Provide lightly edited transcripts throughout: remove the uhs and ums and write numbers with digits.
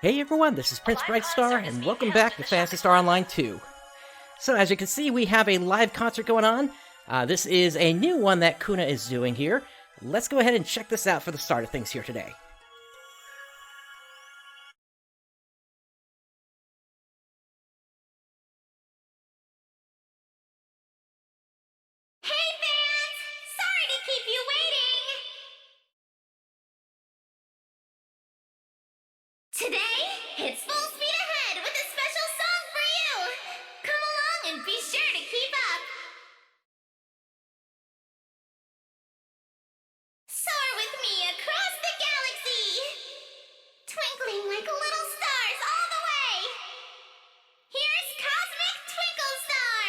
Hey everyone, this is PrinceBrightstar, and welcome back to Phantasy Star Online 2. So as you can see, we have a live concert going on. This is a new one that Quna is doing here. Let's go ahead and check this out for the start of things here today. Hey fans! Sorry to keep you waiting! Today, it's full speed ahead with a special song for you! Come along and be sure to keep up! Soar with me across the galaxy! Twinkling like little stars all the way! Here's Cosmic Twinkle Star!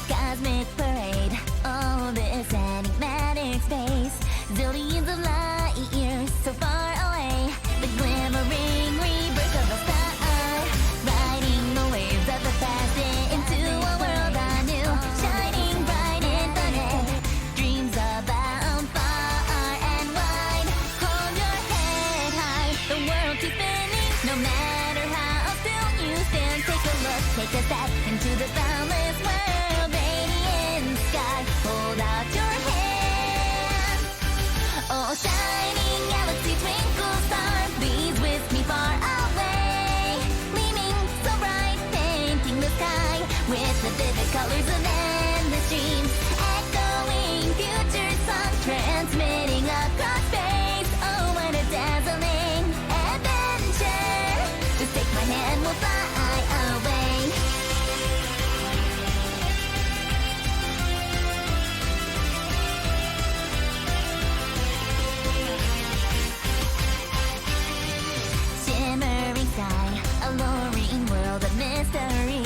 Cosmic parade, all this enigmatic space. Zillions of light years so far away. The glimmering rebirth of a star, riding the waves of the past into a world anew, shining bright in the net. Dreams abound far and wide. Hold your head high, the world keeps spinning. No matter how still you stand, take a look, take a step into the boundless world. Radiant sky, hold out your hand. Oh, shining galaxy, twinkle star, please with me far away. Gleaming so bright, painting the sky with the vivid colors of endless dreams. Echoing future song, transmitting across space. Oh, what a dazzling adventure. Just take my hand, we'll fly away. Shimmering sky, alluring world of mystery.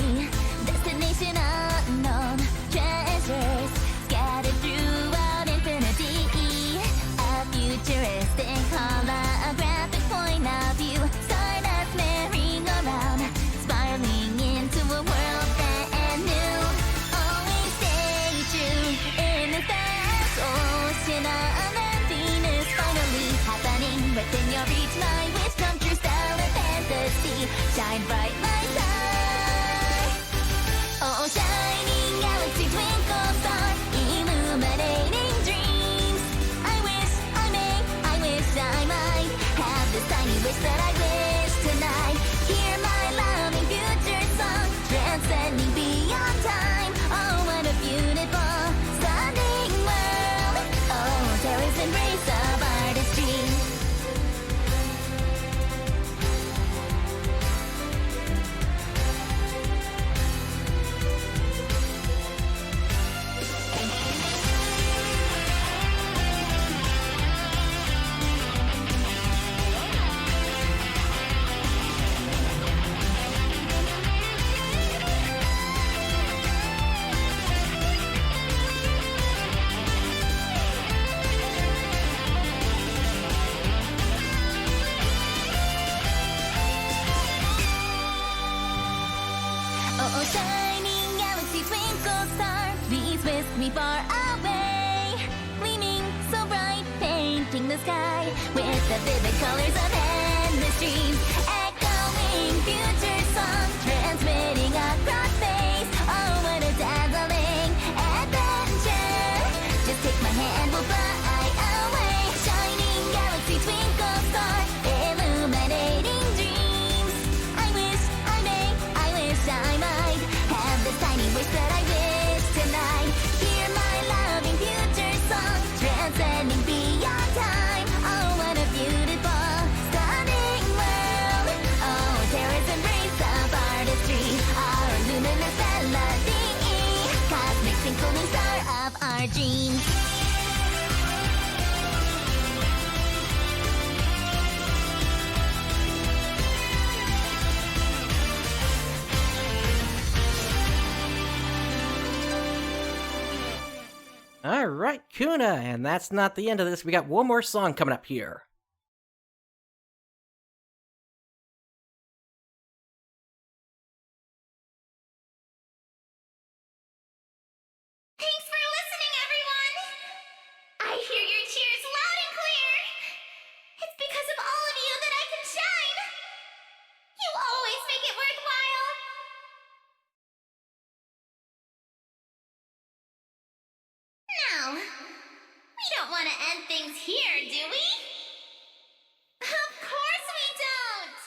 Destination unknown, treasures scattered throughout infinity. A futuristic holographic point of view. Stardust merry-go-round, spiraling into a world brand new. Always stay true in this vast ocean of emptiness. Finally happening within your reach. My wish come true, stellar fantasy. Shine bright, my star. Oh, shining galaxy, twinkle star, illuminating dreams. I wish I may, I wish I might have this tiny wish that I wish tonight. Hear my loving future song, transcending beyond time. Oh, what a beautiful, stunning world. Oh, terror's embrace of artistry. Oh, shining galaxy, twinkle star, please whisk me far away. Gleaming so bright, painting the sky with the vivid colors of endless dreams. Echoing future song, transmitting across space. Oh, what a dazzling adventure. Just take my hand, we'll fly away. Shining galaxy, twinkle star, illuminating dreams. I wish I may, I wish I might have this tiny wish that I wish tonight. Hear my loving future song, transcending beyond time. Oh, what a beautiful, stunning world. Oh, terror's embrace of artistry, our luminous melody, cosmic twinkling star of our dreams. Alright. Alright, Quna, and that's not the end of this. We got one more song coming up here. Thanks for listening, everyone! I hear your cheers loud and clear! It's because of all of you that I can shine! You always make it worthwhile! Now, we don't want to end things here, do we? Of course we don't!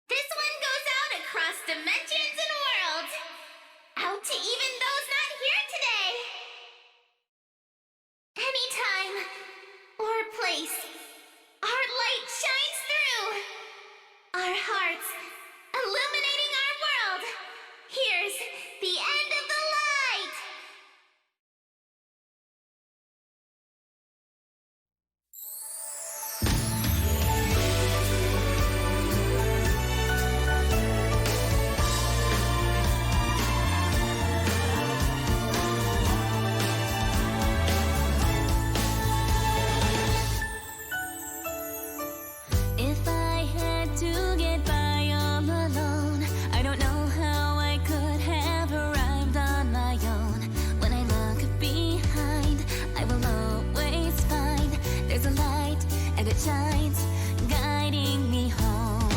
This one goes out across dimensions and worlds! Out to even those not here today! Anytime or place, our light shines through! Our hearts illuminating our world! Here's the end of the light! If I had to get by all alone, I don't know how I could have arrived on my own. When I look behind, I will always find there's a light and it shines, guiding me home.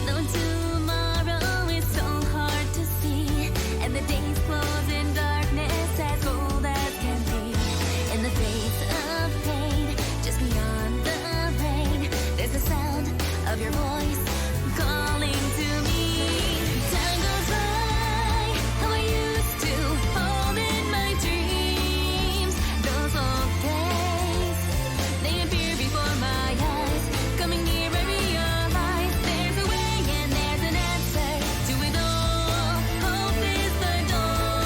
Though tomorrow is so hard to see, and the days close in darkness as cold as can be. In the face of pain, just beyond the rain, there's the sound of your voice calling to me. Time goes by, how I used to hold in my dreams. Those old days, they appear before my eyes. Coming near, I realize there's a way and there's an answer to it all. Hope is the door.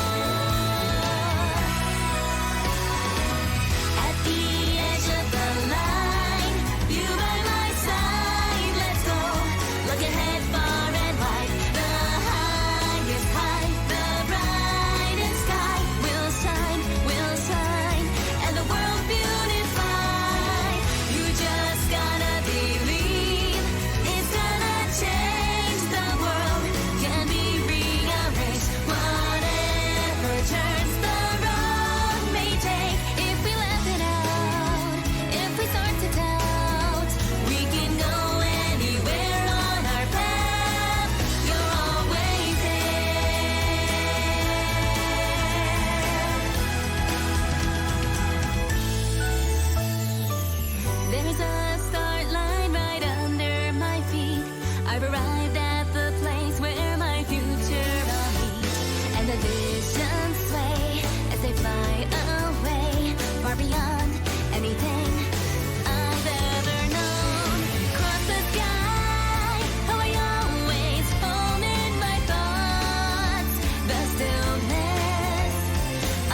At the edge of the line, you by my side, let's go. Look ahead far and wide. The highest height, the brightest sky will shine, and the world beautify. You just gotta believe it's gonna change. The world can be rearranged. Whatever turns the road may take, if we laugh it out, if we start to doubt, we can go anywhere on our path. You're always there. There's a start line right under my feet. I've arrived at the place where my future will meet, and the visions sway as they fly away, far beyond anything I've ever known. Cross the sky, how I always hold in my thoughts. The stillness,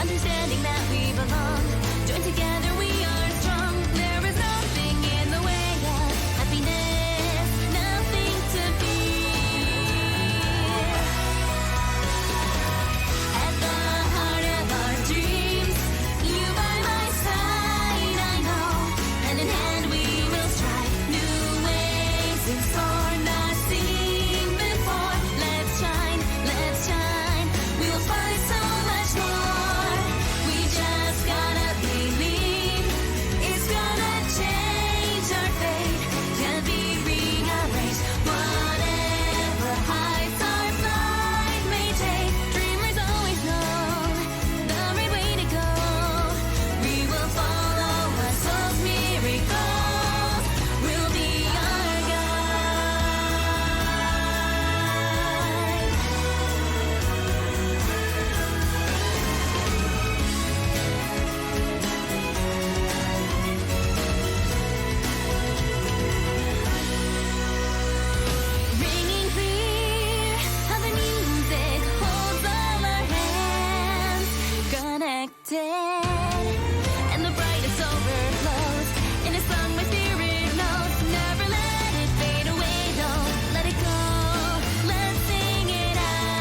understanding that we belong. Joined together we are strong. There is nothing in the way of happiness, nothing to fear. At the heart of our dreams, you by my side, I know. Hand in hand we will strive. New ways in store, not seen before. Let's shine, we will find so much more. We just gotta believe it's gonna change. Our fate can be rearranged. Whatever heights our flight may take, dreamers always know the right way to go. We will follow our soul's miracles. We'll be our guide. Ringing clear, how the music holds all our hands connected, and the brightest overflows in a song my spirit knows. Never let it fade away, don't let it go. Let's sing it out.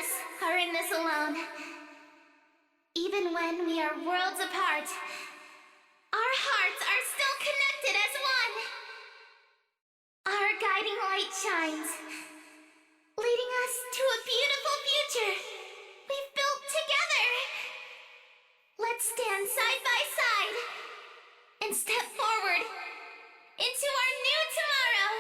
us are in this alone. Even when we are worlds apart, our hearts are still connected as one. Our guiding light shines, leading us to a beautiful future we've built together. Let's stand side by side and step forward into our new tomorrow.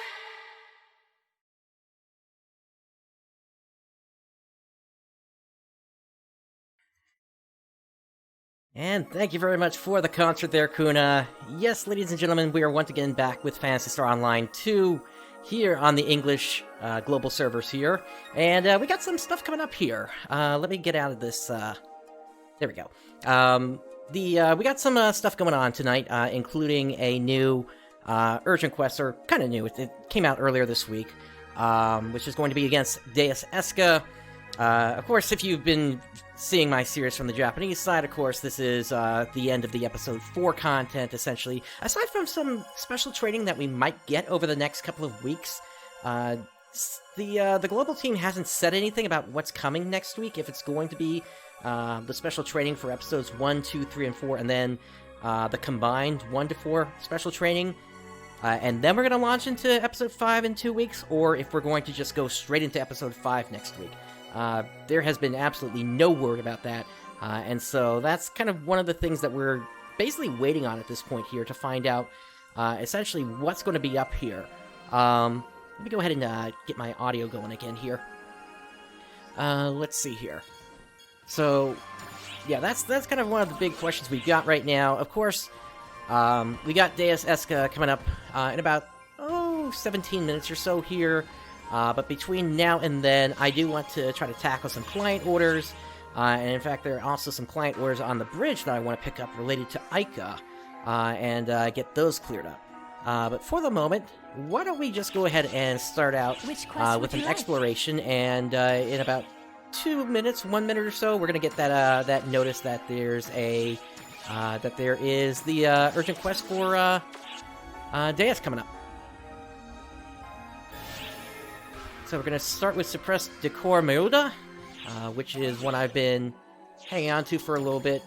And thank you very much for the concert there, Quna. Yes, ladies and gentlemen, we are once again back with Phantasy Star Online 2 here on the English global servers here. And we got some stuff coming up here. Let me get out of this. There we go. We got some stuff going on tonight, including a new urgent quest, or kind of new. It came out earlier this week, which is going to be against Deus Esca. Of course, if you've been seeing my series from the Japanese side, of course, this is the end of the Episode 4 content, essentially. Aside from some special training that we might get over the next couple of weeks, the global team hasn't said anything about what's coming next week, if it's going to be the special training for Episodes 1, 2, 3, and 4, and then the combined 1 to 4 special training. And then we're going to launch into Episode 5 in 2 weeks, or if we're going to just go straight into Episode 5 next week. There has been absolutely no word about that, and so that's kind of one of the things that we're basically waiting on at this point here to find out, essentially, what's going to be up here. Let me go ahead and get my audio going again here. Let's see here. So, yeah, that's kind of one of the big questions we've got right now. Of course, we got Deus Esca coming up in about, 17 minutes or so here. But between now and then, I do want to try to tackle some client orders, and in fact, there are also some client orders on the bridge that I want to pick up related to Ica, and get those cleared up. But for the moment, why don't we just go ahead and start out with an exploration, and in about 2 minutes, 1 minute or so, we're going to get that notice that there's a that there is the urgent quest for Deus coming up. So we're going to start with Suppressed Decor Meuda, which is one I've been hanging on to for a little bit.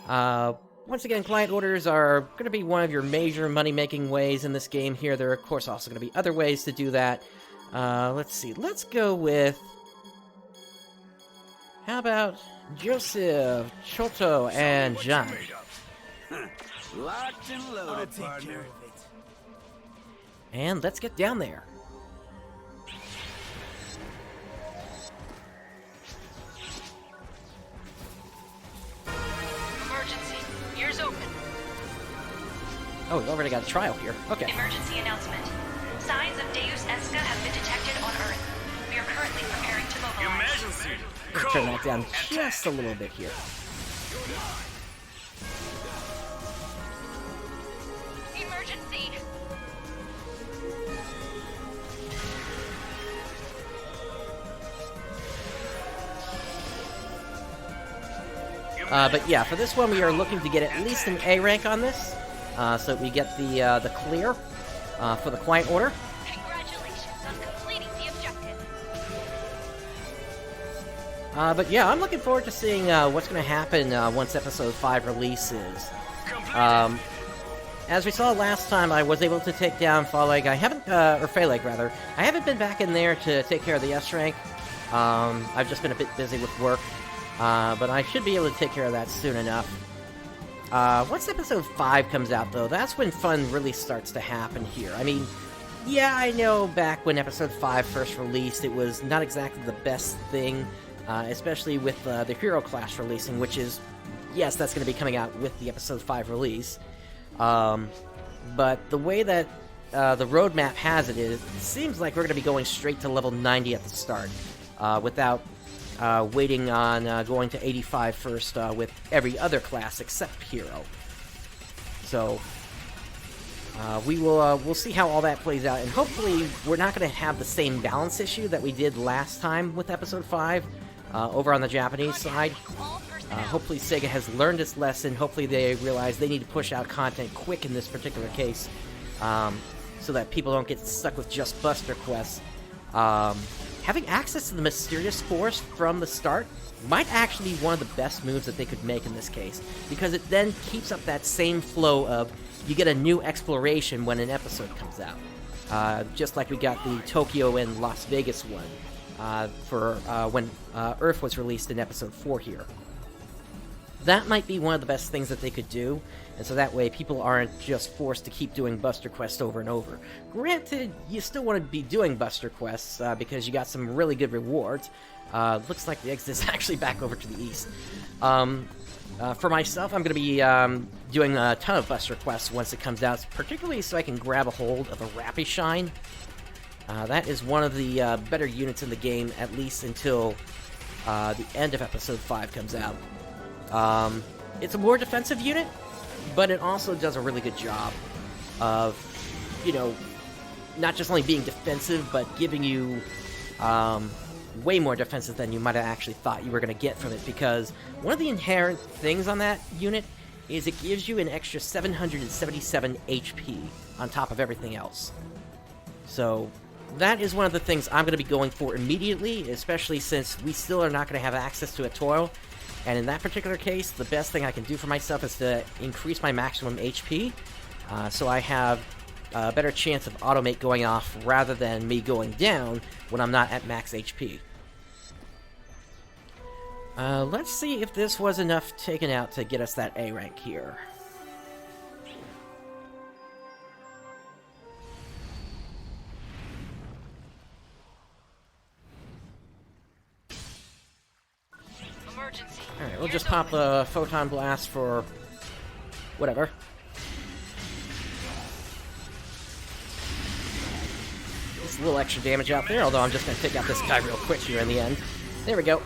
Once again, client orders are going to be one of your major money-making ways in this game here. There are, of course, also going to be other ways to do that. Let's see. Let's go with... How about Joseph, Choto, and John? Locked and loaded. I'll take care of it. And let's get down there. Ears open. Oh, we've already got a trial here. Okay. Emergency announcement. Signs of Deus Esca have been detected on Earth. We are currently preparing to mobilize. Emergency. Let's turn that down just a little bit here. Emergency. But yeah, for this one, we are looking to get at least an A rank on this, so we get the clear for the client order. Congratulations on completing the objective. But yeah, I'm looking forward to seeing what's going to happen once Episode 5 releases. As we saw last time, I was able to take down Phaleg. I haven't, or Phaleg rather. I haven't been back in there to take care of the S rank. I've just been a bit busy with work. But I should be able to take care of that soon enough. Once Episode 5 comes out, though, that's when fun really starts to happen here. I mean, yeah, I know back when Episode 5 first released, it was not exactly the best thing, especially with the Hero class releasing, which is, yes, that's going to be coming out with the Episode 5 release. But the way that the roadmap has it seems like we're going to be going straight to level 90 at the start, without... waiting on going to 85 first with every other class except Hero. So we'll see how all that plays out, and hopefully we're not going to have the same balance issue that we did last time with Episode 5 over on the Japanese side. Hopefully Sega has learned its lesson. Hopefully they realize they need to push out content quick in this particular case, so that people don't get stuck with just Buster quests. having access to the Mysterious Force from the start might actually be one of the best moves that they could make in this case, because it then keeps up that same flow of you get a new exploration when an episode comes out. Just like we got the Tokyo and Las Vegas one for when Earth was released in Episode 4 here. That might be one of the best things that they could do, and so that way people aren't just forced to keep doing Buster Quests over and over. Granted, you still want to be doing Buster Quests because you got some really good rewards. Looks like the exit is actually back over to the east. For myself, I'm going to be doing a ton of Buster Quests once it comes out, particularly so I can grab a hold of a Rappy Shine. That is one of the better units in the game, at least until the end of Episode 5 comes out. It's a more defensive unit, but it also does a really good job of, you know, not just only being defensive, but giving you way more defensive than you might have actually thought you were going to get from it, because one of the inherent things on that unit is it gives you an extra 777 HP on top of everything else. So that is one of the things I'm going to be going for immediately, especially since we still are not going to have access to a Toil. And in that particular case, the best thing I can do for myself is to increase my maximum HP, so I have a better chance of automate going off rather than me going down when I'm not at max HP. Let's see if this was enough taken out to get us that A rank here. Alright, we'll just pop the Photon Blast for whatever. Just a little extra damage out there, although I'm just going to take out this guy real quick here in the end. There we go.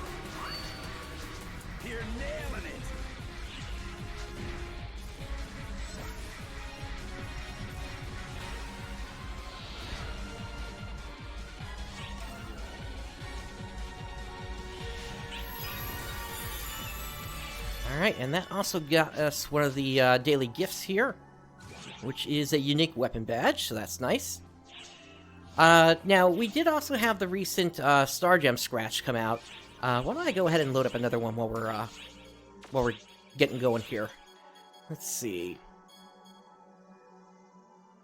Alright, and that also got us one of the daily gifts here, which is a unique weapon badge, so that's nice. Now, we did also have the recent Star Gem Scratch come out. Why don't I go ahead and load up another one while we're getting going here. Let's see.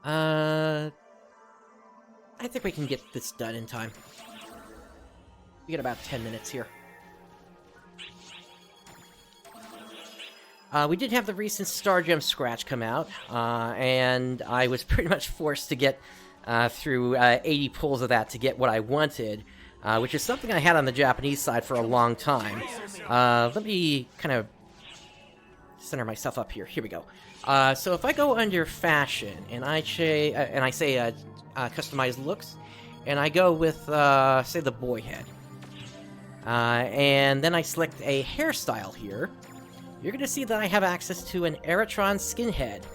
I think we can get this done in time. We got about 10 minutes here. We did have the recent Star Gem Scratch come out, and I was pretty much forced to get through 80 pulls of that to get what I wanted, which is something I had on the Japanese side for a long time. Let me kind of center myself up here. Here we go. So if I go under Fashion, and I say Customize Looks, and I go with, say, the boy head, and then I select a hairstyle here, you're going to see that I have access to an Eritron skinhead,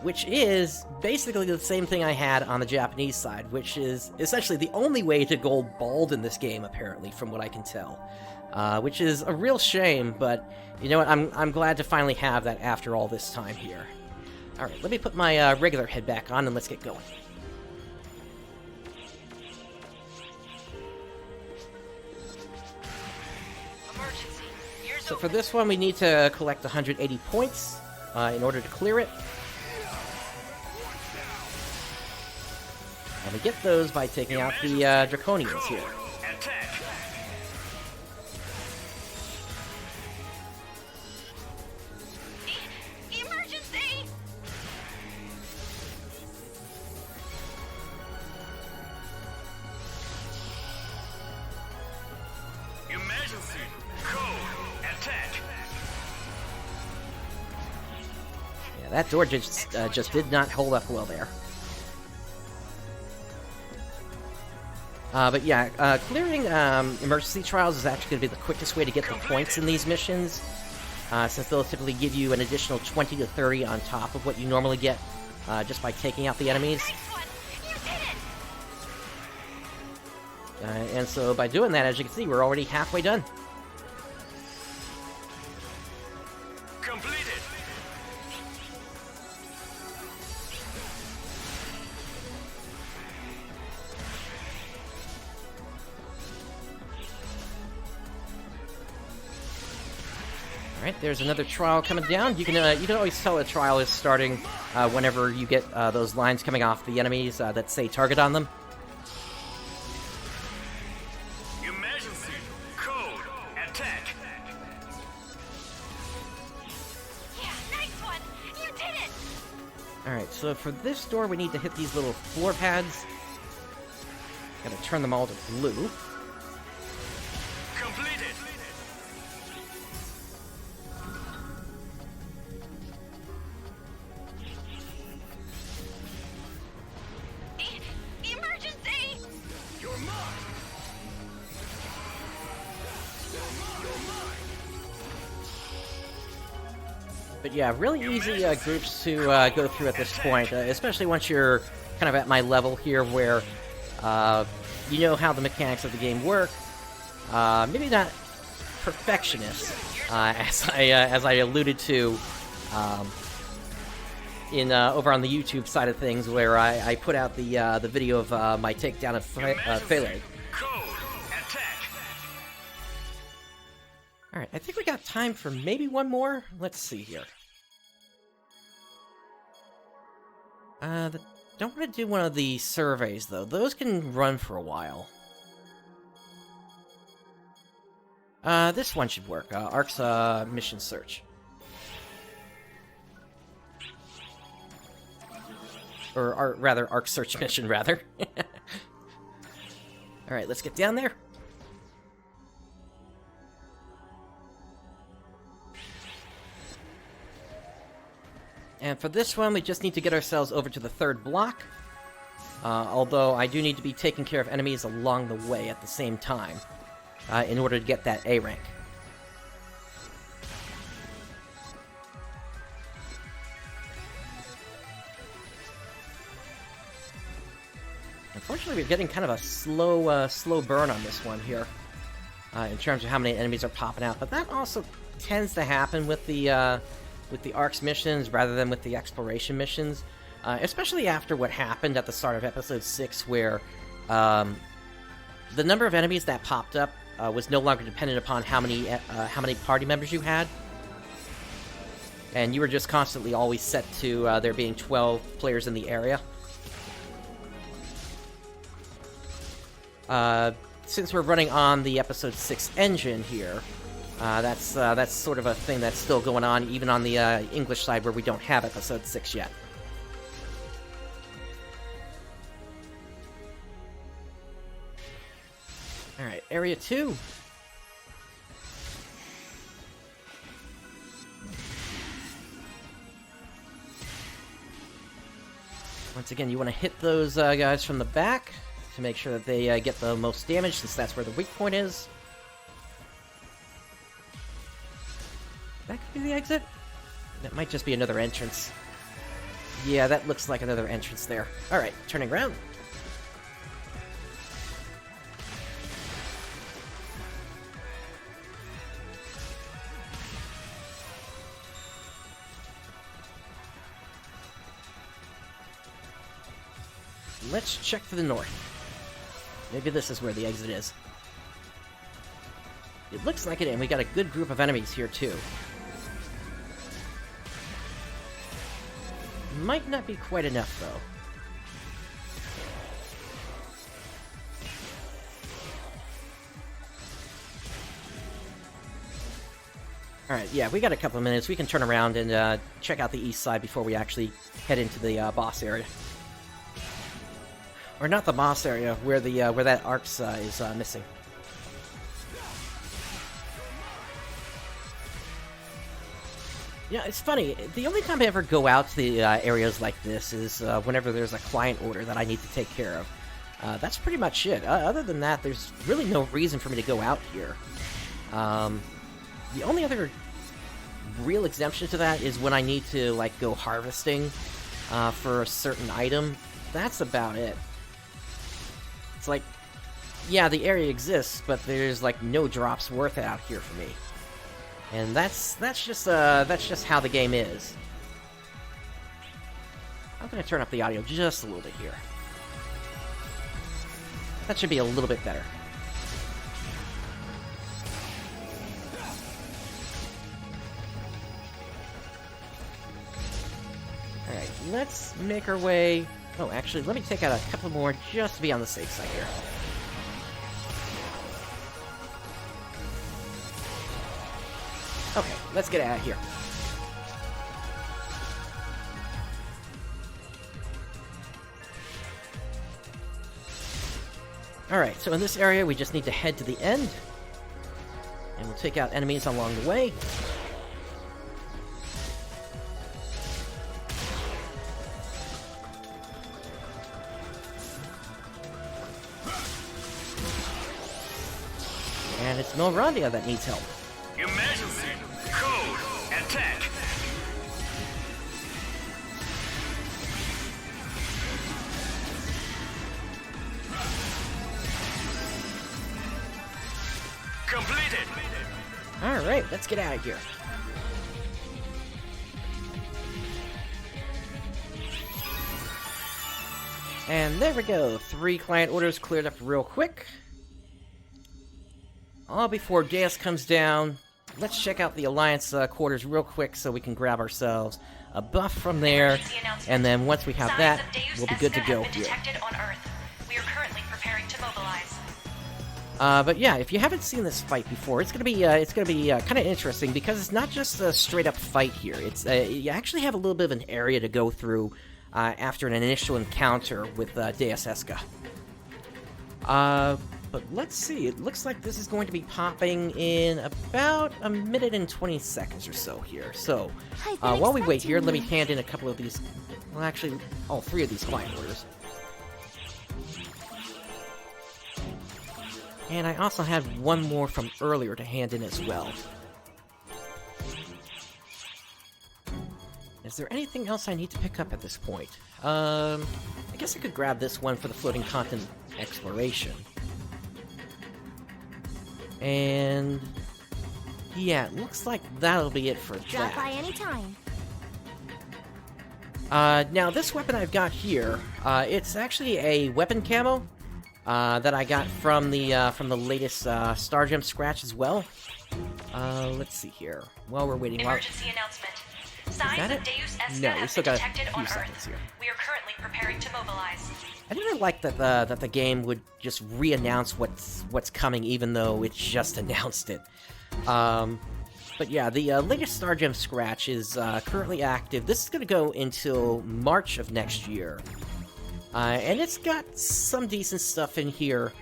which is basically the same thing I had on the Japanese side, which is essentially the only way to go bald in this game, apparently, from what I can tell. Which is a real shame, but you know what, I'm glad to finally have that after all this time here. Alright, let me put my regular head back on and let's get going. So for this one, we need to collect 180 points in order to clear it. And we get those by taking out the Draconians here. Emergency! Emergency! Code! Attack! Yeah, that door just did not hold up well there. But yeah, clearing emergency trials is actually going to be the quickest way to get the points in these missions, since they'll typically give you an additional 20 to 30 on top of what you normally get just by taking out the enemies. And so by doing that, as you can see, we're already halfway done. Completed! Alright, there's another trial coming down. You can always tell a trial is starting whenever you get those lines coming off the enemies that say target on them. Emergency. Code. Attack. Yeah, nice one! You did it! Alright, so for this door we need to hit these little floor pads. Gotta turn them all to blue. Completed. Emergency! You're mine. But yeah, really easy groups to go through at this point, especially once you're kind of at my level here where you know how the mechanics of the game work. Maybe not perfectionist, as I alluded to in over on the YouTube side of things, where I put out the video of my takedown of Pele. Code. Attack. Alright, I think we got time for maybe one more. Let's see here. Don't want to do one of the surveys, though. Those can run for a while. This one should work. ARKS mission search. Or rather, ARK search mission, rather. Alright, let's get down there. And for this one, we just need to get ourselves over to the third block. Although I do need to be taking care of enemies along the way at the same time, in order to get that A rank. Unfortunately, we're getting kind of a slow burn on this one here, in terms of how many enemies are popping out. But that also tends to happen with the ARKS missions rather than with the exploration missions, especially after what happened at the start of Episode 6, where the number of enemies that popped up was no longer dependent upon how many party members you had, and you were just constantly always set to there being 12 players in the area. Since we're running on the Episode 6 engine here, that's sort of a thing that's still going on, even on the English side where we don't have Episode 6 yet. Alright, Area 2. Once again, you want to hit those guys from the back to make sure that they get the most damage, since that's where the weak point is. That could be the exit? That might just be another entrance. Yeah, that looks like another entrance there. Alright, turning around. Let's check to the north. Maybe this is where the exit is. It looks like it, and we got a good group of enemies here, too. Might not be quite enough, though. Alright, yeah, we got a couple of minutes. We can turn around and check out the east side before we actually head into the boss area. Or not the boss area, where the where that ARKS is missing. Yeah, it's funny. The only time I ever go out to the areas like this is whenever there's a client order that I need to take care of. That's pretty much it. Other than that, there's really no reason for me to go out here. The only other real exemption to that is when I need to, like, go harvesting for a certain item. That's about it. It's like, yeah, the area exists, but there's, like, no drops worth it out here for me. And that's just how the game is. I'm gonna turn up the audio just a little bit here. That should be a little bit better. let's make our way... Oh, actually, let me take out a couple more just to be on the safe side here. Okay, let's get out of here. Alright, so in this area, we just need to head to the end. And we'll take out enemies along the way. And it's Milrandia that needs help. Emergency. Code. Attack. Completed. Alright, let's get out of here. And there we go. 3 client orders cleared up real quick. All before Deus comes down, let's check out the Alliance quarters real quick so we can grab ourselves a buff from there, and then once we have that, we'll be good to go here. On Earth. We are currently preparing to mobilize. But yeah, if you haven't seen this fight before, it's gonna be kind of interesting because it's not just a straight up fight here. It's you actually have a little bit of an area to go through after an initial encounter with Deus Esca. But let's see, it looks like this is going to be popping in about 1 minute and 20 seconds or so here. So, while we wait here, let me hand in a couple of these, well actually, all 3 of these client orders. And I also had one more from earlier to hand in as well. Is there anything else I need to pick up at this point? I guess I could grab this one for the floating continent exploration. And yeah, it looks like that'll be it for Drop by that. anytime. Now this weapon I've got here, it's actually a weapon camo that I got from the latest Star Gem scratch as well. Let's see here. While we're waiting, Emergency announcement. Signs that of it? Deus Esca No, we have still been got a detected few on seconds Earth. here. We are currently preparing to mobilize. I didn't like that the game would just re-announce what's coming, even though it just announced it. But yeah, the latest Star Gem scratch is currently active. This is going to go until March of next year, and it's got some decent stuff in here,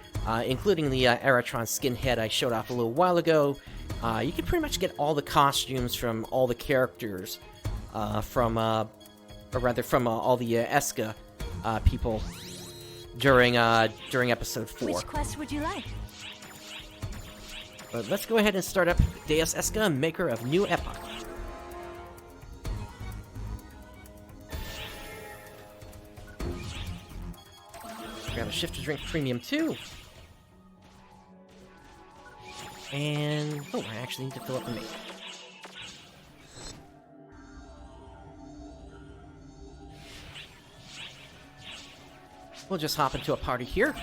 including the Eratron skinhead I showed off a little while ago. You can pretty much get all the costumes from all the characters, from all the Esca people during episode 4. Which quest would you like? But let's go ahead and start up Deus Esca, maker of New Epoch. Grab a shift to drink premium too. And oh, I actually need to fill up the mate. We'll just hop into a party here.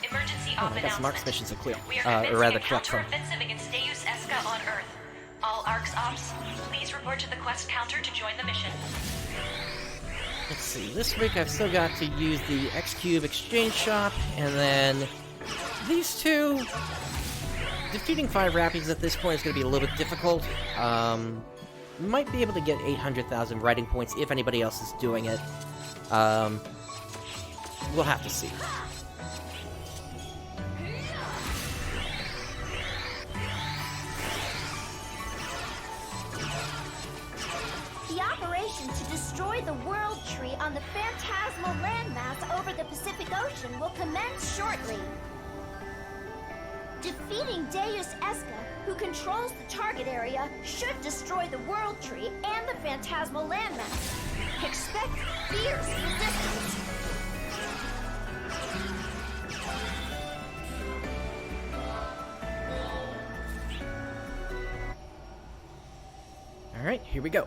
Emergency Oh, off I guess Mark's announcement. missions are clear. We are Or commencing rather, a correct from. counter-offensive against Deus Esca on Earth. All ARKS ops, please report to the quest counter to join the mission. Let's see, this week I've still got to use the X-Cube exchange shop, and then these two... Defeating 5 Rappies at this point is going to be a little bit difficult. Might be able to get 800,000 writing points if anybody else is doing it. We'll have to see. The operation to destroy the World Tree on the phantasmal landmass over the Pacific Ocean will commence shortly. Defeating Deus Esca, who controls the target area, should destroy the World Tree and the phantasmal landmass. Expect fierce resistance. Alright, here we go.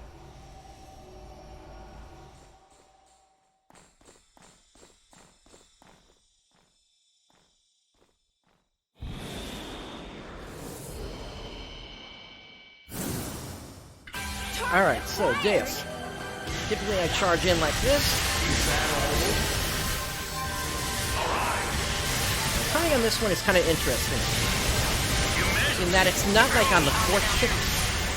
Alright, so Deus. Typically I charge in like this. The timing on this one is kind of interesting. In that it's not like on the fourth tick.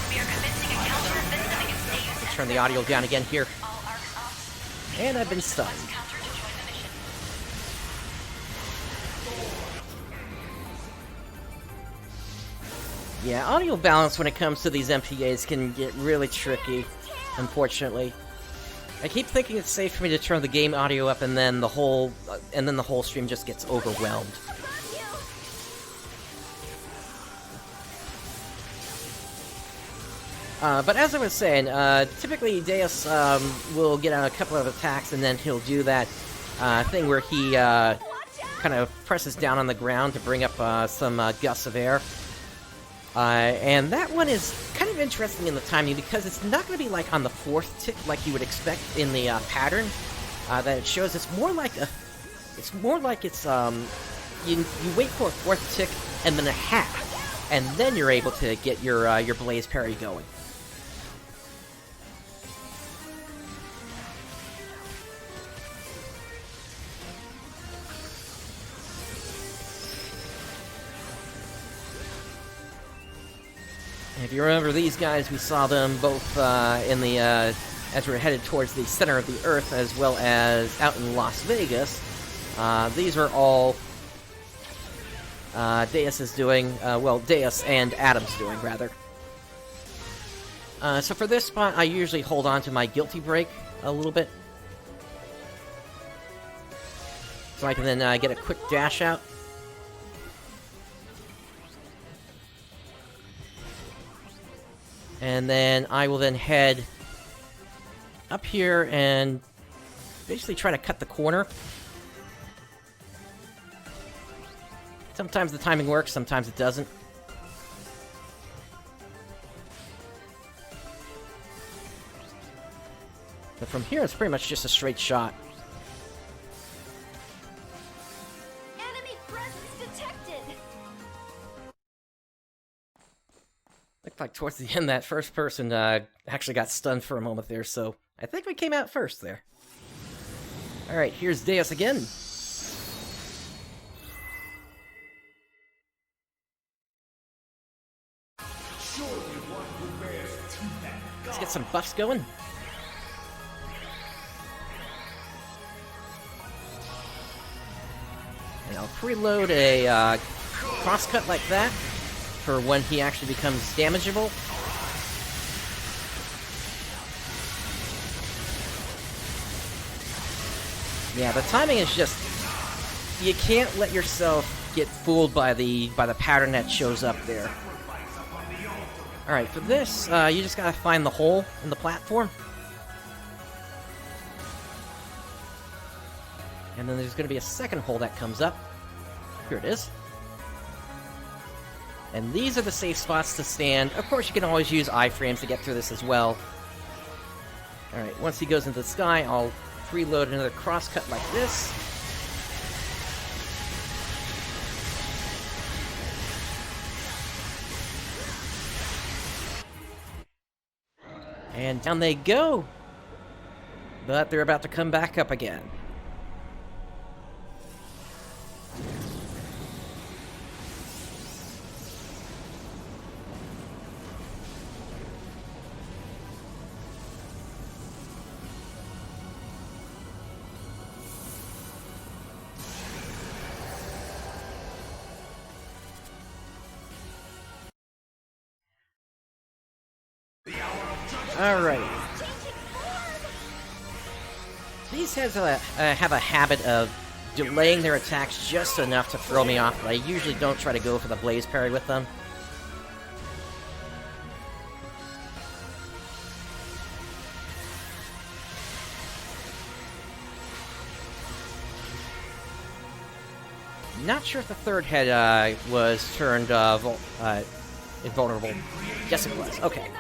We are commencing a counter-offensive against Deus Esca. Turn the audio down again here. All ARKS ops. And I've been stunned. Counter to join the mission. Yeah, audio balance when it comes to these MPAs can get really tricky, unfortunately. I keep thinking it's safe for me to turn the game audio up, and then the whole stream just gets overwhelmed. But as I was saying, typically Deus will get out a couple of attacks, and then he'll do that thing where he kind of presses down on the ground to bring up some gusts of air. And that one is kind of interesting in the timing because it's not going to be like on the fourth tick like you would expect in the pattern that it shows. It's more like you wait for a fourth tick and then a half, and then you're able to get your blaze parry going. If you remember these guys, we saw them both in the as we're headed towards the center of the Earth, as well as out in Las Vegas. These are all Deus is doing. Well, Deus and Adam's doing, rather. So for this spot, I usually hold on to my guilty break a little bit, so I can then get a quick dash out. And then I will then head up here and basically try to cut the corner. Sometimes the timing works, sometimes it doesn't. But from here, it's pretty much just a straight shot. Enemy presence detected. Looked like towards the end, that first person actually got stunned for a moment there, so I think we came out first there. Alright, here's Deus again. Let's get some buffs going. And I'll preload a crosscut like that for when he actually becomes damageable. Yeah, the timing is just... you can't let yourself get fooled by the pattern that shows up there. Alright, for this, you just gotta find the hole in the platform. And then there's gonna be a second hole that comes up. Here it is. And these are the safe spots to stand. Of course, you can always use iframes to get through this as well. Alright, once he goes into the sky, I'll preload another crosscut like this. And down they go! But they're about to come back up again. Alright. These heads have a habit of delaying their attacks just enough to throw me off, but I usually don't try to go for the blaze parry with them. Not sure if the third head was turned invulnerable. Yes, it was. Okay.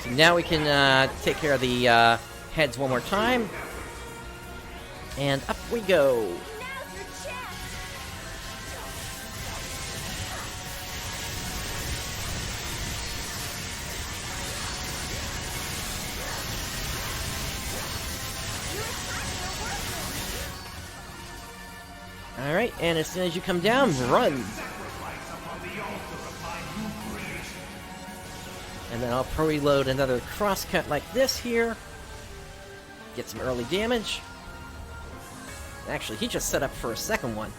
So now we can take care of the heads one more time. And up we go. Alright, and as soon as you come down, run! And then I'll preload another crosscut like this here. Get some early damage. Actually, he just set up for a second one.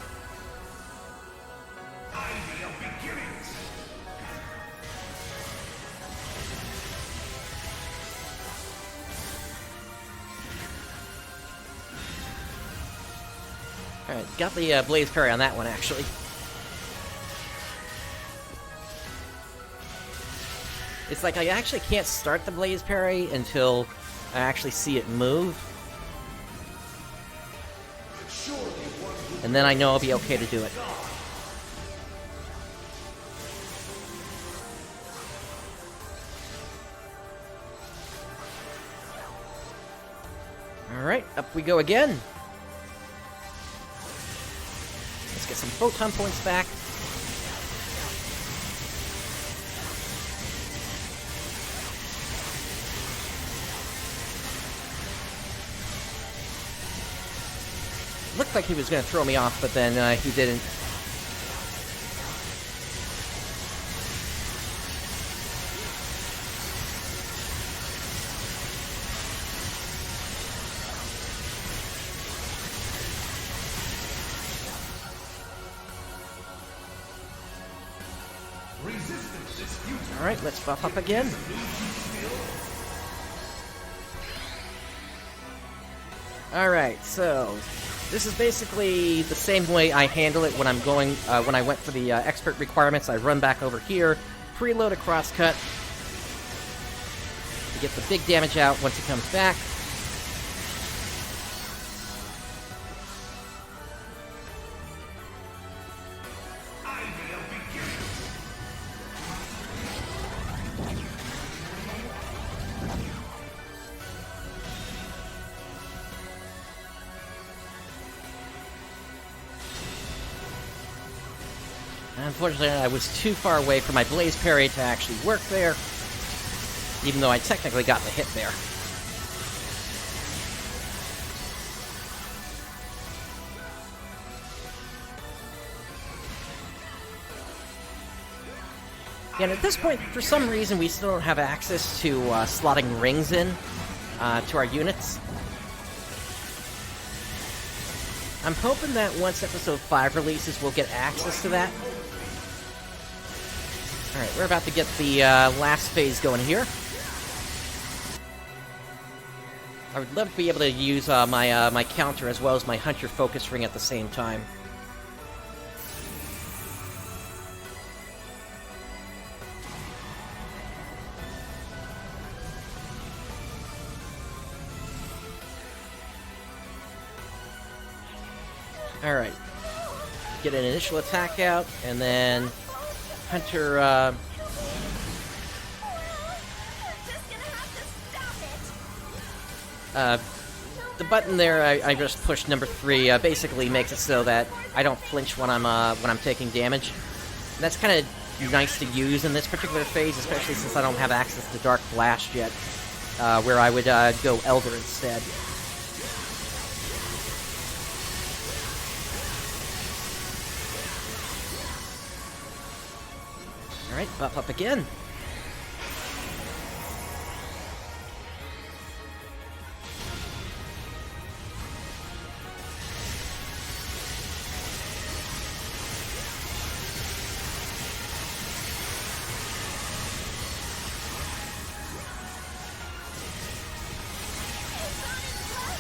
Alright, got the Blaze Parry on that one, actually. It's like I actually can't start the Blaze Parry until I actually see it move. And then I know I'll be okay to do it. Alright, up we go again. Let's get some photon points back. Looked like he was going to throw me off, but then he didn't. Alright, let's buff up again. Alright, so this is basically the same way I handle it when I'm going, when I went for the expert requirements. I run back over here, preload a crosscut to get the big damage out once he comes back. Unfortunately, I was too far away for my Blaze Parry to actually work there, even though I technically got the hit there. And at this point, for some reason, we still don't have access to slotting rings in to our units. I'm hoping that once Episode 5 releases, we'll get access to that. Alright, we're about to get the last phase going here. I would love to be able to use my counter as well as my Hunter Focus Ring at the same time. Alright. Get an initial attack out, and then Hunter, the button there, I just pushed number 3, basically makes it so that I don't flinch when I'm taking damage. And that's kind of nice to use in this particular phase, especially since I don't have access to Dark Blast yet, where I would go Elder instead. Alright, buff up again.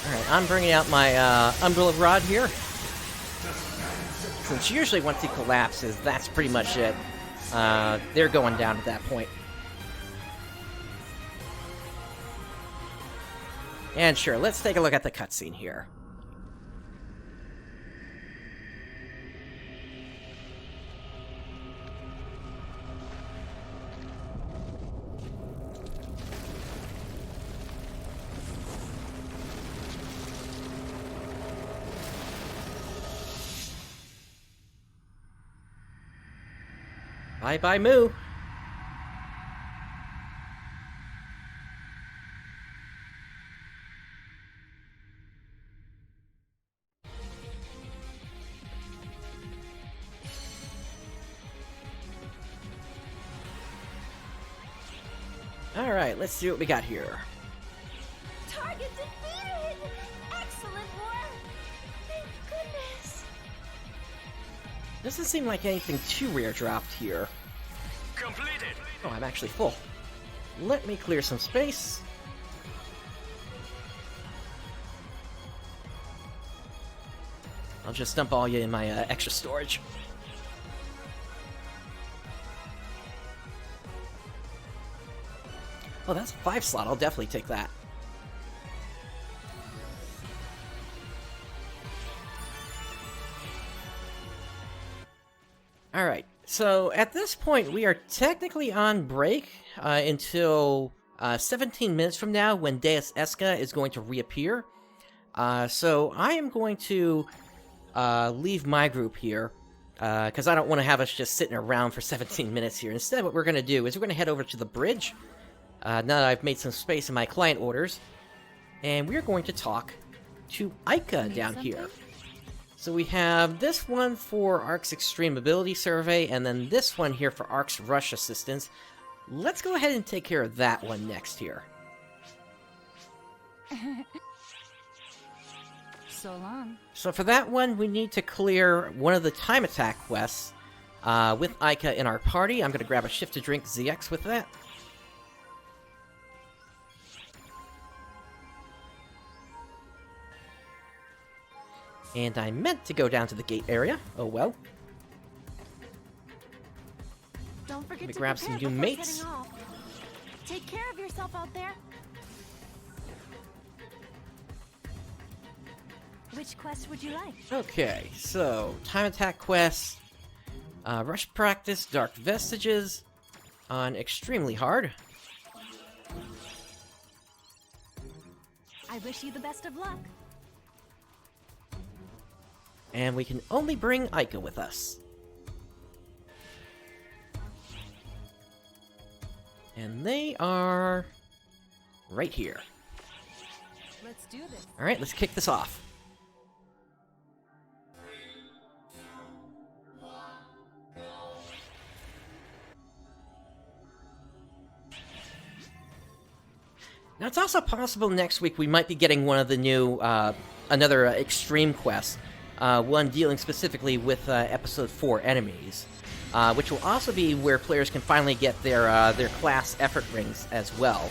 Alright, I'm bringing out my Umbrella Rod here. Since usually once he collapses, that's pretty much it. They're going down at that point. And sure, let's take a look at the cutscene here. Bye-bye, Moo. Alright, let's see what we got here. Target defeated! Excellent work! Thank goodness! Doesn't seem like anything too rare dropped here. Completed. Oh, I'm actually full. Let me clear some space. I'll just dump all you in my extra storage. Oh, that's a 5 slot. I'll definitely take that. Alright, so at this point we are technically on break until 17 minutes from now when Deus Esca is going to reappear. So I am going to leave my group here, because I don't want to have us just sitting around for 17 minutes here. Instead, what we're going to do is we're going to head over to the bridge, now that I've made some space in my client orders, and we're going to talk to Ica down here. So we have this one for ARKS Extreme Ability Survey, and then this one here for ARKS Rush Assistance. Let's go ahead and take care of that one next here. So long. So for that one, we need to clear one of the time attack quests with Ica in our party. I'm going to grab a shift to drink ZX with that. And I meant to go down to the gate area. Oh well. Don't forget Let me to grab some prepare new before mates. heading off. Take care of yourself out there. Which quest would you like? Okay, so time attack quest, rush practice, dark vestiges on extremely hard. I wish you the best of luck. And we can only bring Ica with us. And they are right here. Let's do this. Alright, let's kick this off. Now, it's also possible next week we might be getting one of the new, another extreme quest, one dealing specifically with Episode 4 enemies, which will also be where players can finally get their class effort rings as well.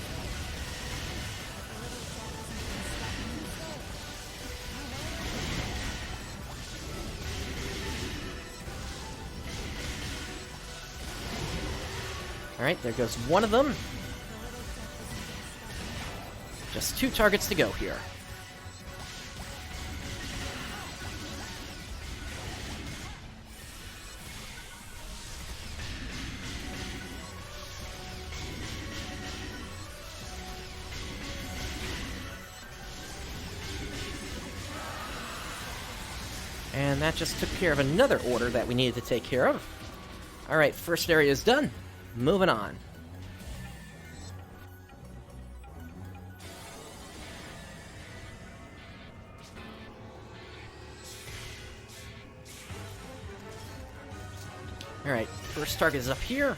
Alright, there goes one of them. Just 2 targets to go here. And that just took care of another order that we needed to take care of. Alright, first area is done. Moving on. Alright, first target is up here.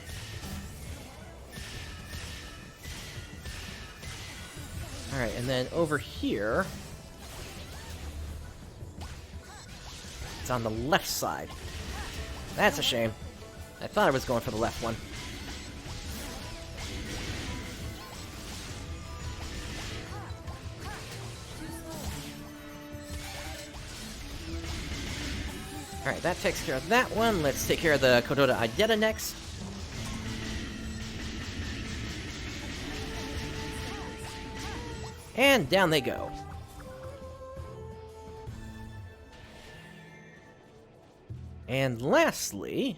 Alright, and then over here... it's on the left side. That's a shame. I thought I was going for the left one. Alright, that takes care of that one. Let's take care of the Kododa Ideta next. And down they go. And lastly,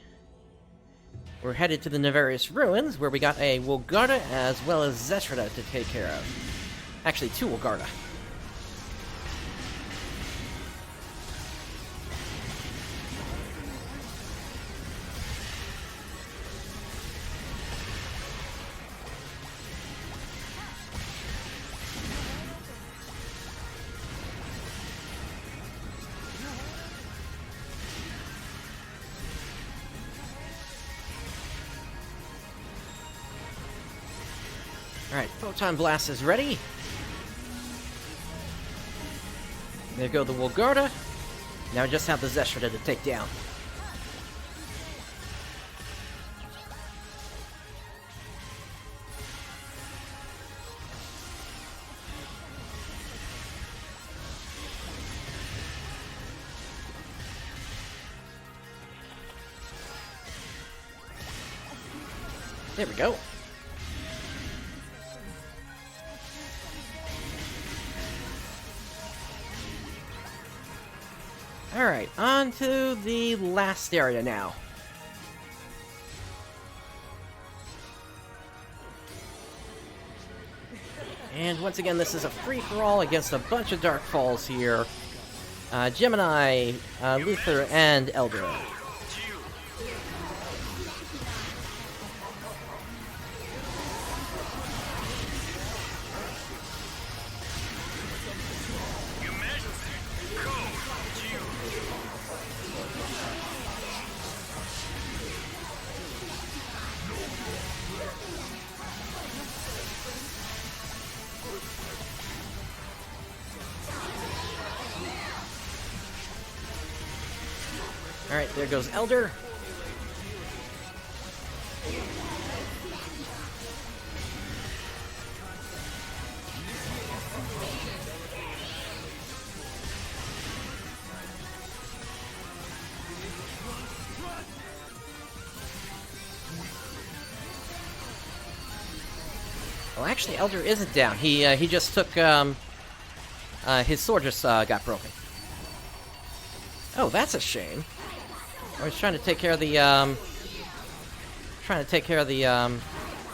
we're headed to the Nefarious Ruins, where we got a Wolgarda as well as Zestrada to take care of. Actually, 2 Wolgarda. Alright, Photon Blast is ready. There go the Wolgarda. Now we just have the Zeshra to take down. There we go. Alright, on to the last area now. And once again, this is a free-for-all against a bunch of Dark Falls here. Gemini, Luther, and Elder. Alright, there goes Elder. Well, actually, Elder isn't down. He just took, his sword just, got broken. Oh, that's a shame. I was trying to take care of the,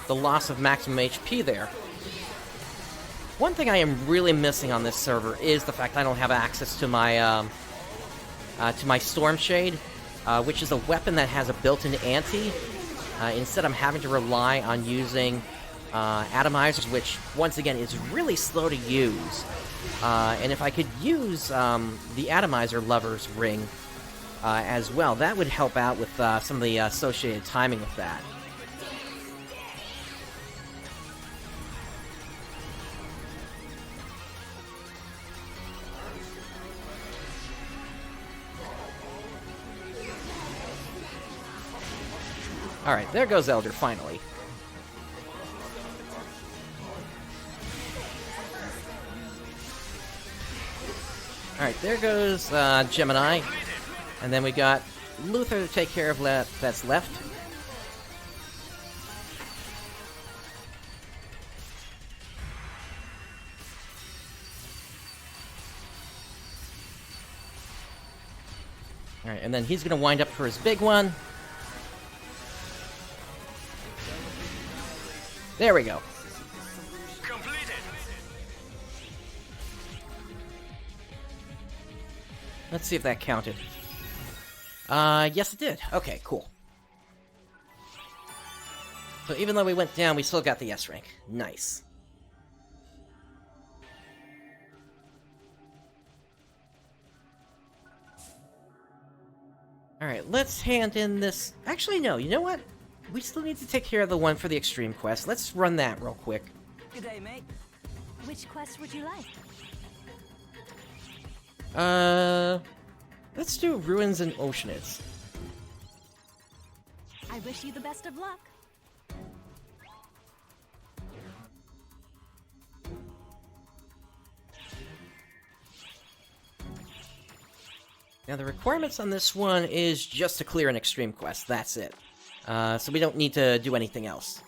the loss of maximum HP there. One thing I am really missing on this server is the fact I don't have access to my Storm Shade, which is a weapon that has a built-in anti. Instead, I'm having to rely on using atomizers, which, once again, is really slow to use. And if I could use the atomizer lover's ring as well, that would help out with some of the associated timing with that. Alright, there goes Elder, finally. Alright, there goes Gemini. And then we got Luther to take care of that's left. Alright, and then he's going to wind up for his big one. There we go. Completed. Let's see if that counted. Yes it did. Okay, cool. So even though we went down, we still got the S rank. Nice. Alright, let's hand in this... Actually, no, you know what? We still need to take care of the one for the Extreme Quest. Let's run that real quick. Good day, mate. Which quest would you like? Let's do Ruins and Oceanids. I wish you the best of luck. Now, the requirements on this one is just to clear an Extreme Quest. That's it. So we don't need to do anything else.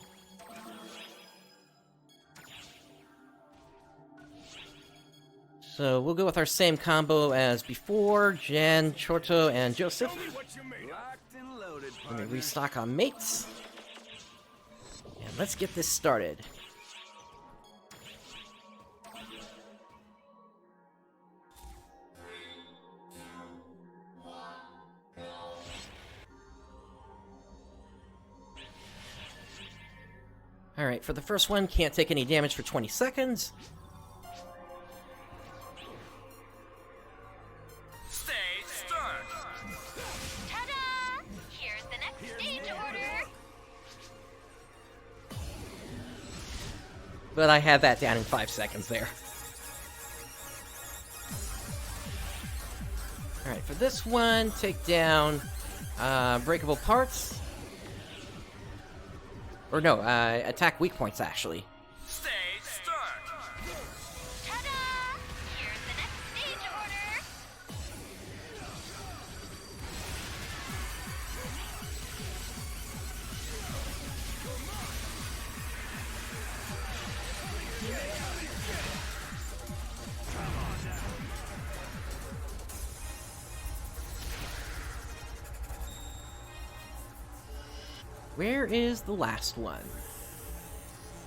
So we'll go with our same combo as before. Jan, Chorto, and Joseph. Let me restock on mates. And let's get this started. Alright, for the first one, can't take any damage for 20 seconds. Stage start. Ta-da! Here's the next stage order. But I had that down in 5 seconds there. Alright, for this one, take down breakable parts. Or no, attack weak points, actually. Stage start. Ta-da! Here's the next stage order. Where is the last one?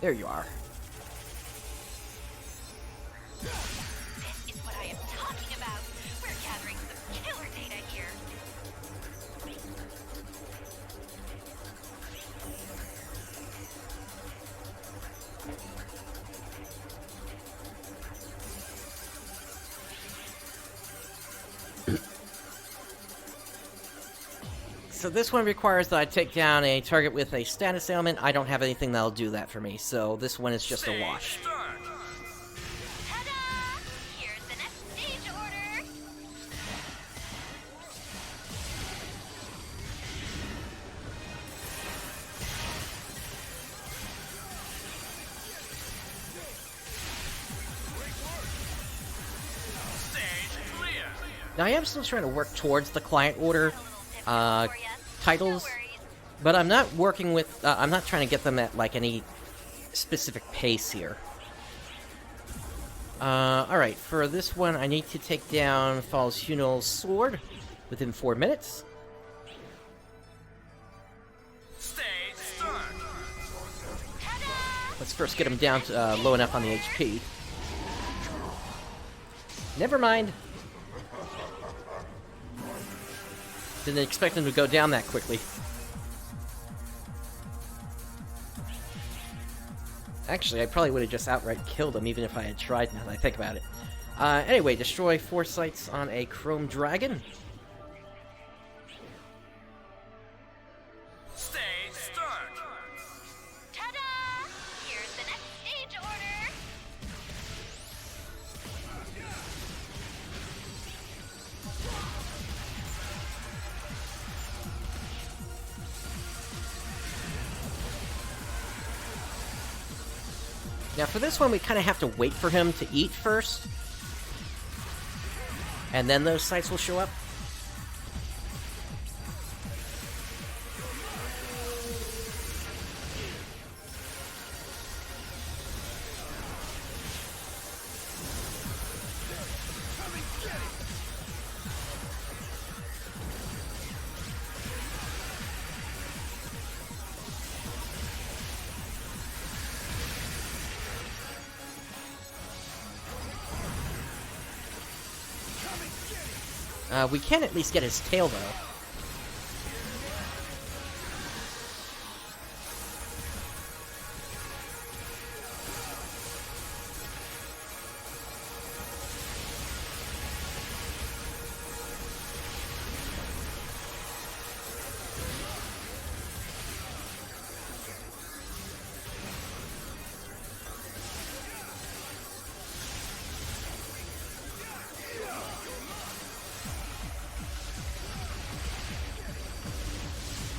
There you are. This is what I am talking about. We're gathering some killer data here. So this one requires that I take down a target with a status ailment. I don't have anything that'll do that for me, so this one is just a wash. Start. Ta-da! Here's the next stage order. Stage clear. Now I am still trying to work towards the client order titles, but I'm not working with, I'm not trying to get them at, like, any specific pace here. Alright, for this one, I need to take down Falz Mother's sword within 4 minutes. Stage start. Let's first get him down to, low enough on the HP. Never mind. Didn't expect him to go down that quickly. Actually, I probably would have just outright killed him even if I had tried, now that I think about it. Anyway, destroy 4 sights on a chrome dragon. Stage start. Ta-da! Here's the next stage order. Now for this one, we kind of have to wait for him to eat first. And then those sights will show up. We can at least get his tail, though.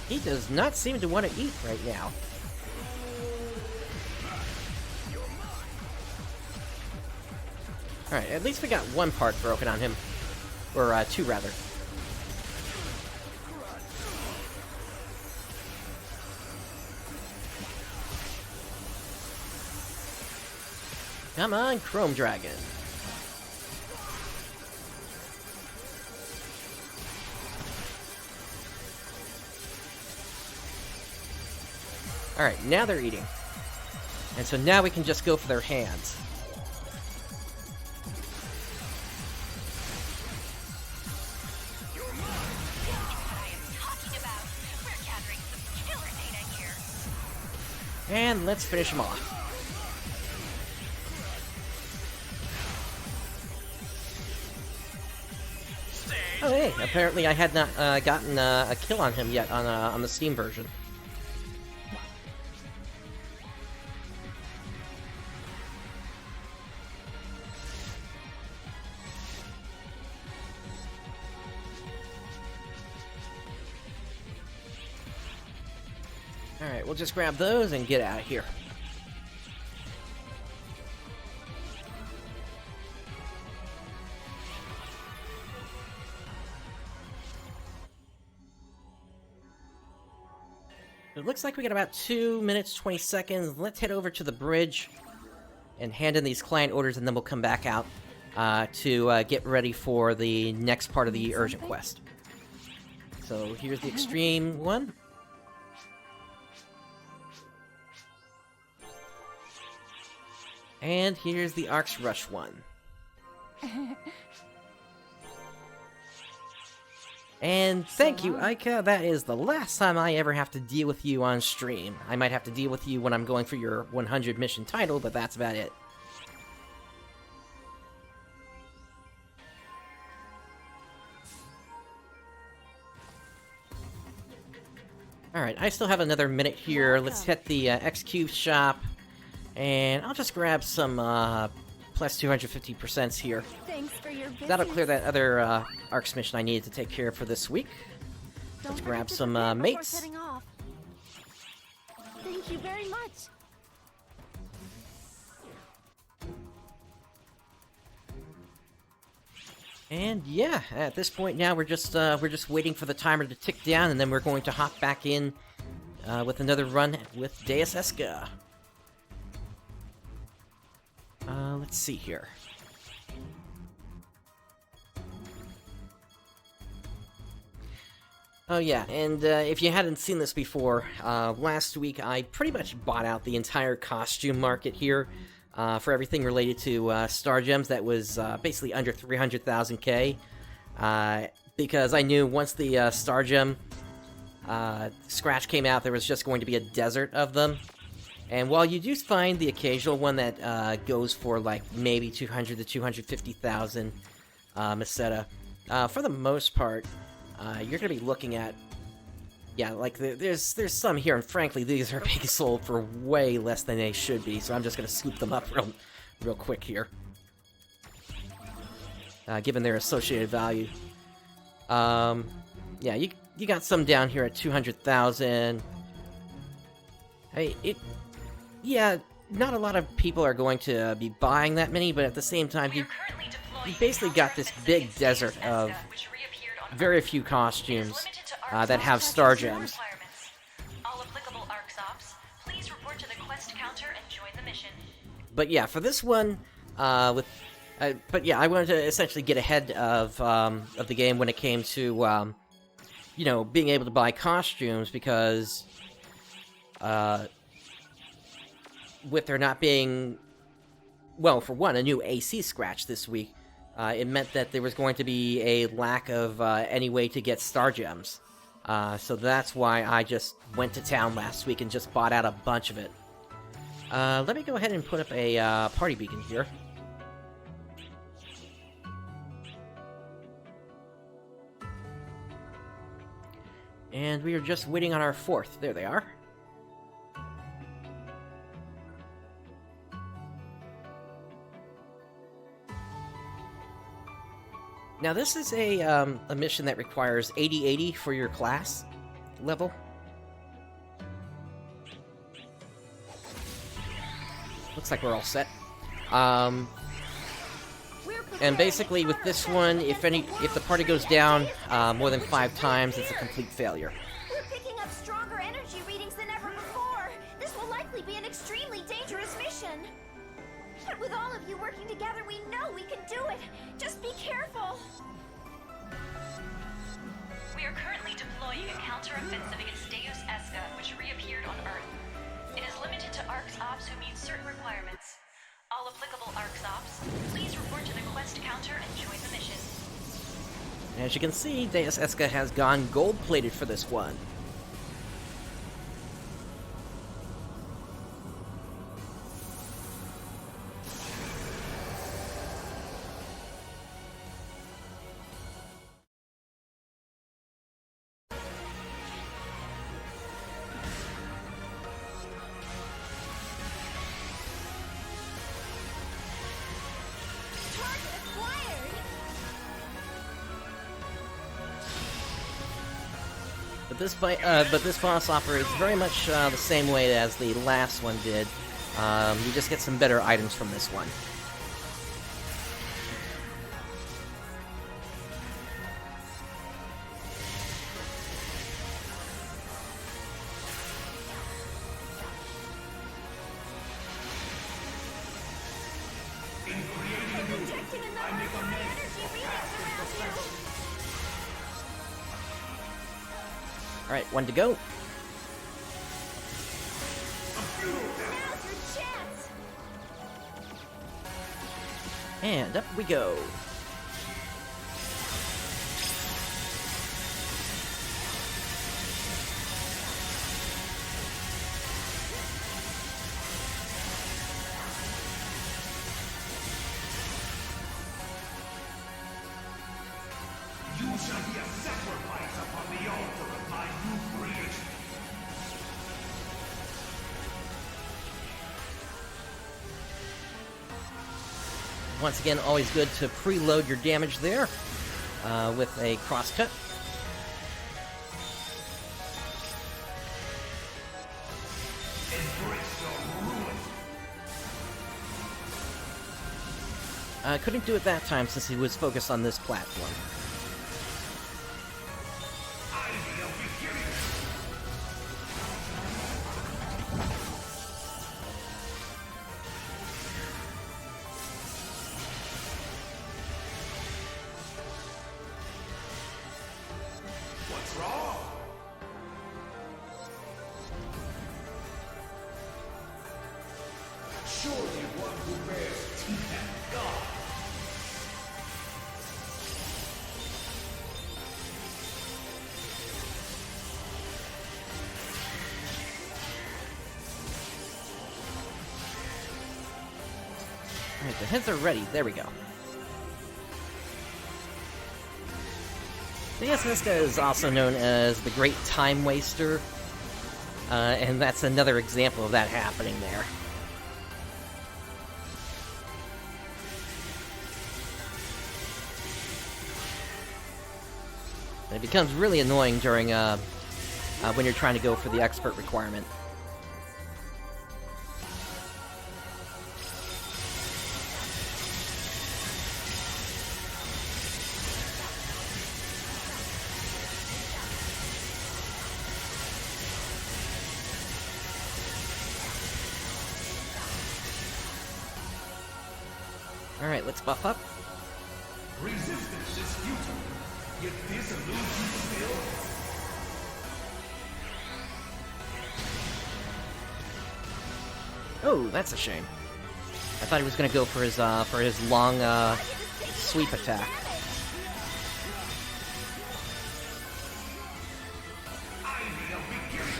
He does not seem to want to eat right now. Alright, at least we got one part broken on him. Or, 2 rather. Come on, Chrome Dragon. Alright, now they're eating. And so now we can just go for their hands. And let's finish him off. Oh hey, apparently I had not gotten a kill on him yet on the Steam version. Alright, we'll just grab those and get out of here. It looks like we got about 2 minutes, 20 seconds. Let's head over to the bridge and hand in these client orders, and then we'll come back out to get ready for the next part of the urgent quest. So here's the extreme one. And here's the ARKS Rush one. And thank you, Aika. That is the last time I ever have to deal with you on stream. I might have to deal with you when I'm going for your 100 mission title, but that's about it. Alright, I still have another minute here. Let's hit the X-Cube shop. And I'll just grab some plus 250% here. Thanks for your business. That'll clear that other ARKS mission I needed to take care of for this week. Let's grab some mates. Thank you very much. And yeah, at this point now we're just waiting for the timer to tick down, and then we're going to hop back in with another run with Deus Esca. Let's see here. Oh yeah, and if you hadn't seen this before, last week I pretty much bought out the entire costume market here for everything related to Star Gems that was basically under 300,000K, because I knew once the Star Gem Scratch came out, there was just going to be a desert of them. And while you do find the occasional one that goes for like maybe 200 to 250,000 Meseta, for the most part, you're going to be looking at, yeah, like there's some here, and frankly, these are being sold for way less than they should be. So I'm just going to scoop them up real quick here, given their associated value. Yeah, you got some down here at 200,000. Yeah, not a lot of people are going to be buying that many, but at the same time, you basically got this big desert of very few costumes that have Star Gems. All applicable ARKS ops, please report to the quest counter and join the mission. But yeah, for this one, but yeah, I wanted to essentially get ahead of the game when it came to, you know, being able to buy costumes, because with there not being, well, for one, a new AC Scratch this week, it meant that there was going to be a lack of any way to get Star Gems. So that's why I just went to town last week and just bought out a bunch of it. Let me go ahead and put up a party beacon here. And we are just waiting on our fourth. There they are. Now this is a mission that requires 80/80 for your class level. Looks like we're all set. And basically with this one, if the party goes down more than 5 times, it's a complete failure. We're picking up stronger energy readings than ever before. This will likely be an extremely dangerous mission. But with all of you working together, we know we can do it. Just be careful. We are currently deploying a counter-offensive against Deus Esca, which reappeared on Earth. It is limited to ARKS ops who meet certain requirements. All applicable ARKS ops, please report to the quest counter and join the mission. As you can see, Deus Esca has gone gold-plated for this one. But this boss operates very much the same way as the last one did. You just get some better items from this one. Alright, one to go. And up we go. You shall be a sacrifice upon the altar of my new creation. Once again, always good to preload your damage there with a crosscut. Embrace your ruin. Couldn't do it that time since he was focused on this platform. Ideal beginning. What's wrong? Surely one who bears teeth and God. Alright, the heads are ready. There we go. Deus Esca is also known as the Great Time Waster, and that's another example of that happening there. And it becomes really annoying during when you're trying to go for the expert requirement. Alright, let's buff up. Resistance is futile. Yet this eludes you still. Oh, that's a shame. I thought he was gonna go for his long sweep attack. Ideal beginning.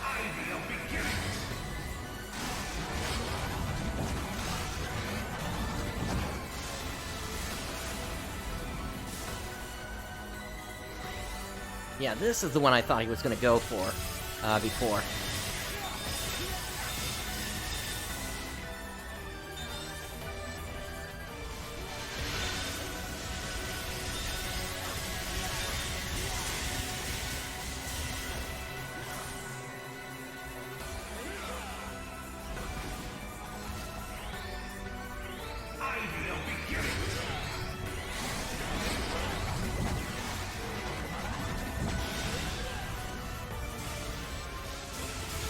Ideal beginning. Yeah, this is the one I thought he was gonna go for before. Ideal beginning.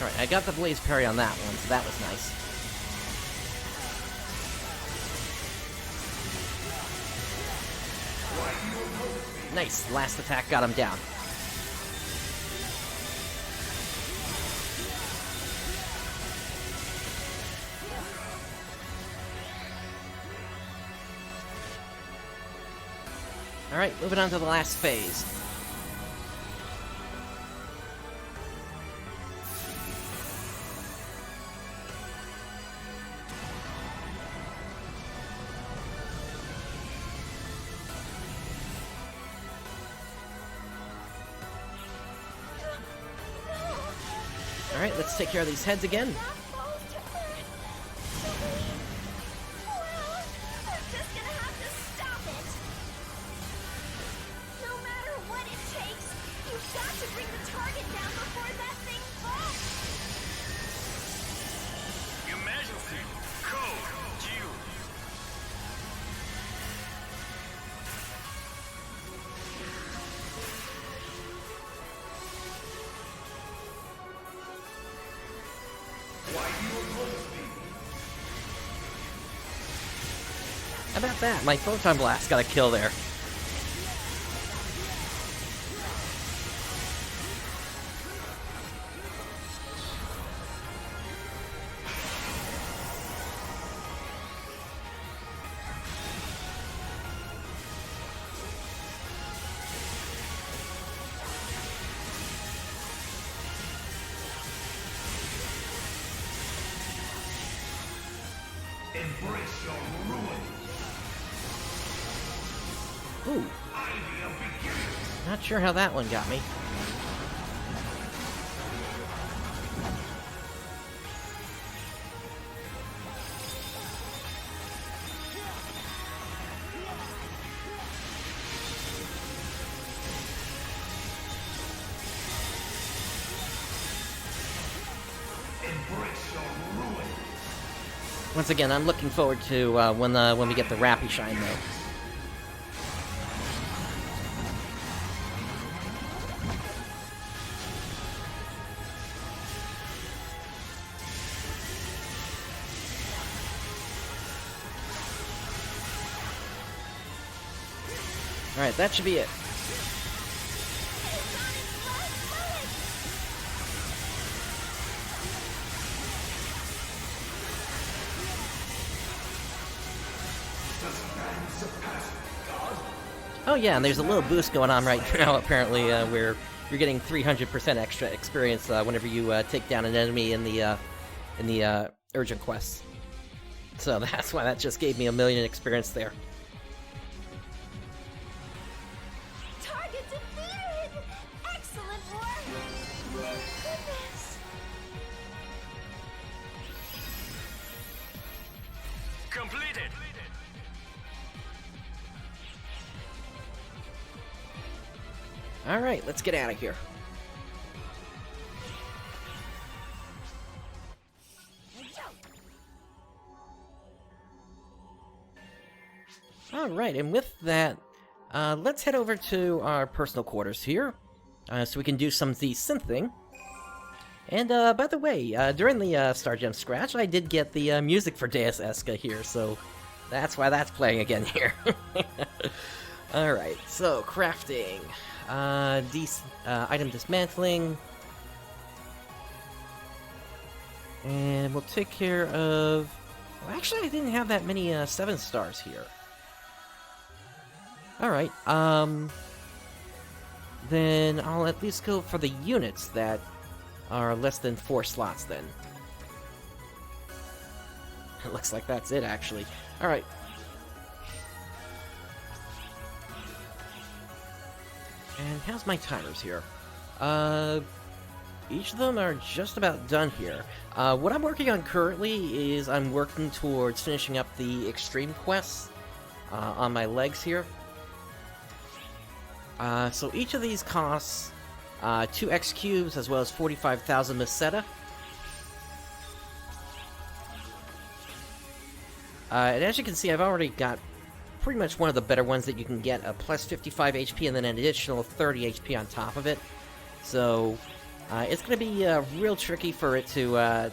Alright, I got the Blaze Parry on that one, so that was nice. Nice, last attack got him down. Alright, moving on to the last phase. Alright, let's take care of these heads again. Not falls to earth. Well, I'm just gonna have to stop it. No matter what it takes, you've got to bring the target down before that thing falls. Your Majesty, code due. Why do you oppose me? How about that? My Photon Blast got a kill there. Embrace your ruin. Ooh, Idea begins. not sure how that one got me. Embrace your ruin. Once again, I'm looking forward to when we get the Rappy Shine, though. Alright, that should be it. Does man surpass God? Oh yeah, and there's a little boost going on right now, apparently, where you're getting 300% extra experience whenever you take down an enemy in the urgent quests. So that's why that just gave me 1,000,000 experience there. Target defeated! Excellent work! My goodness! Completed. Alright, let's get out of here. Alright, and with that, let's head over to our personal quarters here, so we can do some of the synthing. And, by the way, during the Star Gem Scratch, I did get the music for Deus Esca here, so that's why that's playing again here. Alright, so, crafting. Item dismantling. And we'll take care of... Well, actually, I didn't have that many 7 stars here. Alright, then I'll at least go for the units that are less than 4 slots then. It looks like that's it, actually. Alright. And how's my timers here? Each of them are just about done here. What I'm working on currently is I'm working towards finishing up the extreme quests on my legs here. So each of these costs 2 X cubes as well as 45,000 Meseta. And as you can see, I've already got pretty much one of the better ones that you can get, a plus 55 HP and then an additional 30 HP on top of it. So it's going to be real tricky for it to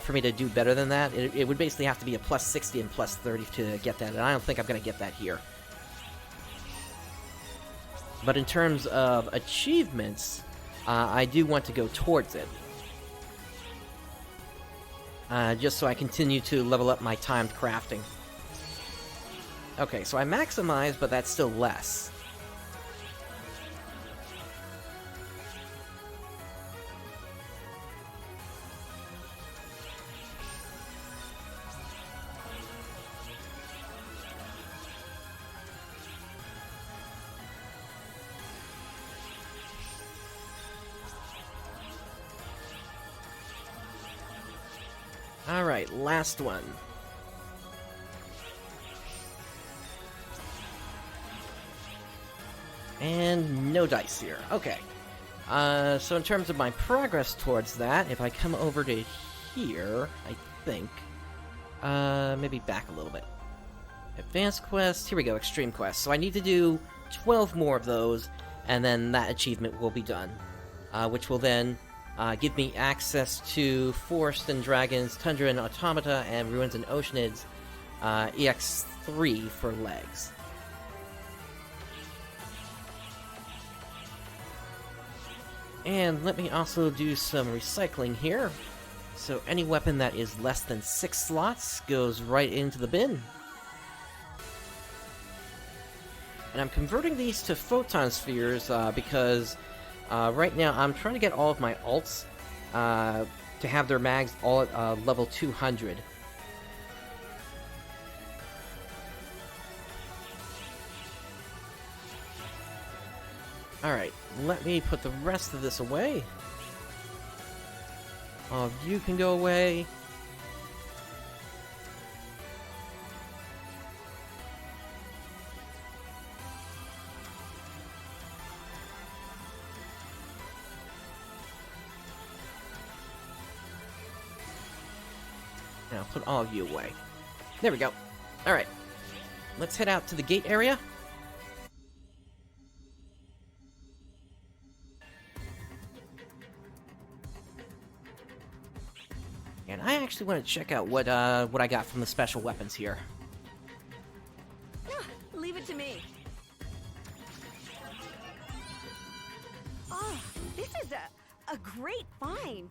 for me to do better than that. It would basically have to be a plus 60 and plus 30 to get that, and I don't think I'm going to get that here. But in terms of achievements, I do want to go towards it. Just so I continue to level up my timed crafting. Okay, so I maximize, but that's still less. Alright, last one. And no dice here. Okay. So in terms of my progress towards that, if I come over to here, I think... maybe back a little bit. Advanced Quest, here we go, Extreme Quest. So I need to do 12 more of those, and then that achievement will be done. Which will then give me access to Forest and Dragons, Tundra and Automata, and Ruins and Oceanids, EX3 for legs. And let me also do some recycling here. So any weapon that is less than 6 slots goes right into the bin. And I'm converting these to photon spheres because right now I'm trying to get all of my alts to have their mags all at level 200. Alright, let me put the rest of this away. All of you can go away. Now put all of you away. There we go. Alright. Let's head out to the gate area. And I actually want to check out what I got from the special weapons here. Leave it to me. Oh, this is a great find.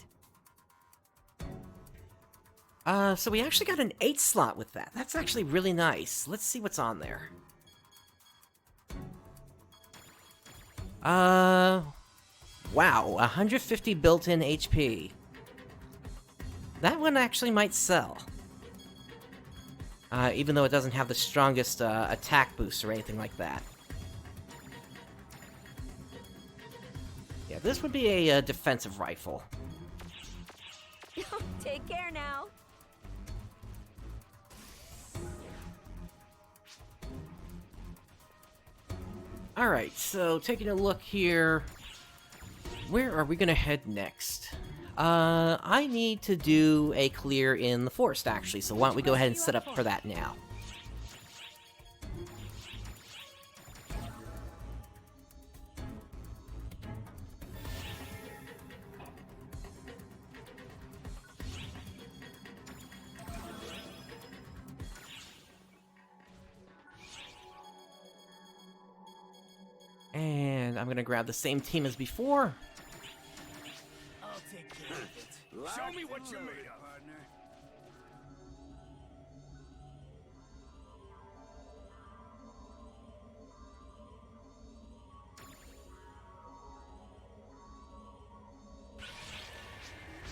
So we actually got an 8 slot with that. That's actually really nice. Let's see what's on there. Wow, 150 built-in HP. That one actually might sell. Even though it doesn't have the strongest attack boost or anything like that. Yeah, this would be a defensive rifle. Take care now. Alright, so taking a look here. Where are we gonna head next? I need to do a clear in the forest, actually, so why don't we go ahead and set up for that now. And I'm gonna grab the same team as before. Show me what you're made of, partner.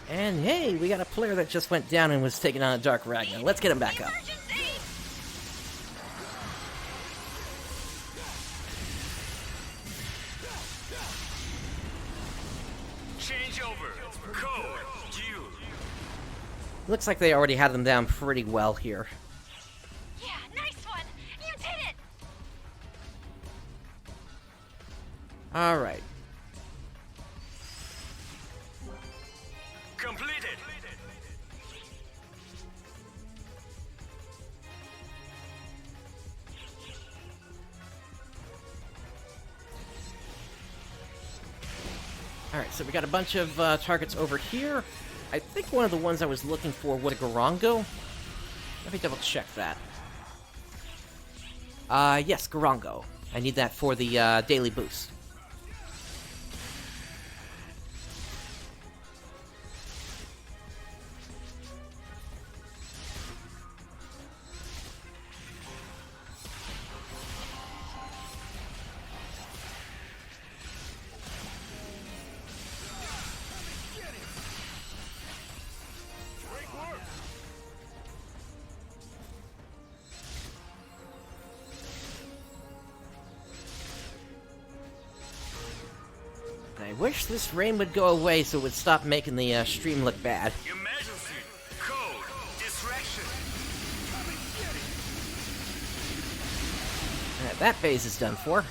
And hey, we got a player that just went down and was taking on a Dark Ragnar. Let's get him back up. Change over. Code. You. Looks like they already had them down pretty well here. Yeah, nice one! You did it! Alright. Completed. Alright, so we got a bunch of targets over here. I think one of the ones I was looking for was a Garango. Let me double check that. Yes, Garango. I need that for the daily boost. I wish this rain would go away so it would stop making the stream look bad. Emergency. Code. That phase is done for.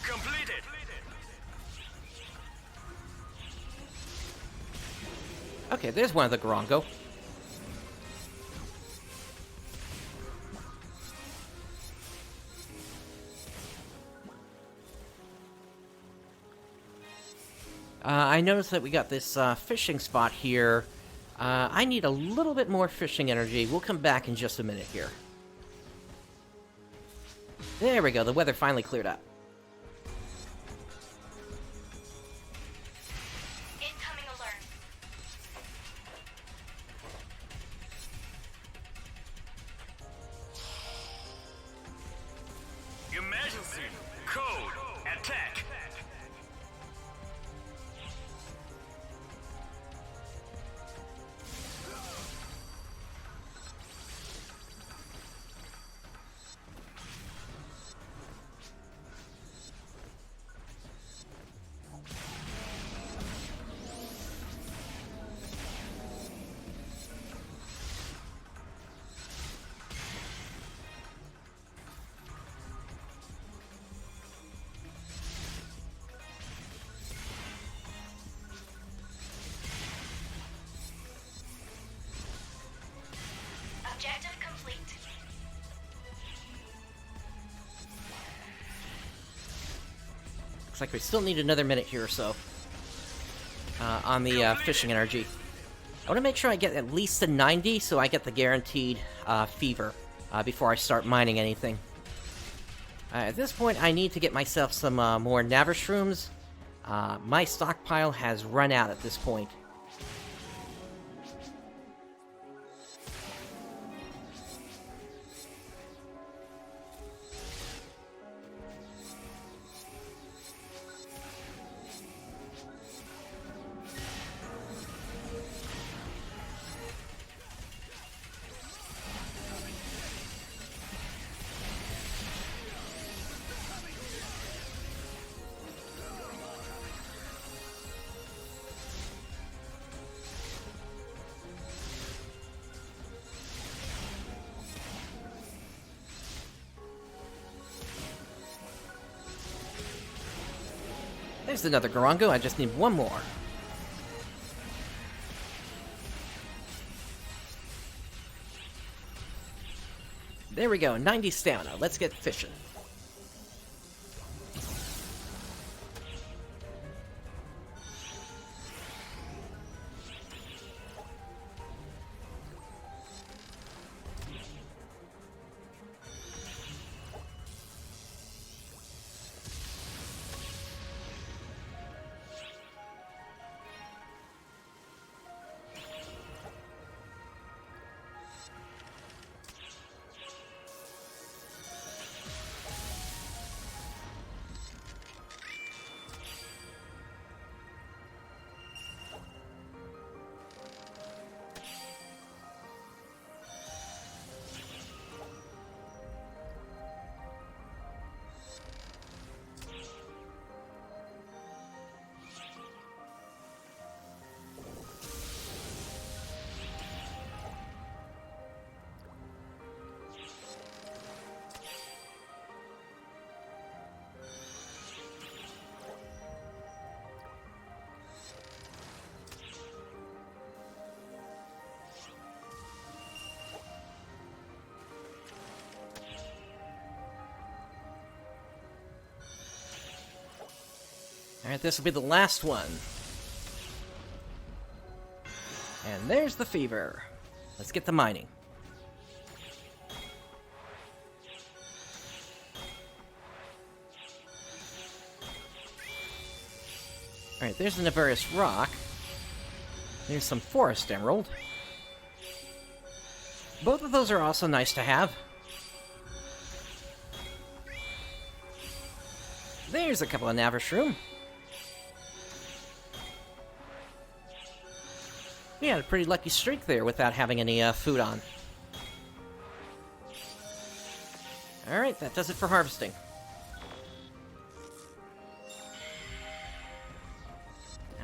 Completed. Okay, there's one of the Gorongo. I noticed that we got this fishing spot here. I need a little bit more fishing energy. We'll come back in just a minute here. There we go, the weather finally cleared up. Incoming alert. Emergency. Code. Attack. Objective complete. Looks like we still need another minute here or so on the fishing energy. I want to make sure I get at least to 90 so I get the guaranteed fever before I start mining anything. At this point, I need to get myself some more Navershrooms. My stockpile has run out at this point. There's another Gorongo, I just need one more. There we go, 90 stamina. Let's get fishing. Alright, this will be the last one. And there's the fever. Let's get the mining. Alright, there's the Nefarious Rock. There's some Forest Emerald. Both of those are also nice to have. There's a couple of Navershroom. We had a pretty lucky streak there without having any food on. Alright, that does it for harvesting.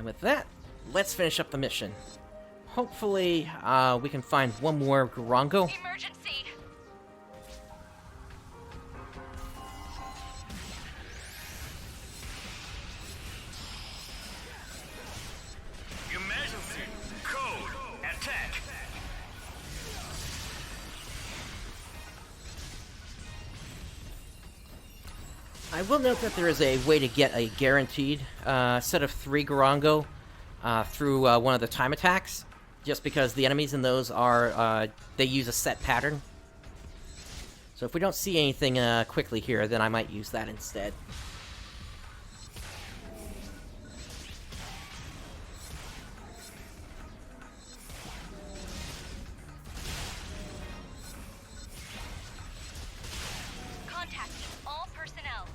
And with that, let's finish up the mission. Hopefully, we can find one more Garango. Emergency! Emergency! Code! Attack! I will note that there is a way to get a guaranteed set of 3 Garango through one of the time attacks, just because the enemies in those are, they use a set pattern. So if we don't see anything quickly here, then I might use that instead. Contacting all personnel.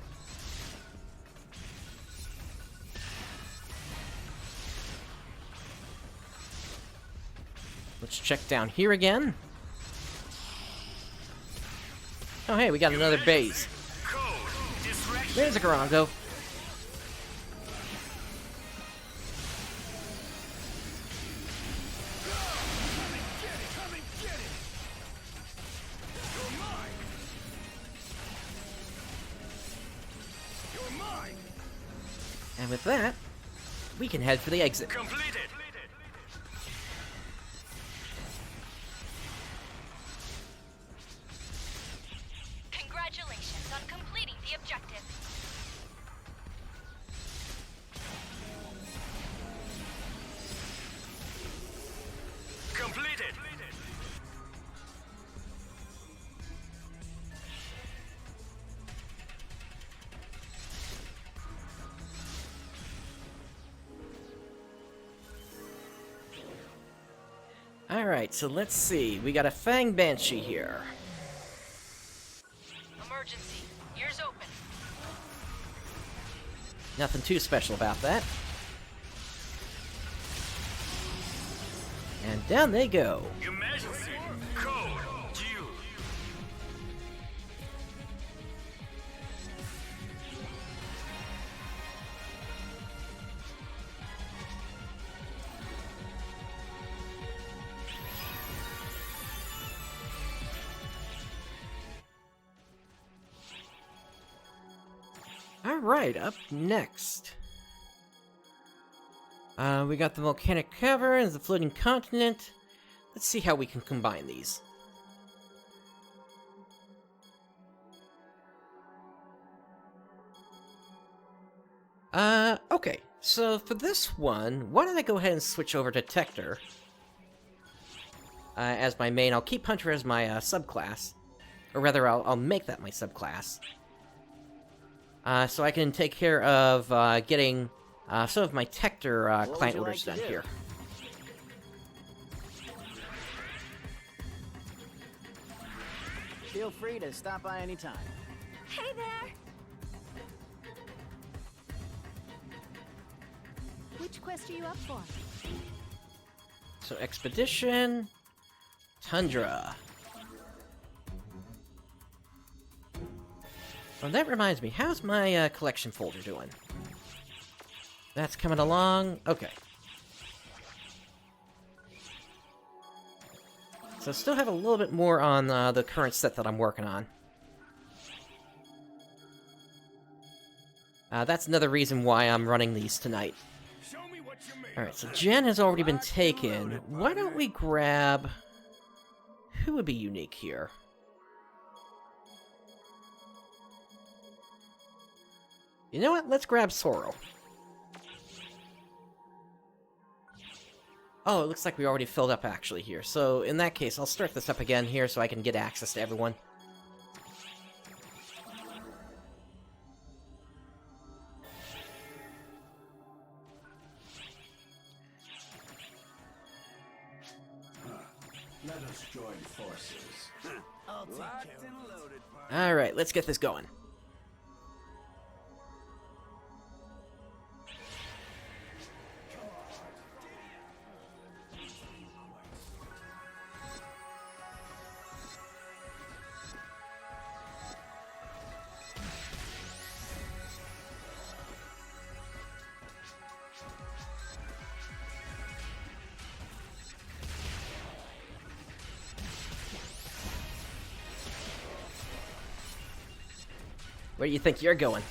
Let's check down here again. Oh hey, we got another base. Code! Distraction! There's a Garango. And with that, we can head for the exit. Completed! Congratulations on completing the objective. Completed! Alright, so let's see. We got a Fang Banshee here. Emergency. Ears open. Nothing too special about that. And down they go. Emergency! Code! Due! Alright, up next. We got the volcanic caverns, the floating continent. Let's see how we can combine these. Okay. So for this one, why don't I go ahead and switch over to Tector as my main. I'll keep Hunter as my subclass. Or rather, I'll make that my subclass. So I can take care of getting some of my Tector client orders done here. Feel free to stop by anytime. Hey there! Which quest are you up for? So Expedition, Tundra. Oh, that reminds me, how's my collection folder doing? That's coming along. Okay. So I still have a little bit more on the current set that I'm working on. That's another reason why I'm running these tonight. Show me what you made. Alright, so Jen has already been taken. Why don't we grab... Who would be unique here? You know what? Let's grab Sorrow. Oh, it looks like we already filled up actually here. So in that case, I'll start this up again here so I can get access to everyone. Let us join forces. I'll take Locked care and of it. loaded, partner. Alright, let's get this going. Where do you think you're going?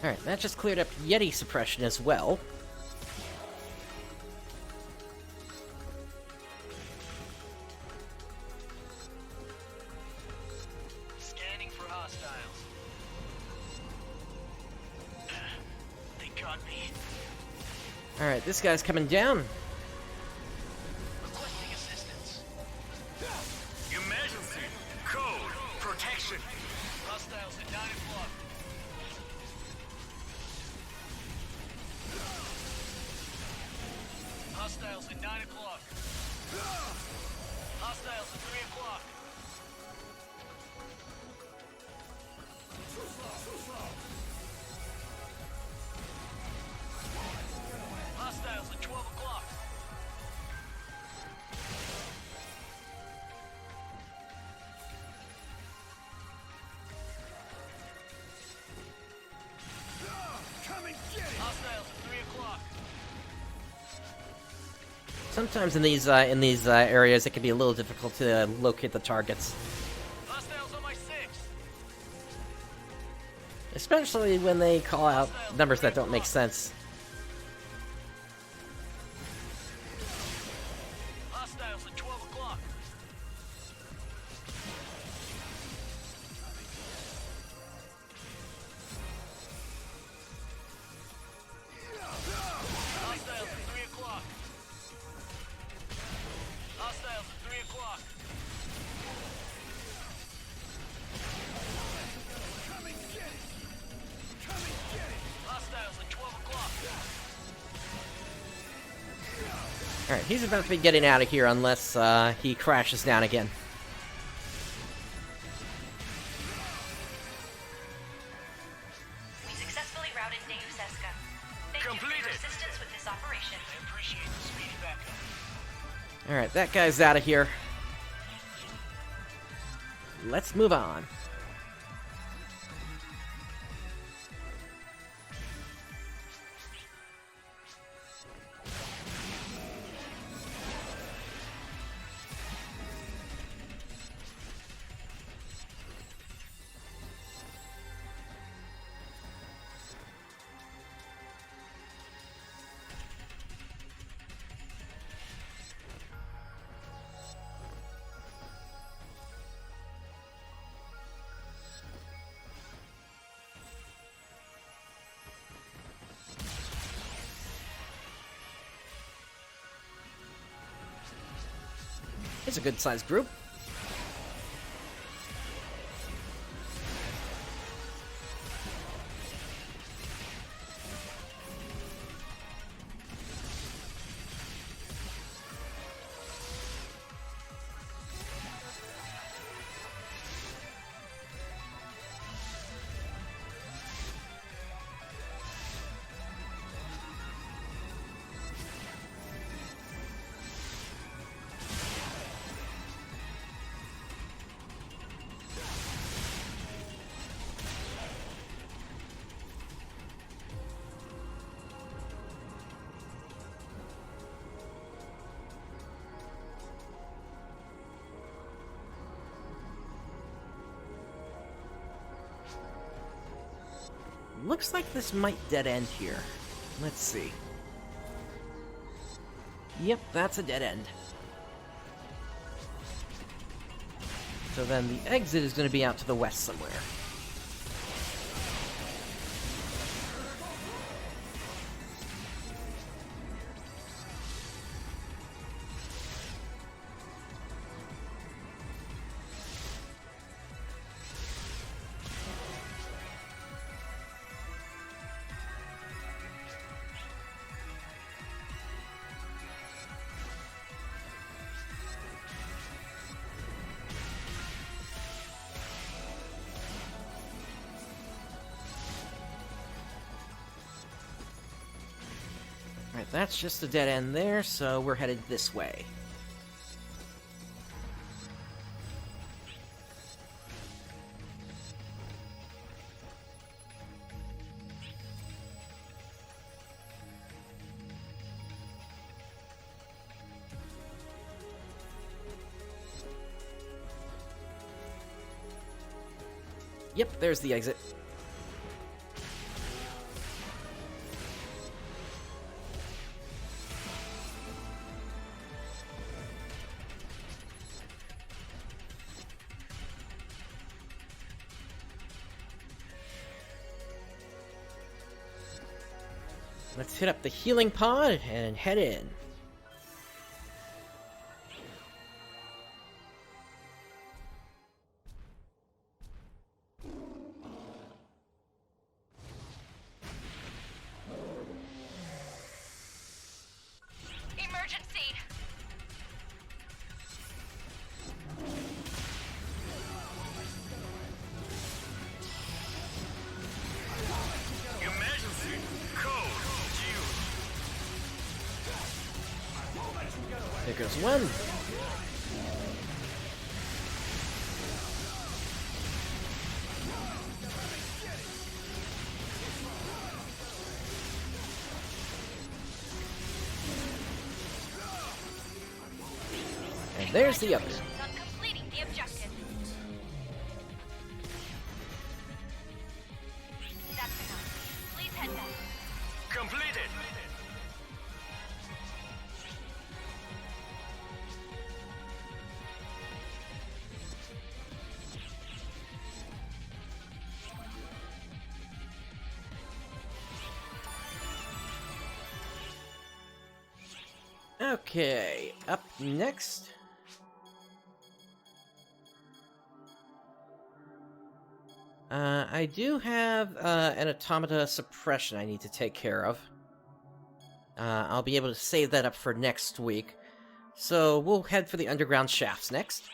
Alright, that just cleared up Yeti suppression as well. Scanning for hostiles. They caught me. Alright, this guy's coming down. Requesting assistance. Emergency. Code. Protection. Hostiles at 9 o'clock. Hostiles at 9 o'clock. Hostiles at 3 o'clock. Hostiles at 12 o'clock. Come and get it! Hostiles at 3 o'clock. Sometimes in these areas, it can be a little difficult to locate the targets. Hostiles on my 6. Especially when they call out numbers that don't make sense. Hostiles at 12 o'clock. Hostiles at 3 o'clock. Hostiles at 3 o'clock. Come and get it! Come and get it! Hostiles at 12 o'clock. Alright, he's about to be getting out of here unless he crashes down again. We successfully routed Deus Esca. Thank you for your Completed. assistance with this operation. I appreciate the speedy backup. Alright, that guy's out of here. Let's move on. It's a good-sized group. Looks like this might dead end here. Let's see. Yep, that's a dead end. So then the exit is going to be out to the west somewhere. Alright, that's just a dead end there, so we're headed this way. Yep, there's the exit. Let's hit up the healing pod and head in. Emergency! Emergency! Code! There goes one. And there's the other. On completing the objective. That's enough. Please head back. Completed! Okay, up next. I do have an automata suppression I need to take care of. I'll be able to save that up for next week. So we'll head for the underground shafts next.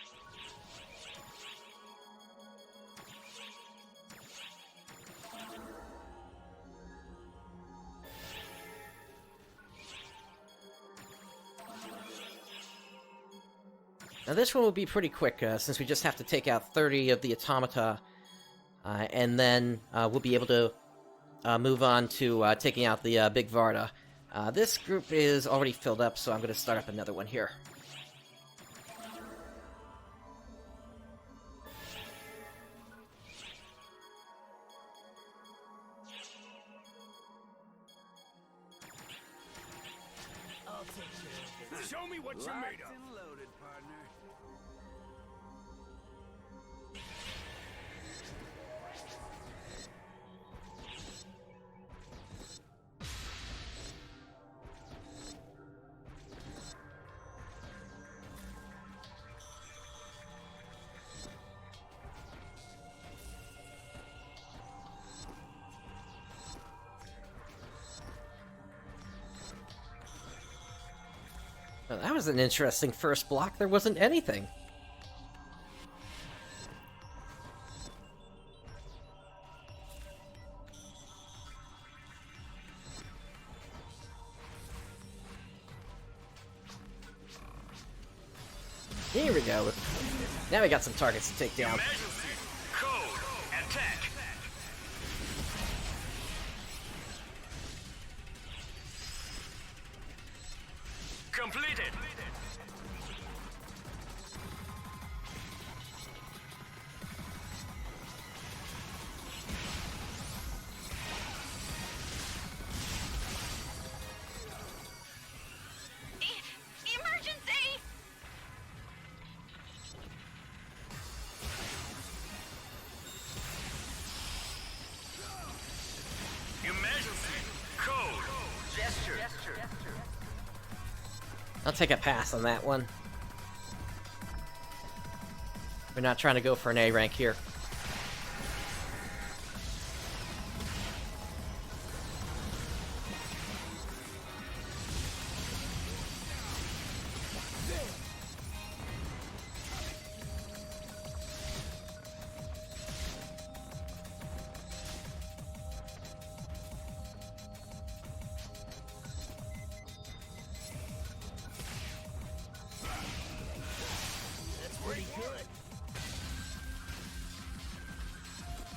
Now this one will be pretty quick, since we just have to take out 30 of the automata, and then we'll be able to move on to taking out the big Varda. This group is already filled up, so I'm going to start up another one here. Show me what you're made of. Locked and loaded, partner. Well, that was an interesting first block. There wasn't anything. Here we go. Now we got some targets to take down. Emergency! Code! Attack! Completed! Emergency! Emergency! Code! Gesture! I'll take a pass on that one. We're not trying to go for an A rank here.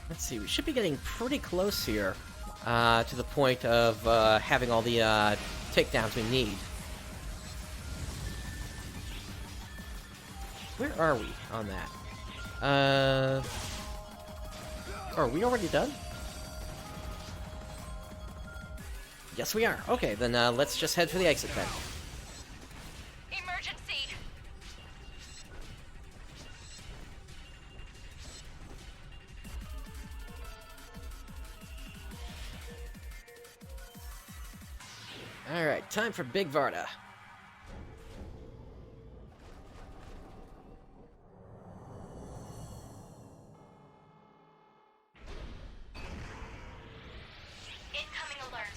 Let's see, we should be getting pretty close here to the point of having all the takedowns we need. Where are we on that? Oh, are we already done? Yes, we are. Okay, then let's just head for the exit then. Emergency! Alright, time for Big Varda. Incoming alert.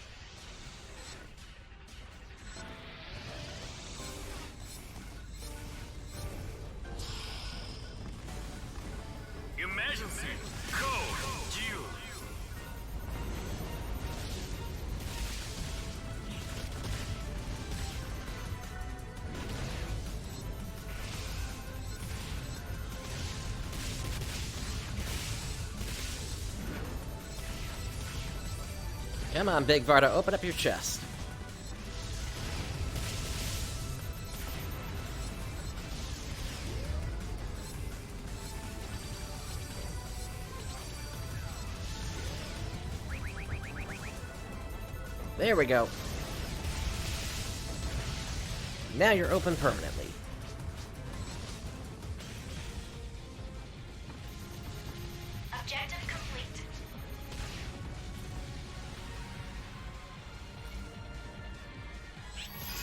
Emergency! Code! Due! Come on, Big Varda, open up your chest. There we go. Now you're open permanently. Objective complete.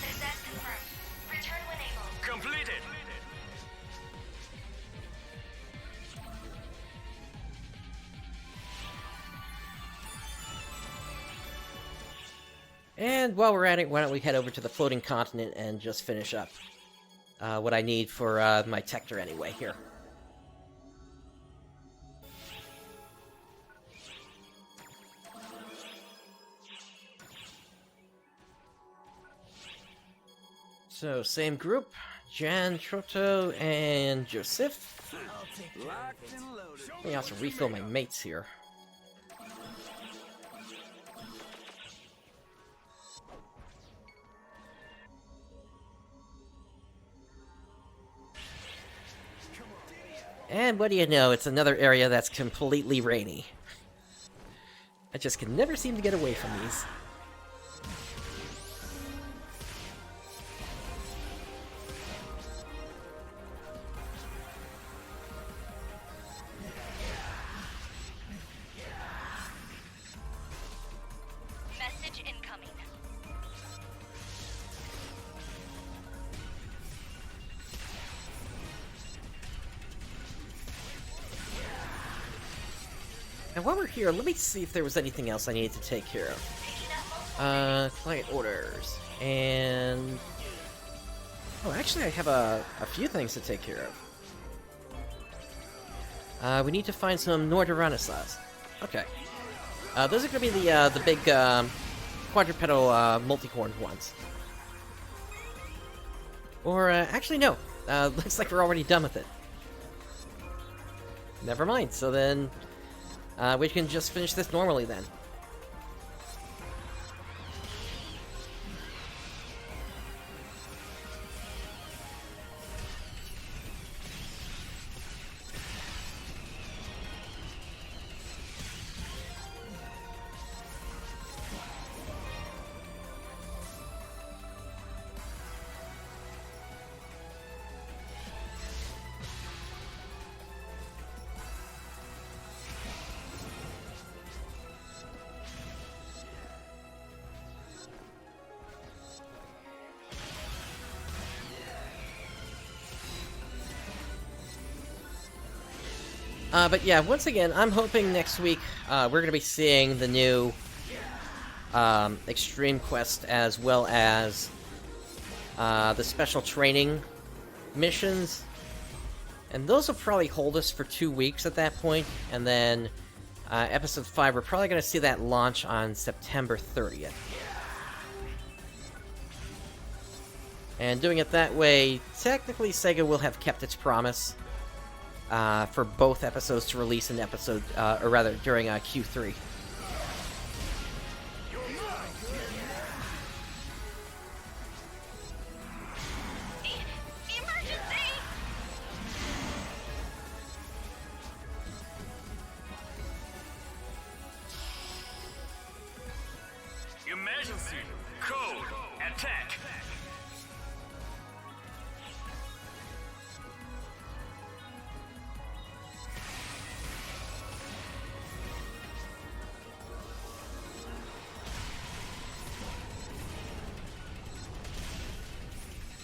Success confirmed. Return when able. Completed! And while we're at it, why don't we head over to the floating continent and just finish up what I need for my Tector anyway here. So, same group, Jan, Troto, and Joseph. Let me also refill my mates here. And what do you know, it's another area that's completely rainy. I just can never seem to get away from these. Message incoming. And while we're here, let me see if there was anything else I needed to take care of. Client orders. And... oh, actually I have a few things to take care of. We need to find some Nordoranisas. Okay. Those are going to be the big quadrupedal multi-horned ones. Or, actually no. Looks like we're already done with it. Never mind, so then... we can just finish this normally then. But yeah, once again, I'm hoping next week we're going to be seeing the new Extreme Quest as well as the special training missions. And those will probably hold us for 2 weeks at that point, and then Episode 5, we're probably going to see that launch on September 30th. And doing it that way, technically Sega will have kept its promise for both episodes to release in episode, or rather, during Q3. Emergency! Code! Attack!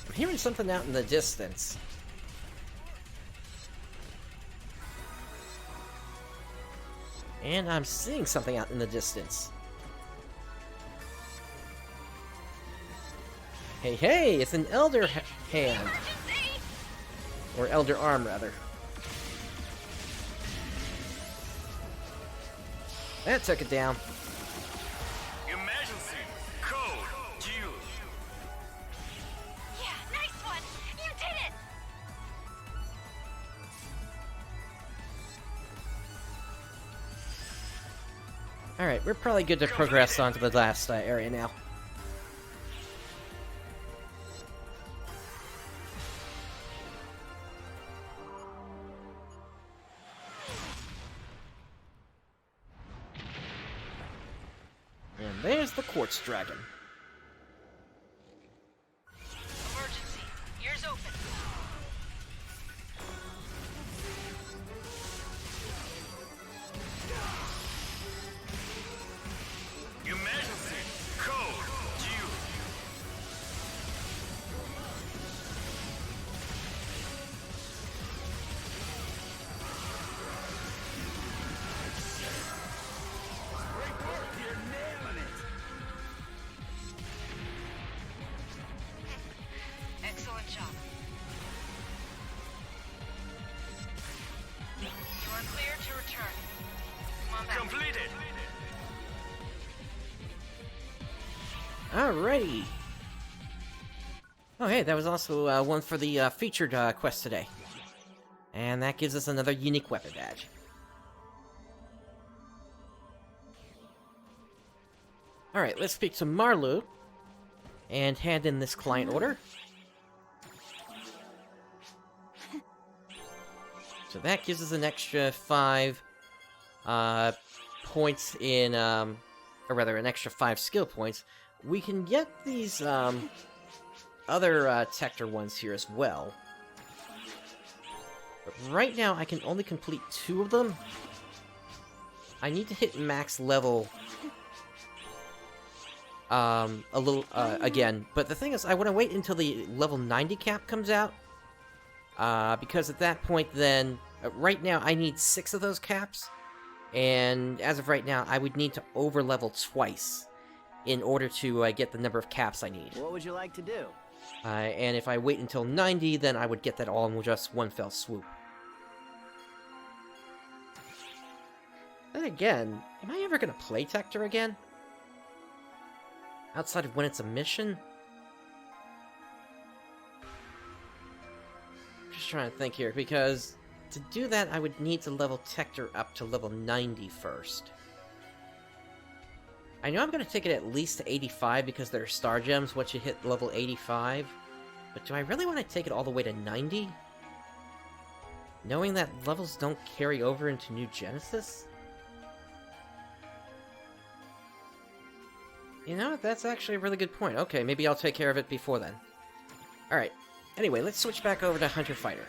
I'm hearing something out in the distance. And I'm seeing something out in the distance. Hey, hey, it's an Elder Hand. Or Elder Arm, rather. That took it down. Emergency! Code! Use! Yeah, nice one! You did it! Alright, we're probably good to progress on to the last area now. And there's the Quartz Dragon. Emergency. Ears open. Emergency! Code! Use! Great work, you're nailing it. Excellent job. You are clear to return. Come on back. Completed! Alrighty. Oh, hey, that was also one for the featured quest today. And that gives us another unique weapon badge. Alright, let's speak to Marlu and hand in this client order. So that gives us an extra 5 points in, or rather, an extra 5 skill points. We can get these other Tector ones here as well. But right now, I can only complete 2 of them. I need to hit max level a little again. But the thing is, I want to wait until the level 90 cap comes out. Because at that point, then, right now, I need 6 of those caps. And as of right now, I would need to over-level twice in order to get the number of caps I need. What would you like to do? And if I wait until 90, then I would get that all in just one fell swoop. Then again, am I ever gonna play Tector again? Outside of when it's a mission? Just trying to think here, because to do that, I would need to level Tector up to level 90 first. I know I'm going to take it at least to 85 because there are star gems once you hit level 85, but do I really want to take it all the way to 90? Knowing that levels don't carry over into New Genesis? You know, that's actually a really good point. Okay, maybe I'll take care of it before then. Alright, anyway, let's switch back over to Hunter Fighter.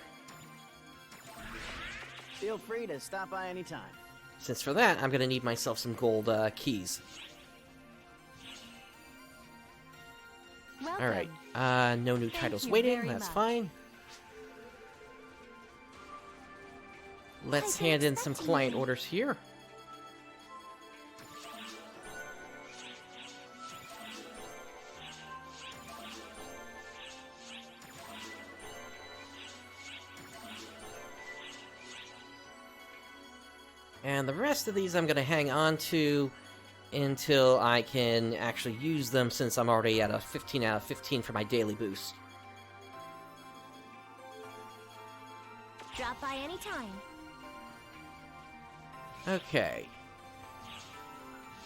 Feel free to stop by anytime. Since for that, I'm going to need myself some gold keys. Welcome. Alright, no new titles waiting, very that's much. fine. Let's I've been hand in some expecting client you. orders here. And the rest of these I'm going to hang on to until I can actually use them, since I'm already at a 15 out of 15 for my daily boost. Drop by anytime. Okay.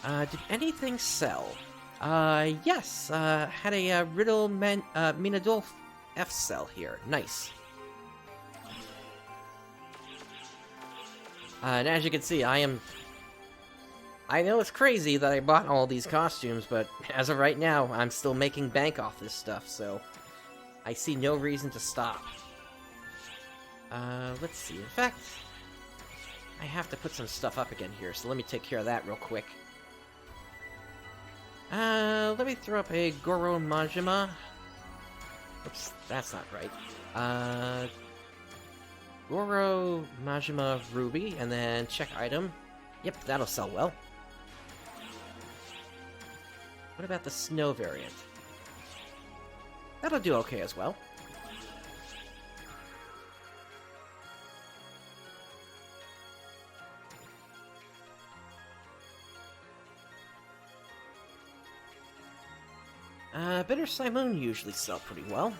Did anything sell? Yes, had a Riddle Minadolf F cell here. Nice. And as you can see, I am I know it's crazy that I bought all these costumes, but as of right now, I'm still making bank off this stuff, so I see no reason to stop. Let's see. In fact, I have to put some stuff up again here, so let me take care of that real quick. Let me throw up a Goro Majima. Oops, that's not right. Goro Majima Ruby, and then check item. Yep, that'll sell well. What about the snow variant? That'll do okay as well. Bitter Simoon usually sell pretty well.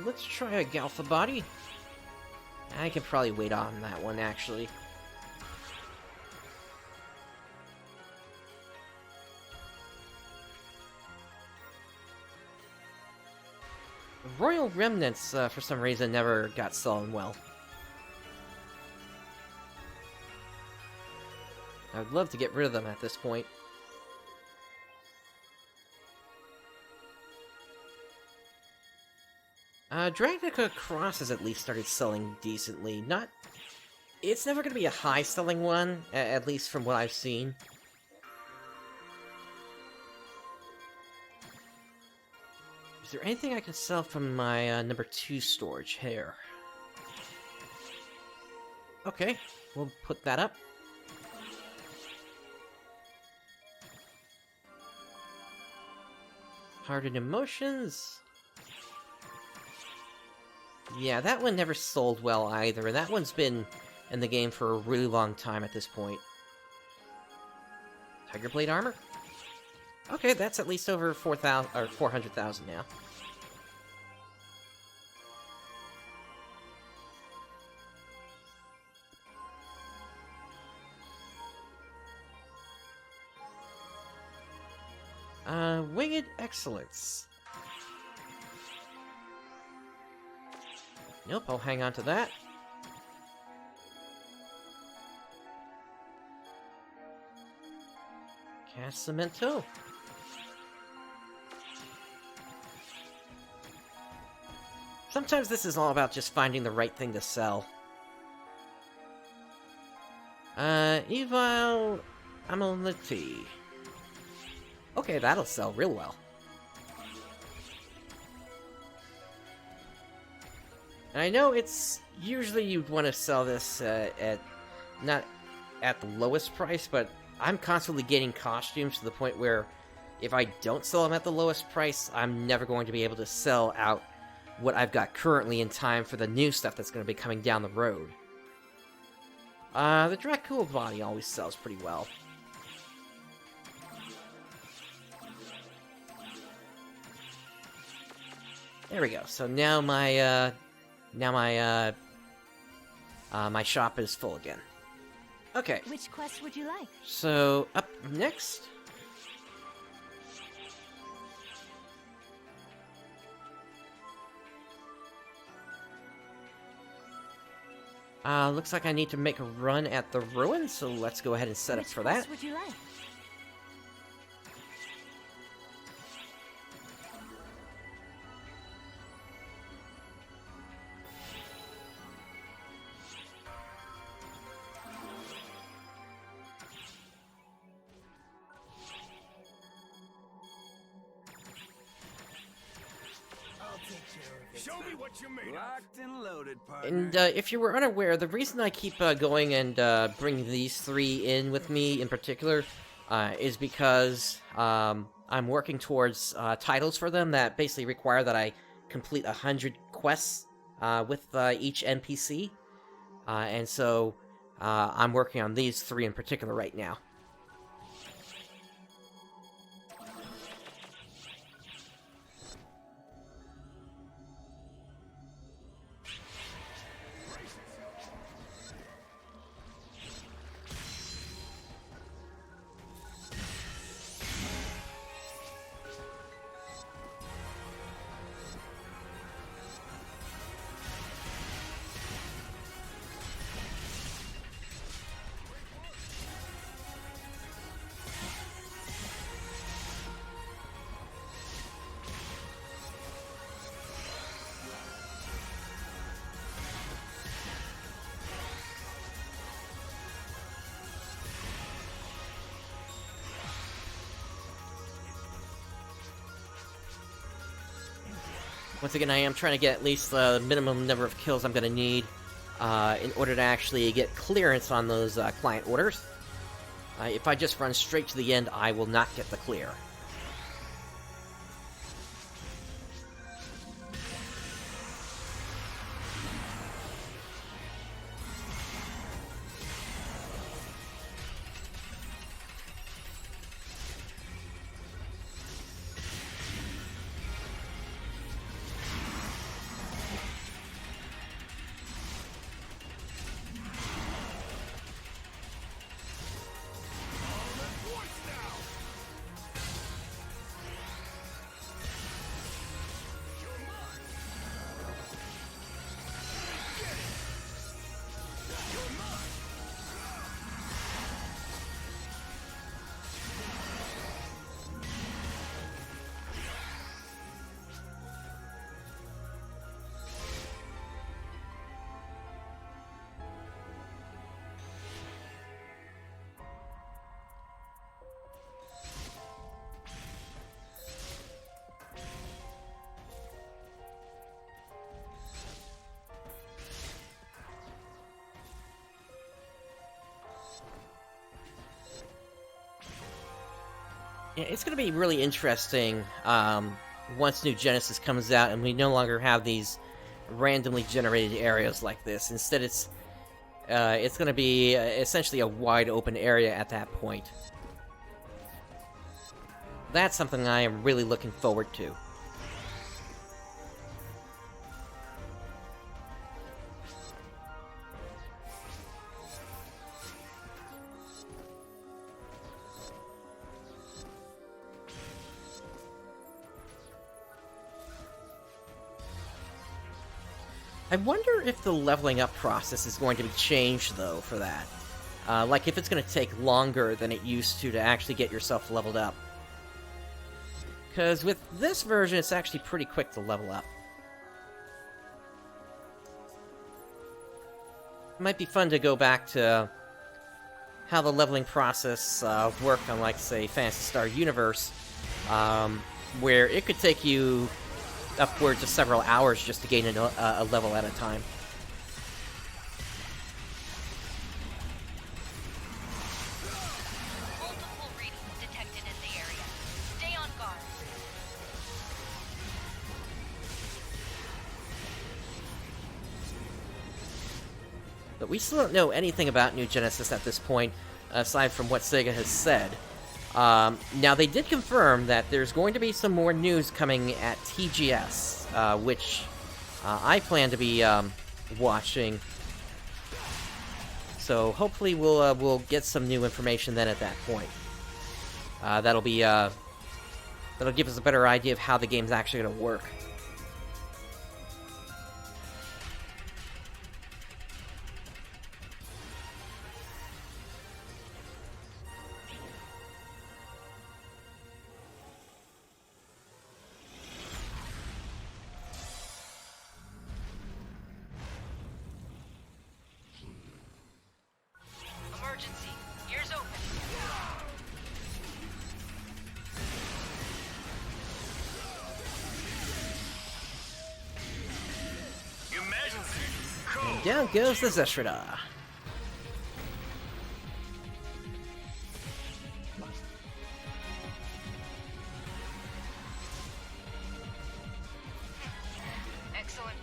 Let's try a Galfa body. I can probably wait on that one, actually. Royal Remnants, for some reason, never got selling well. I'd love to get rid of them at this point. Dragnica Cross has at least started selling decently. It's never going to be a high-selling one, at least from what I've seen. Is there anything I can sell from my number 2 storage here? Okay, we'll put that up. Hardened Emotions. Yeah, that one never sold well either, and that one's been in the game for a really long time at this point. Tiger Blade armor? Okay, that's at least over 4,000 or 400,000 now. Winged Excellence. Nope, I'll hang on to that. Casamento. Sometimes this is all about just finding the right thing to sell. Evil Amuletti. Okay, that'll sell real well. And I know it's usually you'd want to sell this at not at the lowest price, but I'm constantly getting costumes to the point where if I don't sell them at the lowest price, I'm never going to be able to sell out what I've got currently in time for the new stuff that's going to be coming down the road. The Dracula body always sells pretty well. There we go. So now my my shop is full again. Okay. Which quest would you like? So up next, looks like I need to make a run at the ruin, so let's go ahead and set up for that. Which quest would you like? Show me what you made. Locked and loaded, partner. And if you were unaware, the reason I keep going and bringing these 3 in with me in particular is because I'm working towards titles for them that basically require that I complete 100 quests with each NPC. And so I'm working on these 3 in particular right now. Once again, I am trying to get at least the minimum number of kills I'm going to need in order to actually get clearance on those client orders. If I just run straight to the end, I will not get the clear. Yeah, it's going to be really interesting once New Genesis comes out and we no longer have these randomly generated areas like this. Instead, it's going to be essentially a wide open area at that point. That's something I am really looking forward to. I wonder if the leveling up process is going to be changed, though, for that. Like, if it's going to take longer than it used to actually get yourself leveled up. Because with this version, it's actually pretty quick to level up. It might be fun to go back to how the leveling process worked on, like, say, Phantasy Star Universe, where it could take you upwards of several hours just to gain a level at a time. Multiple readings detected in the area. Stay on guard. But we still don't know anything about New Genesis at this point, aside from what Sega has said. Now, they did confirm that there's going to be some more news coming at TGS, which I plan to be watching. So hopefully we'll get some new information then at that point. That'll give us a better idea of how the game's actually going to work. Emergency. Ears open. Emergency. Cool. And down goes the Zeshrada. Excellent.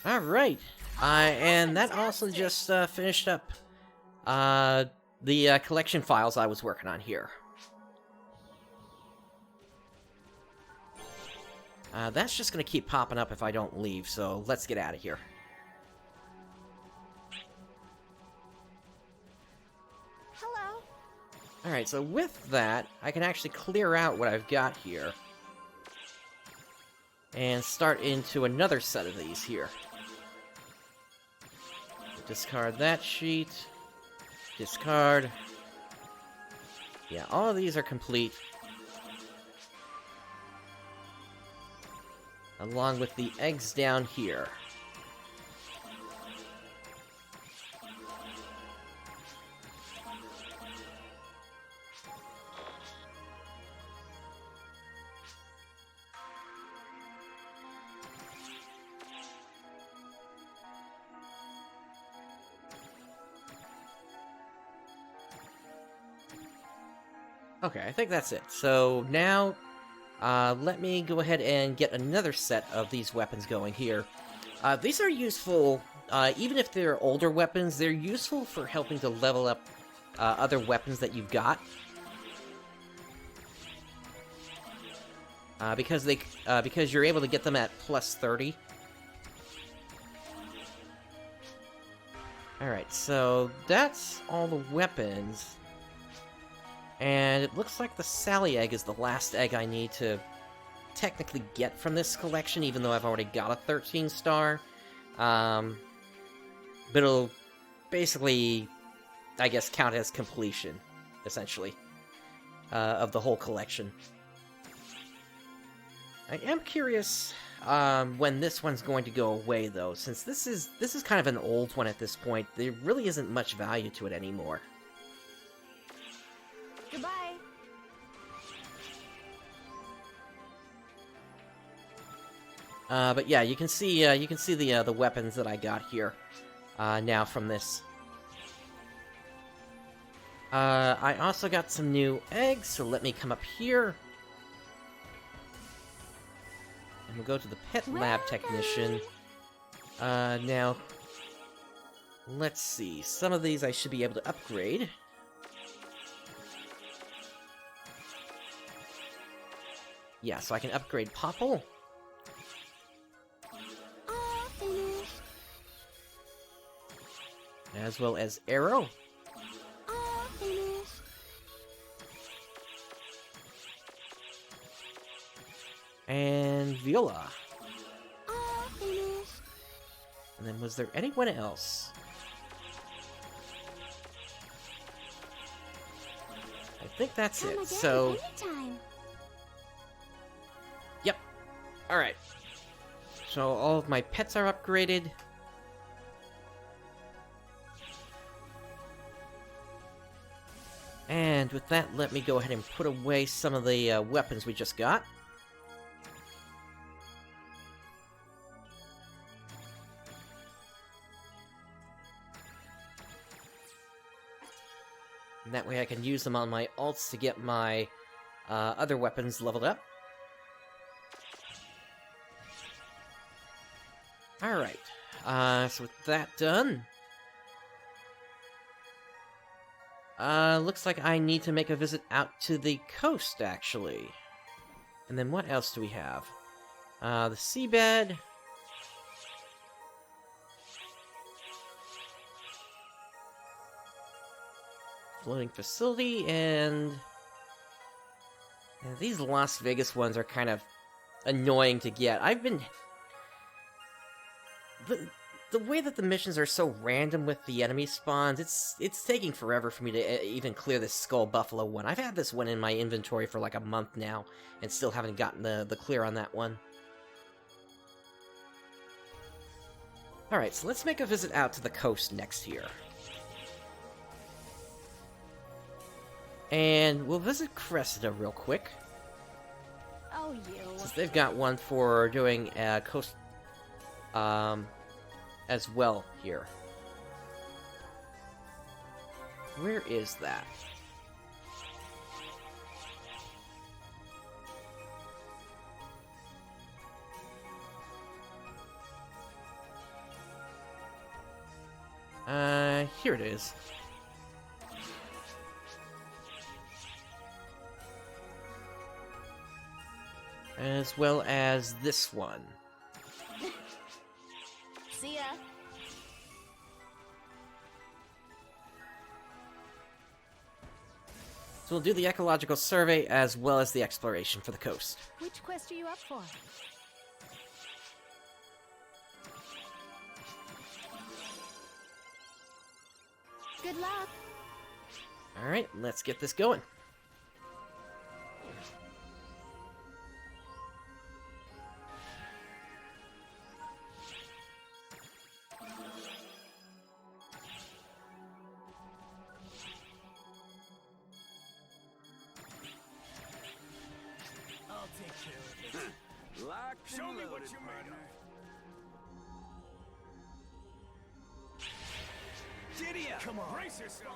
Alright, and that also just finished up the collection files I was working on here. That's just going to keep popping up if I don't leave, so let's get out of here. Hello. Alright, so with that, I can actually clear out what I've got here. And start into another set of these here. Discard that sheet. Discard. Yeah, all of these are complete. Along with the eggs down here. Okay, I think that's it. So now, let me go ahead and get another set of these weapons going here. These are useful, even if they're older weapons, they're useful for helping to level up other weapons that you've got. Because you're able to get them at plus 30. Alright, so that's all the weapons. And it looks like the Sally egg is the last egg I need to technically get from this collection, even though I've already got a 13 star. But it'll basically, I guess, count as completion, essentially, of the whole collection. I am curious when this one's going to go away, though, since this is kind of an old one at this point. There really isn't much value to it anymore. Goodbye. But yeah, you can see the weapons that I got here now from this. I also got some new eggs, so let me come up here. And we'll go to the Pet Lab Technician. Now, let's see. Some of these I should be able to upgrade. Yeah, so I can upgrade Popple. As well as Arrow. And Viola. And then was there anyone else? I think that's it. So, yep. Alright. So all of my pets are upgraded. And with that, let me go ahead and put away some of the weapons we just got. And that way I can use them on my alts to get my other weapons leveled up. Alright, so with that done... looks like I need to make a visit out to the coast, actually. And then what else do we have? The seabed. Floating facility, and these Las Vegas ones are kind of annoying to get. I've been... The way that the missions are so random with the enemy spawns, it's taking forever for me to even clear this Skull Buffalo one. I've had this one in my inventory for like a month now, and still haven't gotten the clear on that one. Alright, so let's make a visit out to the coast next here. And we'll visit Cressida real quick. Oh, you. Since they've got one for doing coast... as well here. Where is that? Here it is. As well as this one. See ya. So we'll do the ecological survey as well as the exploration for the coast. Which quest are you up for? Good luck. Alright, let's get this going. Show me what you made of. Giddy up! Come on, brace yourself.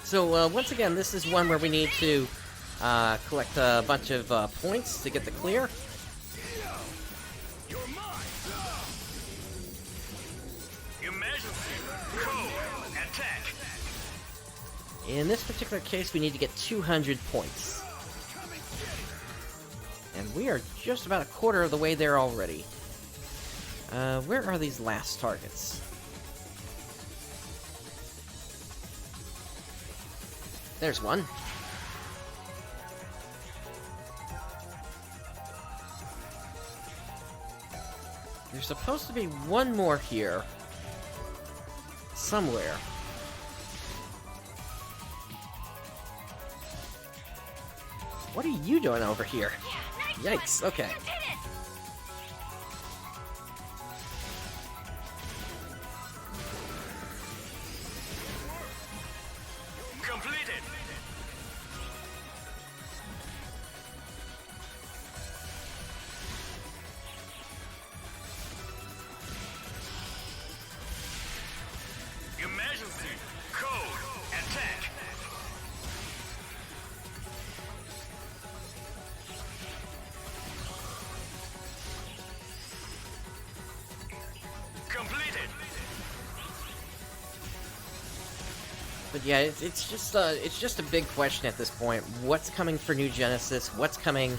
So, once again, this is one where we need to collect a bunch of points to get the clear. Emergency! Code! Attack! In this particular case, we need to get 200 points. And we are just about a quarter of the way there already. Where are these last targets? There's one. There's supposed to be one more here. Somewhere. What are you doing over here? Yikes, okay. Completed! Emergency! Code! Attack! Completed! But yeah, it's just a big question at this point. What's coming for New Genesis? What's coming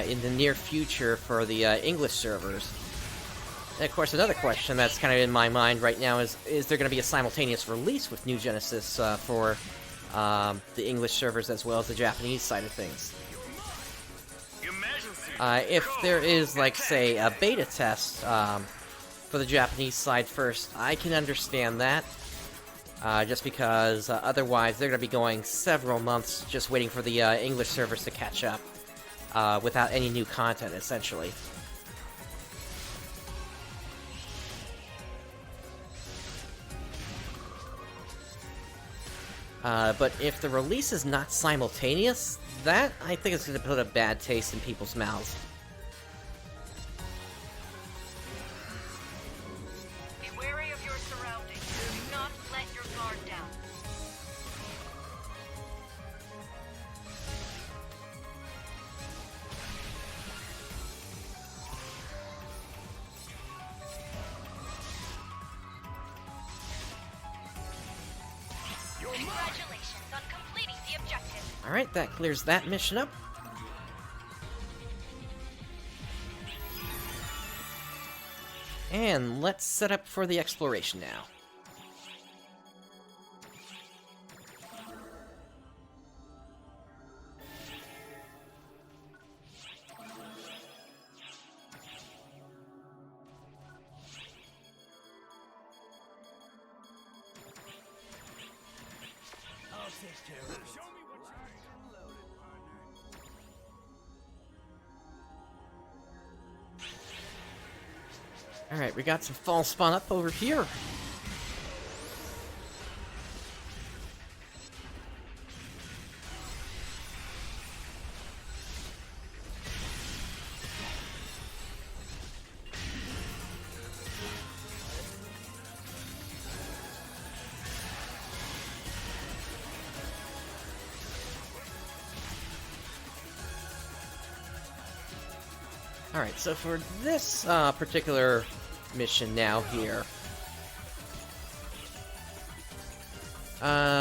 in the near future for the English servers? And of course, another question that's kind of in my mind right now is there going to be a simultaneous release with New Genesis for the English servers as well as the Japanese side of things? Emergency! If there is, like, say, a beta test for the Japanese side first, I can understand that. Just because otherwise they're going to be going several months just waiting for the English servers to catch up without any new content, essentially. But if the release is not simultaneous, that, I think, is going to put a bad taste in people's mouths. Be wary of your surroundings. Do not let your guard down. Congratulations on completing the objective. Alright, that clears that mission up. And let's set up for the exploration now. Alright, we got some fall spawn up over here. Alright, so for this particular mission now here,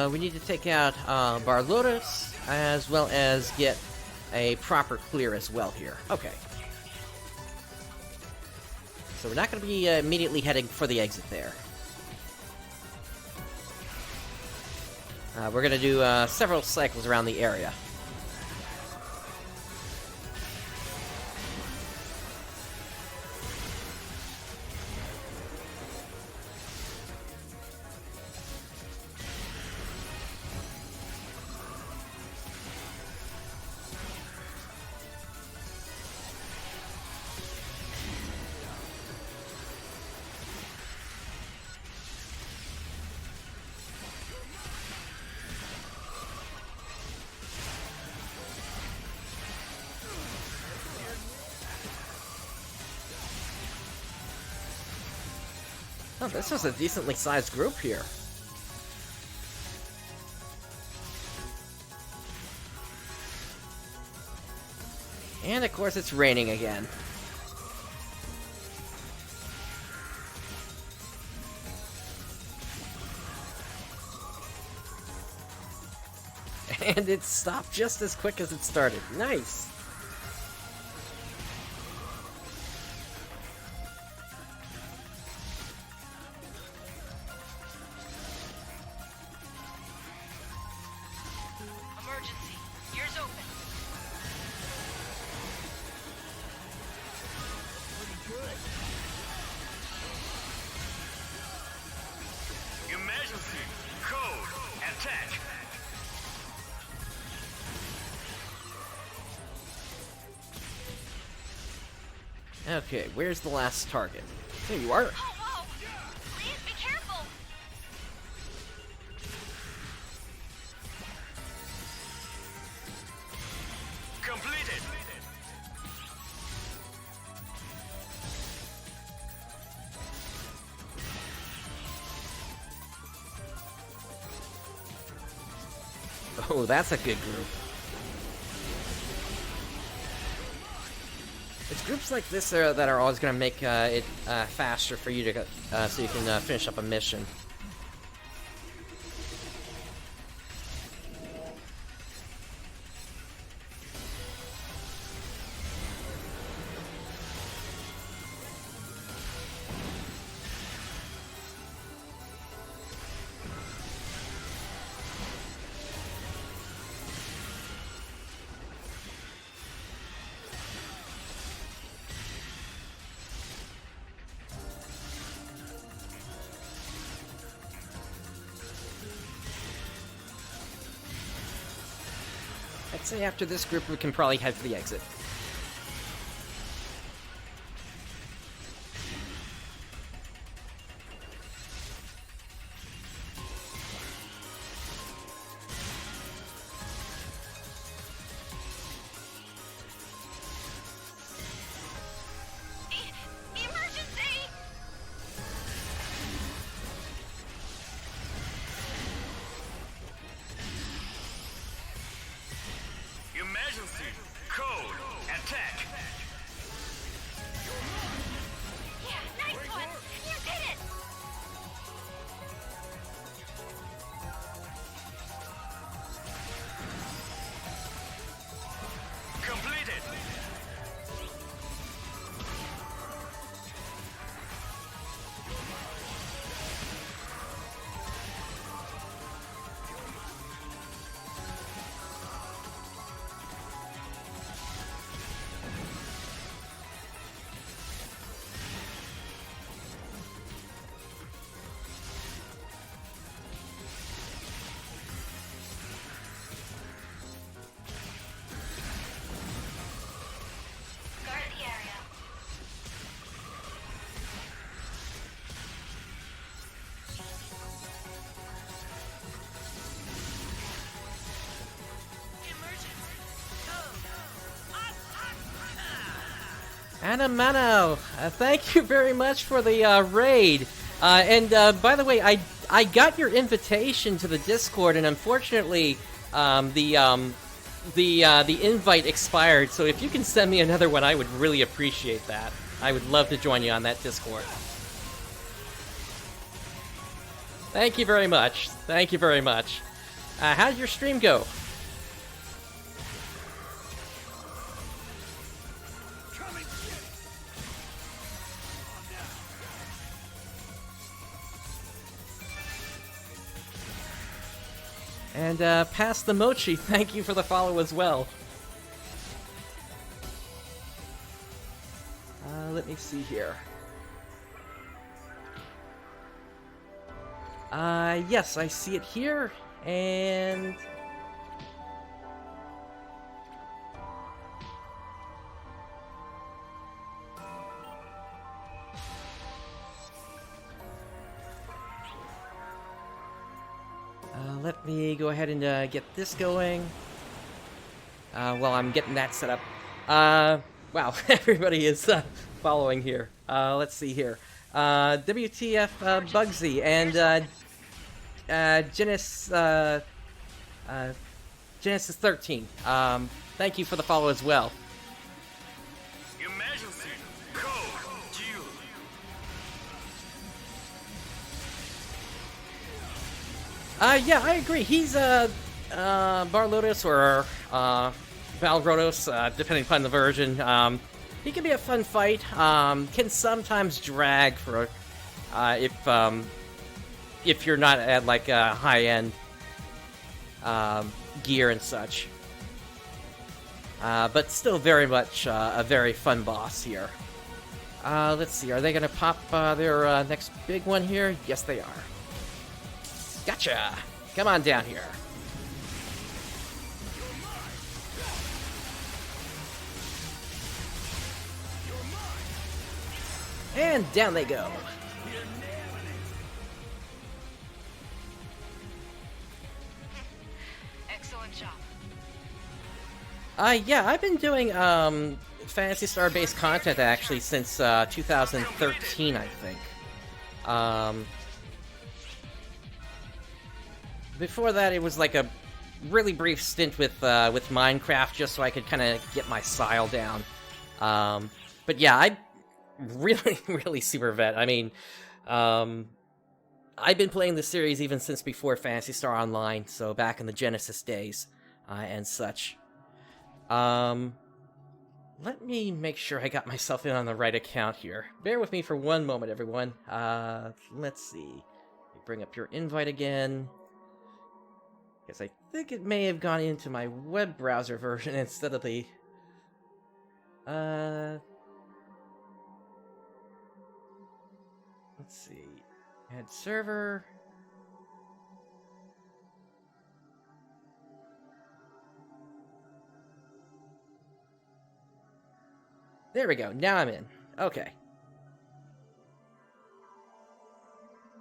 we need to take out Barlotus, as well as get a proper clear as well here. Okay. So we're not going to be immediately heading for the exit there. We're going to do several cycles around the area. Oh, this is a decently sized group here. And of course it's raining again. And it stopped just as quick as it started. Nice! Emergency. Ears open. Emergency. Code. Attack. Okay, where's the last target? There you are. Oh, whoa! Please be careful! Completed. Oh, that's a good group. It's groups like this that are always going to make it faster for you to so you can finish up a mission. I'd say after this group, we can probably head for the exit. Emergency! Emergency. Code. Attack. Yeah, nice one! You did it! Completed. Guard the area. Anamano, thank you very much for the raid. And by the way, I got your invitation to the Discord, and unfortunately, the invite expired. So if you can send me another one, I would really appreciate that. I would love to join you on that Discord. Thank you very much. Thank you very much. How did your stream go? And past the Mochi, thank you for the follow as well. Let me see here. Yes, I see it here, and... let me go ahead and get this going. While I'm getting that set up. Wow, everybody is following here. Let's see here. WTF Bugsy and Genesis 13. Thank you for the follow as well. Yeah, I agree. He's Barlotos or Balgrotos, depending upon the version. He can be a fun fight. Can sometimes drag for if you're not at like high end gear and such. But still very much a very fun boss here. Let's see, are they gonna pop their next big one here? Yes, they are. Gotcha! Come on down here. And down they go. Excellent job. Yeah, I've been doing Phantasy Star based content actually since 2013, I think. Before that, it was like a really brief stint with Minecraft, just so I could kind of get my style down. But yeah, I really super vet. I mean, I've been playing the series even since before Phantasy Star Online, so back in the Genesis days and such. Let me make sure I got myself in on the right account here. Bear with me for one moment, everyone. Let's see. Let me bring up your invite again. Because I think it may have gone into my web browser version instead of the... Let's see. Add server. There we go. Now I'm in. Okay.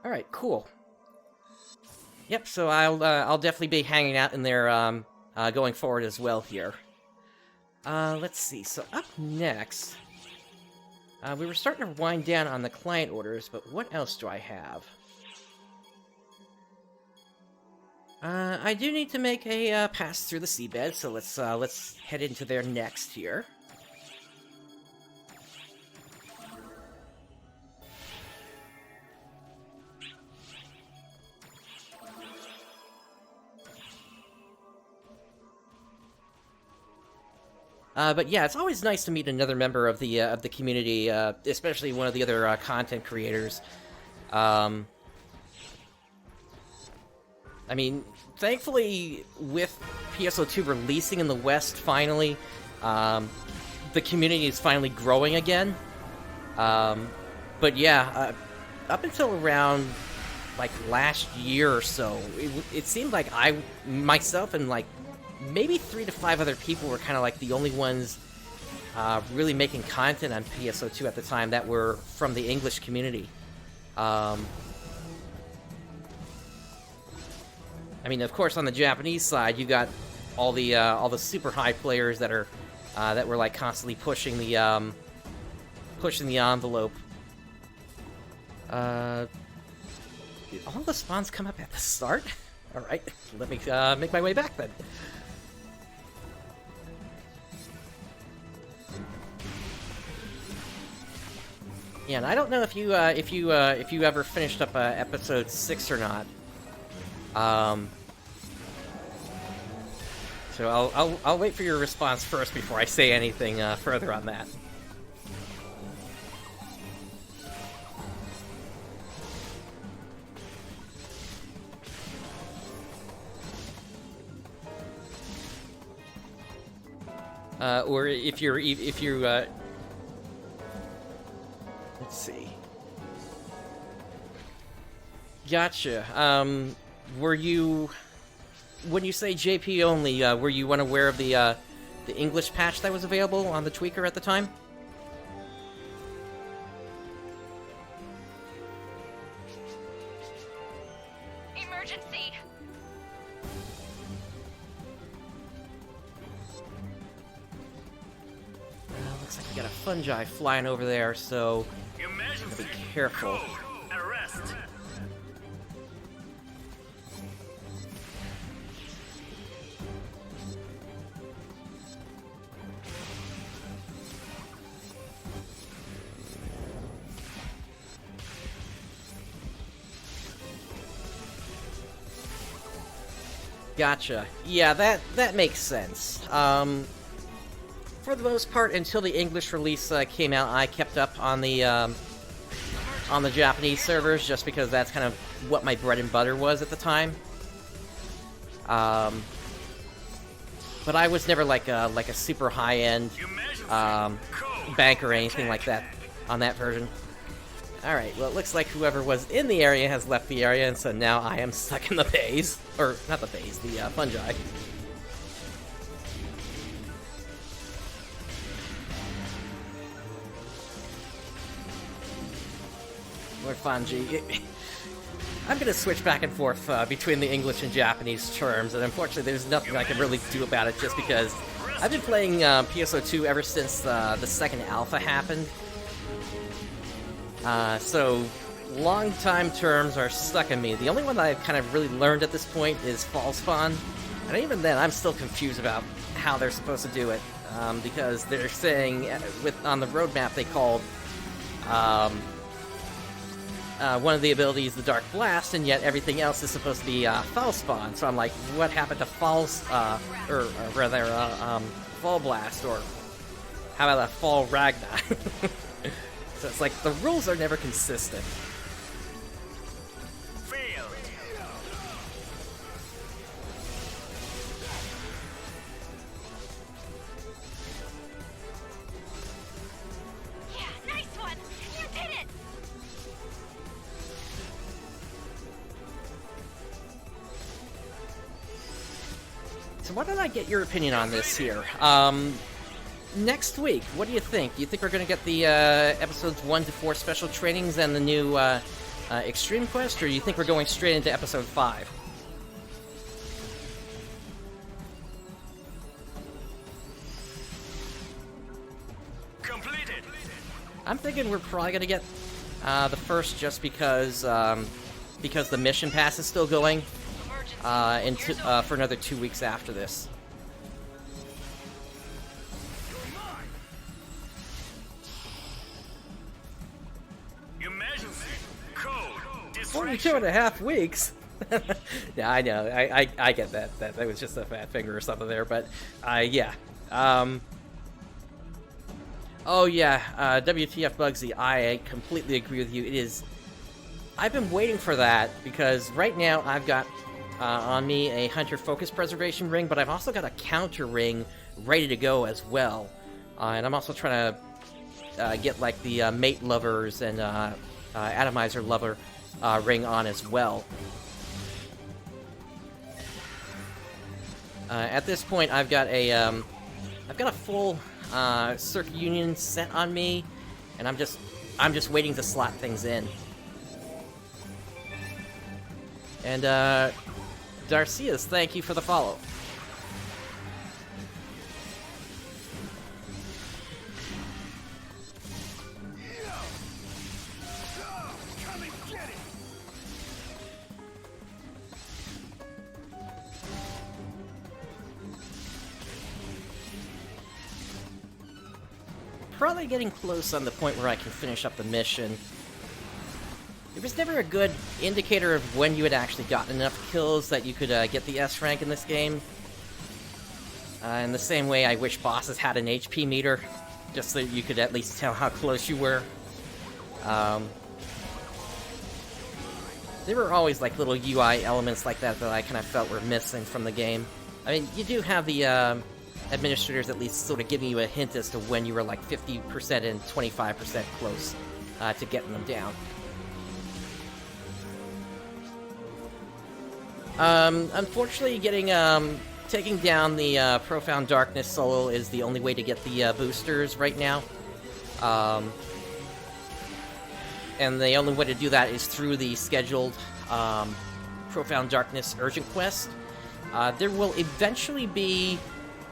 All right. Cool. Yep. So I'll definitely be hanging out in there going forward as well here. Let's see. So up next, we were starting to wind down on the client orders, but what else do I have? I do need to make a pass through the seabed, so let's head into there next here. But yeah, it's always nice to meet another member of the community, especially one of the other content creators. I mean, thankfully, with PSO2 releasing in the West finally, the community is finally growing again. But yeah, up until around like last year or so, it seemed like myself and like maybe 3 to 5 other people were kind of like the only ones really making content on PSO2 at the time that were from the English community. I mean, of course, on the Japanese side, you got all the super high players that are that were like constantly pushing the envelope. Did all the spawns come up at the start? All right, let me make my way back then. Yeah, and I don't know if you ever finished up episode 6 or not. So I'll wait for your response first before I say anything further on that. Or if you're let's see. Gotcha. Were you, when you say JP only, were you unaware of the English patch that was available on the tweaker at the time? Emergency! Looks like we got a fungi flying over there, so Emergency. be careful. Code. Arrest. Gotcha. Yeah, that makes sense. For the most part, until the English release came out, I kept up on the Japanese servers, just because that's kind of what my bread and butter was at the time. But I was never like a super high-end bank or anything like that on that version. Alright, well, it looks like whoever was in the area has left the area, and so now I am stuck in the bays. Or, not the bays, the fungi. More fungi. I'm gonna switch back and forth between the English and Japanese terms, and unfortunately there's nothing I can really do about it, just because I've been playing PSO2 ever since the second alpha happened. So, long-time terms are stuck in me. The only one that I've kind of really learned at this point is fall spawn, and even then I'm still confused about how they're supposed to do it, because they're saying, on the roadmap they called one of the abilities the Dark Blast, and yet everything else is supposed to be fall spawn. So I'm like, what happened to Fall Blast, or how about a Fall Ragna? So it's like, the rules are never consistent. Failed. Yeah, nice one! You did it! So why don't I get your opinion on this here? Next week, what do you think? Do you think we're going to get the episodes 1 to 4 special trainings and the new Extreme Quest, or do you think we're going straight into episode 5? Completed. I'm thinking we're probably going to get the first, just because the mission pass is still going for another 2 weeks after this. Emergency. Code. 42.5 weeks? Yeah, I know. I get that. That was just a fat finger or something there, but, yeah. Oh, yeah, WTF Bugsy, I completely agree with you. It is... I've been waiting for that, because right now I've got on me a Hunter Focus Preservation ring, but I've also got a counter ring ready to go as well. And I'm also trying to get, like, the Mate Lovers and Atomizer Lover ring on as well. At this point, I've got a full Circuit Union set on me, and I'm just waiting to slot things in. And Darcias, thank you for the follow. Probably getting close on the point where I can finish up the mission. It was never a good indicator of when you had actually gotten enough kills that you could get the S rank in this game. In the same way, I wish bosses had an HP meter, just so you could at least tell how close you were. There were always like little UI elements like that that I kind of felt were missing from the game. I mean, you do have the administrators at least sort of giving you a hint as to when you were like 50% and 25% close to getting them down. Unfortunately, taking down the Profound Darkness solo is the only way to get the boosters right now. And the only way to do that is through the scheduled Profound Darkness Urgent Quest. There will eventually be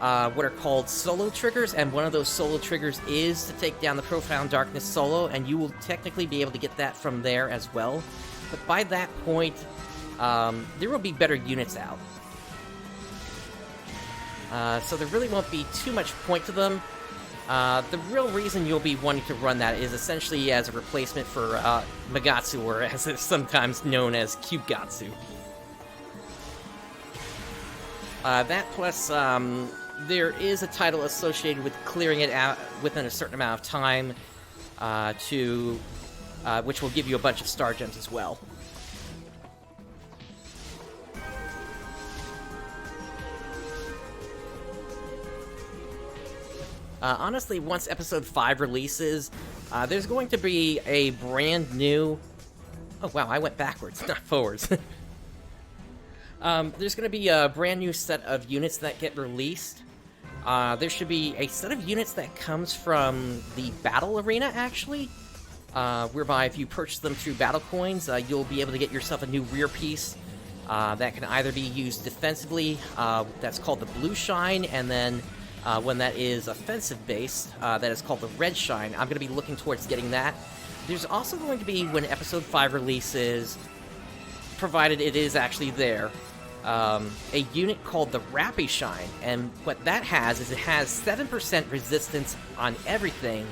what are called solo triggers, and one of those solo triggers is to take down the Profound Darkness solo, and you will technically be able to get that from there as well. But by that point, there will be better units out. So there really won't be too much point to them. The real reason you'll be wanting to run that is essentially as a replacement for Magatsu, or as it's sometimes known as Kyugatsu. That plus, there is a title associated with clearing it out within a certain amount of time, which will give you a bunch of star gems as well. Honestly, once Episode 5 releases, there's going to be a brand new... Oh wow, I went backwards, not forwards. There's going to be a brand new set of units that get released. There should be a set of units that comes from the battle arena, actually, whereby if you purchase them through battle coins, you'll be able to get yourself a new rear piece that can either be used defensively, that's called the Blue Shine, and then when that is offensive-based, that is called the Red Shine. I'm going to be looking towards getting that. There's also going to be, when Episode 5 releases, provided it is actually there, a unit called the Rappy Shine, and what that has is it has 7% resistance on everything,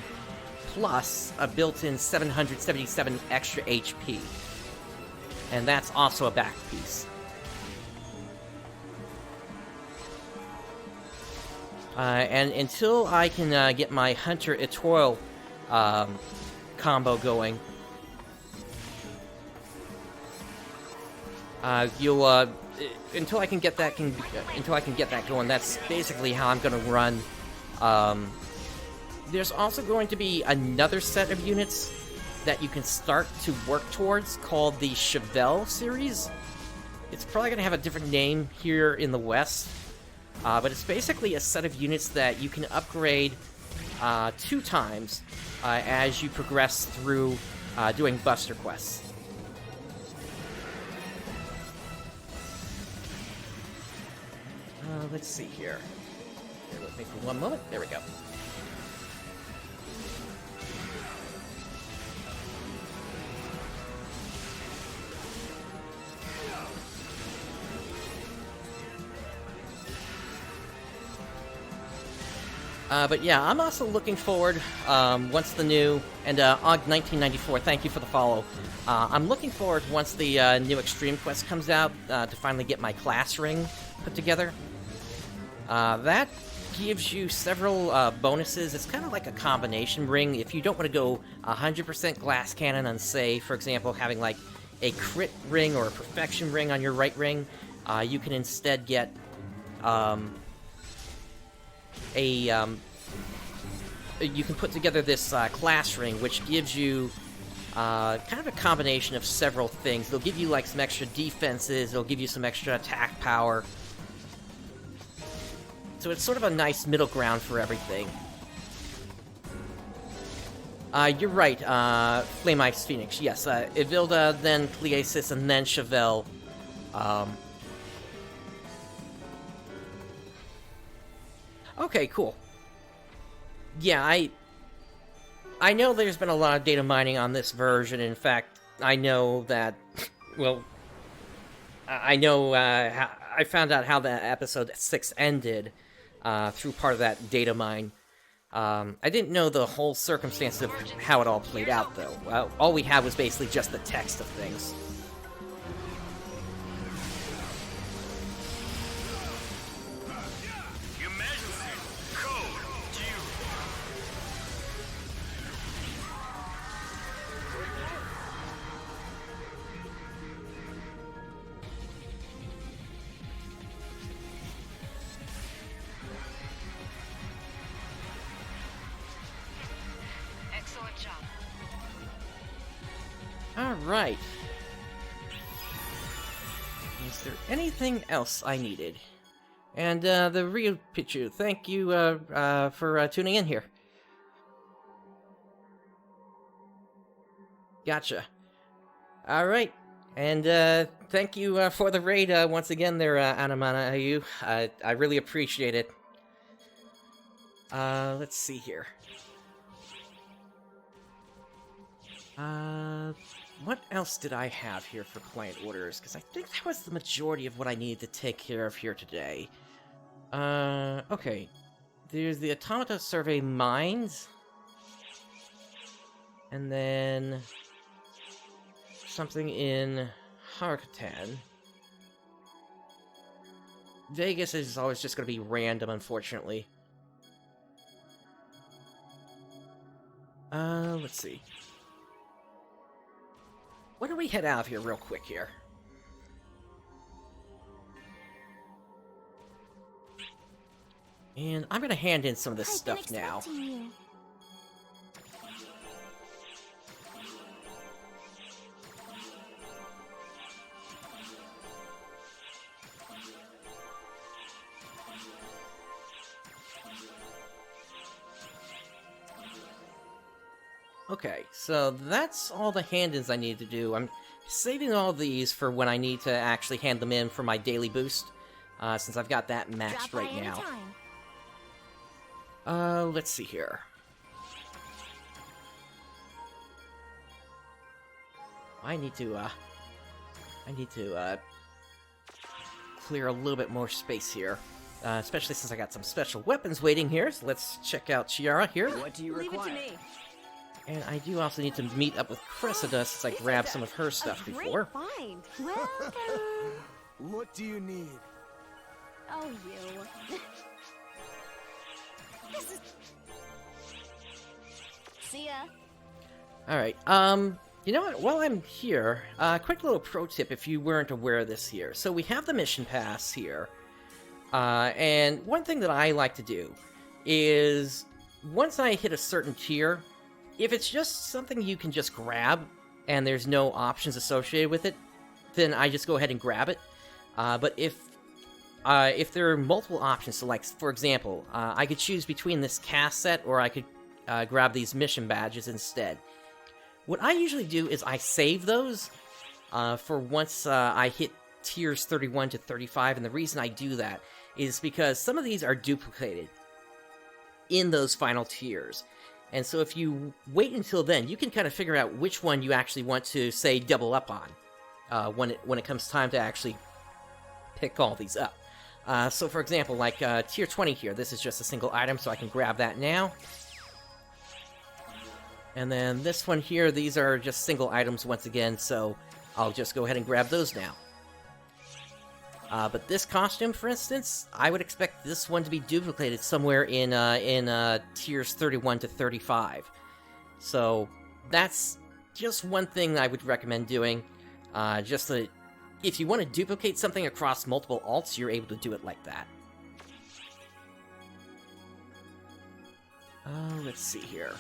plus a built-in 777 extra HP. And that's also a back piece. And until I can get my Hunter Etoile combo going, until I can get that going, that's basically how I'm going to run. There's also going to be another set of units that you can start to work towards called the Chevelle series. It's probably going to have a different name here in the West. But it's basically a set of units that you can upgrade 2 times as you progress through doing Buster Quests. Let's see here. Bear with me for one moment. There we go. But yeah, I'm also looking forward, once the new, and Og1994, thank you for the follow. I'm looking forward once the new Extreme Quest comes out, to finally get my class ring put together. That gives you several bonuses. It's kind of like a combination ring. If you don't want to go 100% glass cannon on, say, for example, having like a crit ring or a perfection ring on your right ring, you can instead get you can put together this class ring, which gives you kind of a combination of several things. They'll give you like some extra defenses, they'll give you some extra attack power. So it's sort of a nice middle ground for everything. You're right, Flame Ice Phoenix, yes. Evilda, then Cleasis, and then Chevelle. Okay, cool. Yeah, I know there's been a lot of data mining on this version. In fact, I know that, well, I know I found out how the episode 6 ended through part of that data mine. I didn't know the whole circumstance of how it all played out, though. All we had was basically just the text of things. Alright. Is there anything else I needed? And, the real picture, thank you, for tuning in here. Gotcha. Alright. And, thank you, for the raid, once again there, Anamana Ayu. I really appreciate it. Let's see here. What else did I have here for client orders? Because I think that was the majority of what I needed to take care of here today. Okay. There's the Automata Survey Mines. And then something in Harkatan. Vegas is always just going to be random, unfortunately. Let's see. Why don't we head out of here real quick here? And I'm gonna hand in some of this stuff now. You. Okay, so that's all the hand-ins I need to do. I'm saving all these for when I need to actually hand them in for my daily boost, since I've got that maxed Drop by right now. anytime. Let's see here. I need to clear a little bit more space here. Especially since I got some special weapons waiting here, so let's check out Chiara here. What do you Leave require? it to me. And I do also need to meet up with Cressida since I grabbed some of her stuff before. Great find. Welcome. What do you need? Oh, you. This is... See ya. Alright, you know what, while I'm here, quick little pro tip if you weren't aware of this here. So we have the mission pass here, and one thing that I like to do is, once I hit a certain tier, if it's just something you can just grab, and there's no options associated with it, then I just go ahead and grab it. But if there are multiple options, so like, for example, I could choose between this cast set, or I could grab these mission badges instead. What I usually do is I save those for once I hit tiers 31 to 35, and the reason I do that is because some of these are duplicated in those final tiers. And so if you wait until then, you can kind of figure out which one you actually want to, say, double up on when it comes time to actually pick all these up. So for example, like tier 20 here, this is just a single item, so I can grab that now. And then this one here, these are just single items once again, so I'll just go ahead and grab those now. But this costume, for instance, I would expect this one to be duplicated somewhere in tiers 31 to 35. So that's just one thing I would recommend doing. Just so that if you want to duplicate something across multiple alts, you're able to do it like that. Let's see here.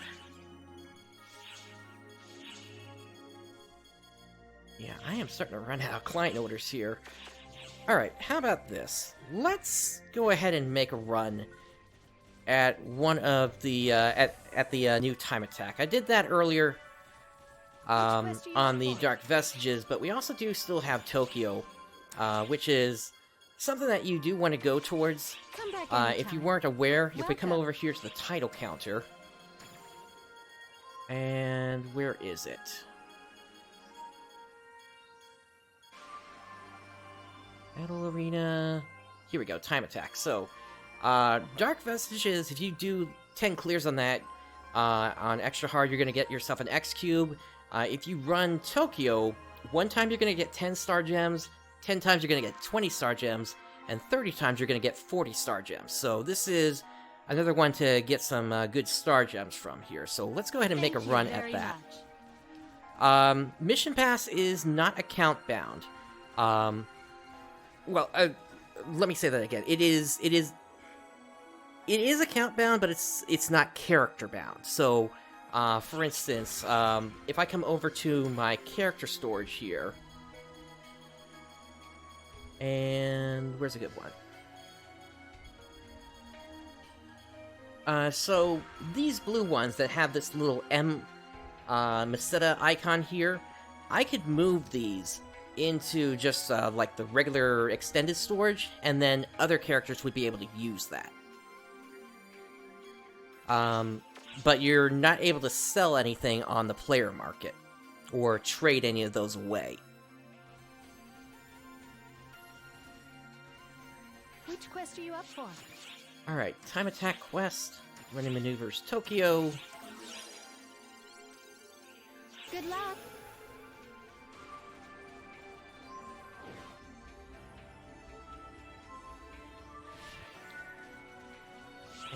Yeah, I am starting to run out of client orders here. Alright, how about this? Let's go ahead and make a run at one of the, at the new time attack. I did that earlier, on the Dark Vestiges, but we also do still have Tokyo, which is something that you do want to go towards. Come back If you anytime. weren't aware, if we come Welcome. over here to the title counter, and where is it? Battle Arena... Here we go, time attack. So, Dark Vestiges, if you do 10 clears on that, on extra hard, you're going to get yourself an X cube. If you run Tokyo, one time you're going to get 10 star gems, 10 times you're going to get 20 star gems, and 30 times you're going to get 40 star gems. So this is another one to get some good star gems from here. So let's go ahead and make a Thank you run at very that. much. Mission Pass is not account bound. Well, let me say that again. It is account bound, but it's not character bound. So, for instance, if I come over to my character storage here, and where's a good one? So these blue ones that have this little M Meseta icon here, I could move these into just like the regular extended storage, and then other characters would be able to use that. But you're not able to sell anything on the player market, or trade any of those away. Which quest are you up for? Alright, time attack quest, running maneuvers Tokyo. Good luck.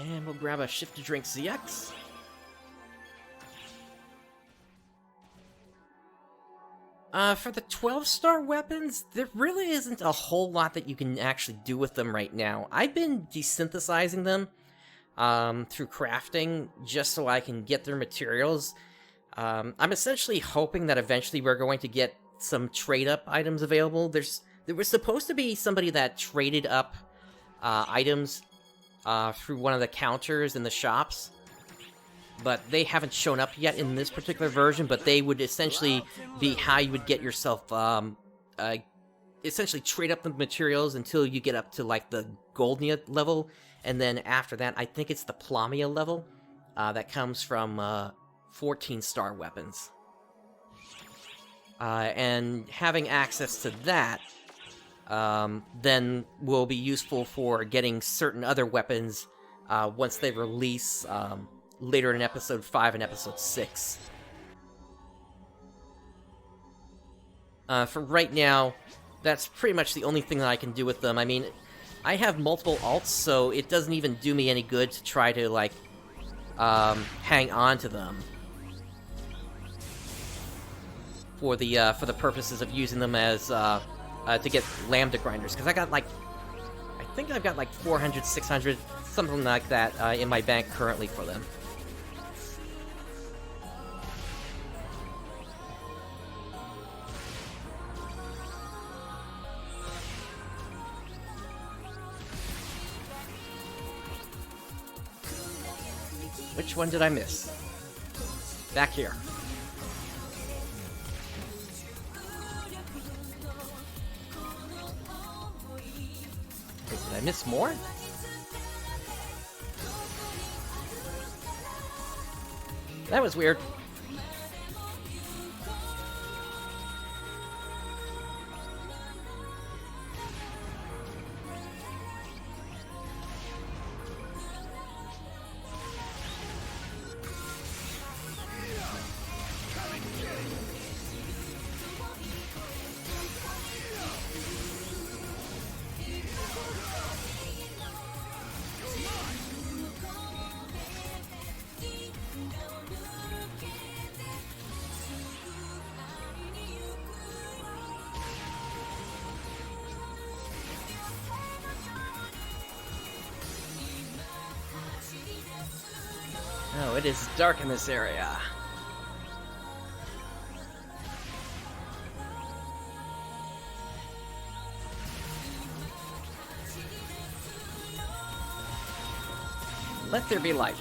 And we'll grab a Shift to Drink ZX. For the 12-star weapons, there really isn't a whole lot that you can actually do with them right now. I've been desynthesizing them through crafting just so I can get their materials. I'm essentially hoping that eventually we're going to get some trade-up items available. There was supposed to be somebody that traded up items through one of the counters in the shops, but they haven't shown up yet in this particular version, but they would essentially be how you would get yourself, essentially trade up the materials until you get up to, like, the Goldnia level, and then after that, I think it's the Plamia level, that comes from, 14-star weapons. And having access to that, then will be useful for getting certain other weapons, once they release, later in Episode 5 and Episode 6. For right now, that's pretty much the only thing that I can do with them. I mean, I have multiple alts, so it doesn't even do me any good to try to, like, hang on to them. For the purposes of using them as, to get Lambda grinders. Because I got, like, I think I've got, like, 400, 600, something like that, in my bank currently for them. Which one did I miss? Back here. Wait, did I miss more? That was weird. Oh, it is dark in this area. Let there be light.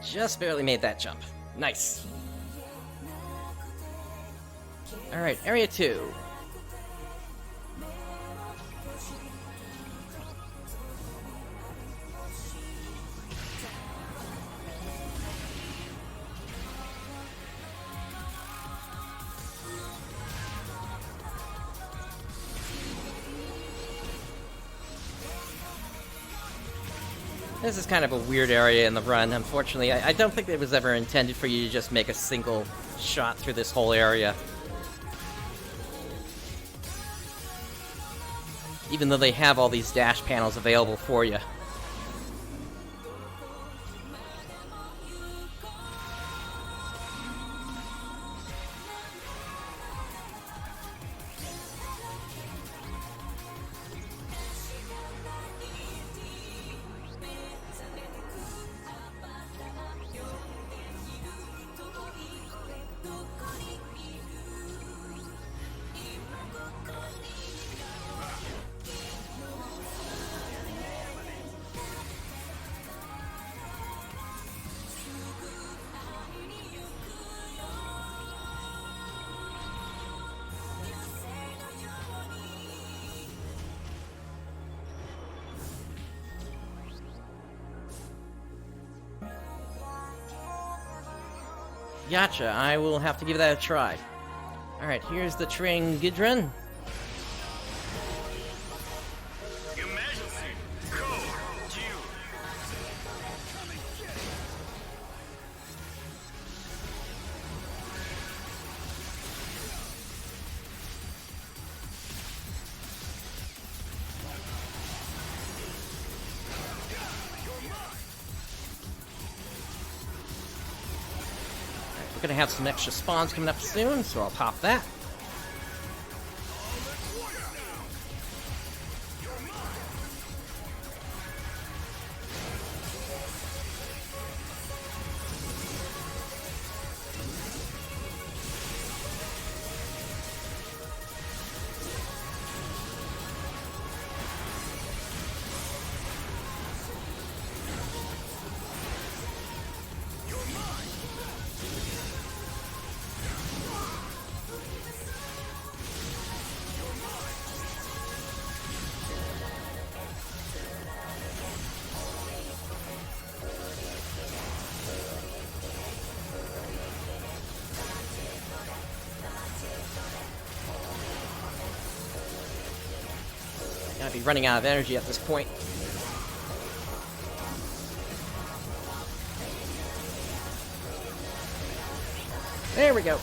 Just barely made that jump. Nice. Alright, Area 2. This is kind of a weird area in the run, unfortunately. I don't think it was ever intended for you to just make a single shot through this whole area. Even though they have all these dash panels available for you. Gotcha, I will have to give that a try. Alright, here's the Tringidran. Emergency! Code Q! We're gonna have some extra spawns coming up soon, so I'll pop that. Gotta be running out of energy at this point. There we go.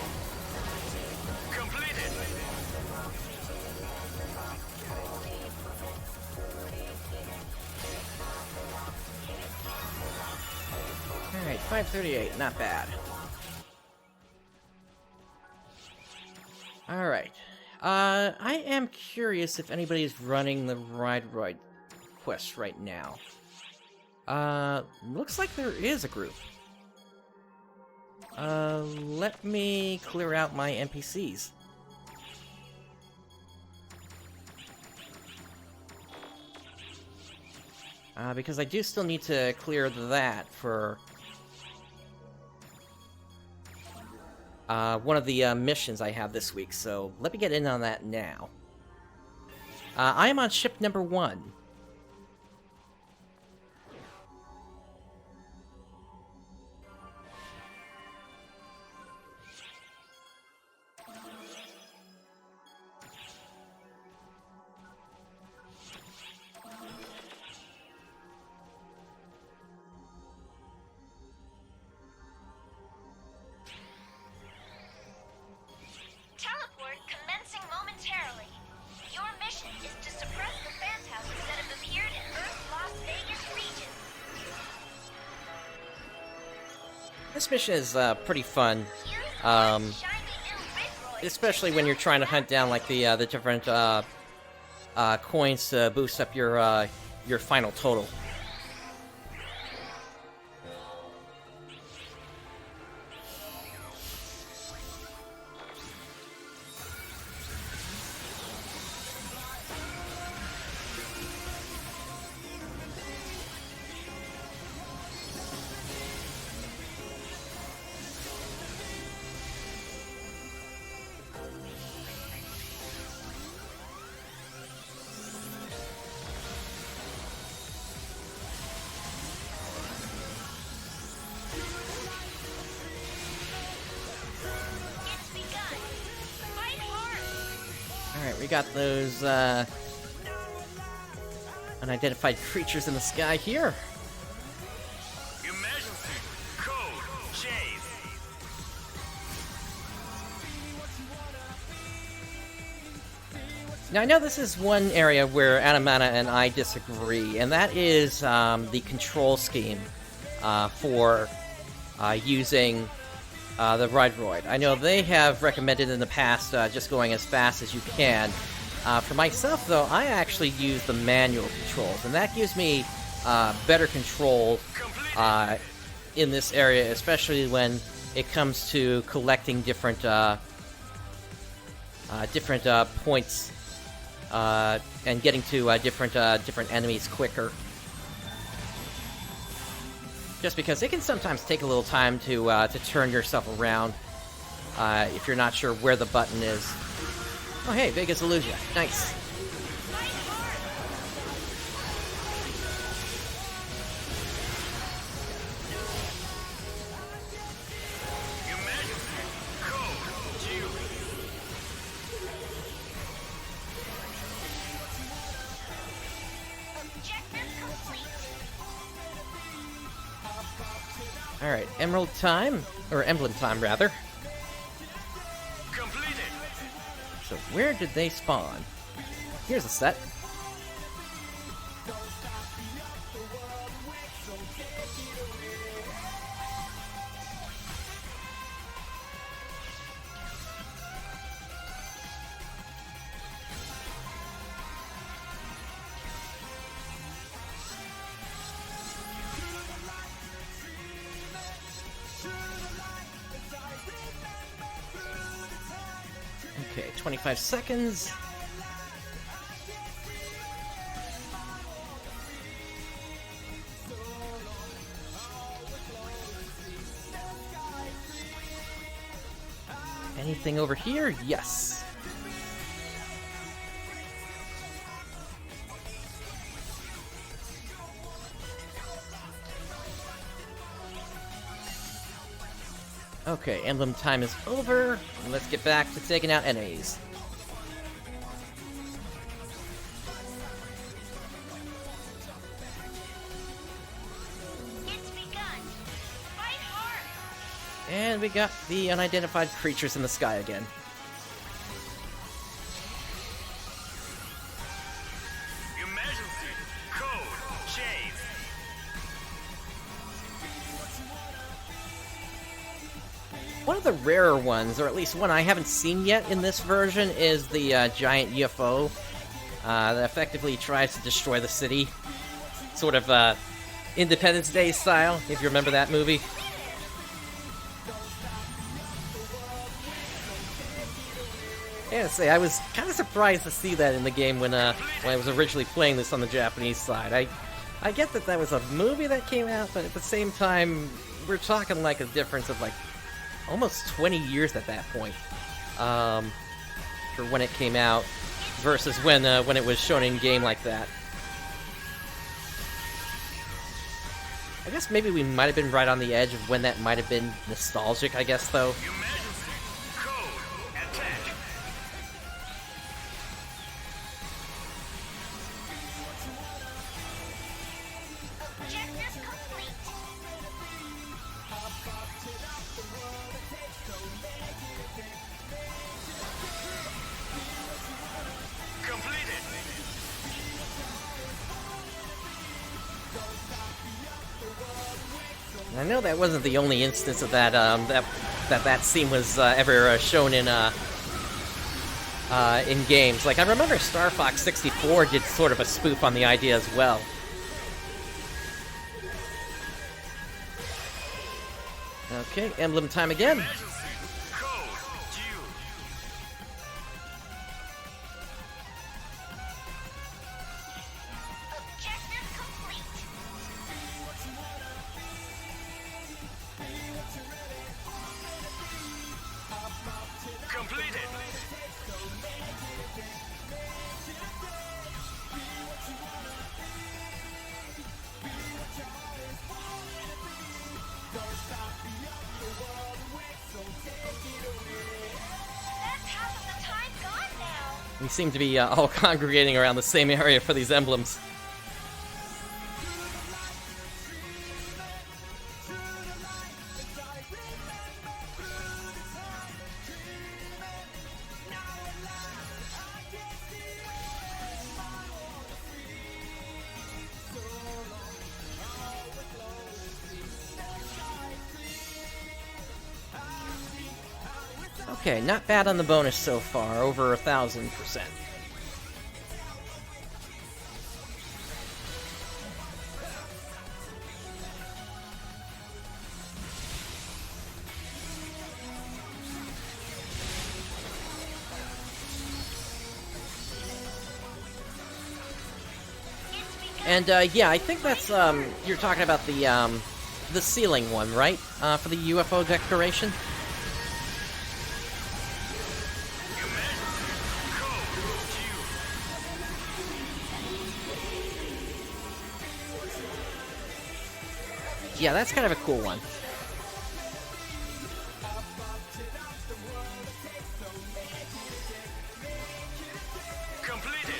Completed! Alright, 538, not bad. Alright. I am curious if anybody's running the Ridroid Quest right now. Looks like there is a group. Let me clear out my NPCs. Because I do still need to clear that for one of the missions I have this week, so let me get in on that now. I am on ship number 1. Teleport commencing momentarily. Your mission is to suppress the phantasms that have appeared in Earth's Las Vegas region. This mission is pretty fun, Use shiny new Ridroid especially when you're trying to hunt down like the different coins to boost up your final total. It's begun. Fight hard. Alright, we got those unidentified creatures in the sky here. Emergency! Code Chase! Now, I know this is one area where Anamana and I disagree, and that is the control scheme for using the Ridroid. I know they have recommended in the past just going as fast as you can. For myself, though, I actually use the manual controls, and that gives me better control in this area, especially when it comes to collecting different points and getting to different enemies quicker. Just because it can sometimes take a little time to turn yourself around if you're not sure where the button is. Oh hey, Vegas Illusion. Nice. Emergency! Alright, Emerald time, or Emblem time, rather. Completed. So where did they spawn? Here's a set. Okay, 25 seconds. Anything over here? Yes. Okay, emblem time is over. Let's get back to taking out enemies. It's begun. Fight hard. And we got the unidentified creatures in the sky again. Emergency. Code. Chase. One of the rarer ones, or at least one I haven't seen yet in this version, is the giant UFO that effectively tries to destroy the city. Sort of Independence Day style, if you remember that movie. I gotta say, I was kind of surprised to see that in the game when I was originally playing this on the Japanese side. I get that that was a movie that came out, but at the same time, we're talking like a difference of like almost 20 years at that point for when it came out versus when it was shown in game like that. I guess maybe we might have been right on the edge of when that might have been nostalgic, I guess, though. Emergency. Code. Attack. Objective complete. Completed. I know that wasn't the only instance of that that scene was ever shown in games. Like I remember Star Fox 64 did sort of a spoof on the idea as well. Okay, emblem time again. Emergency. Code. Due. Objective complete. Completed. That's half of the time gone now. We seem to be all congregating around the same area for these emblems. Okay, not bad on the bonus so far, over 1,000%. And yeah, I think that's you're talking about the ceiling one, right? For the UFO decoration. Yeah, that's kind of a cool one. Completed.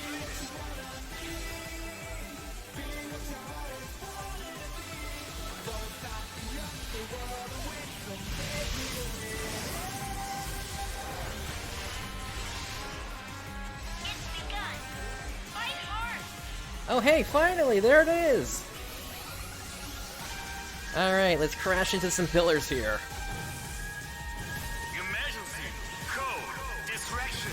Oh hey, finally, there it is! Alright, let's crash into some pillars here. Emergency. Code. Distraction.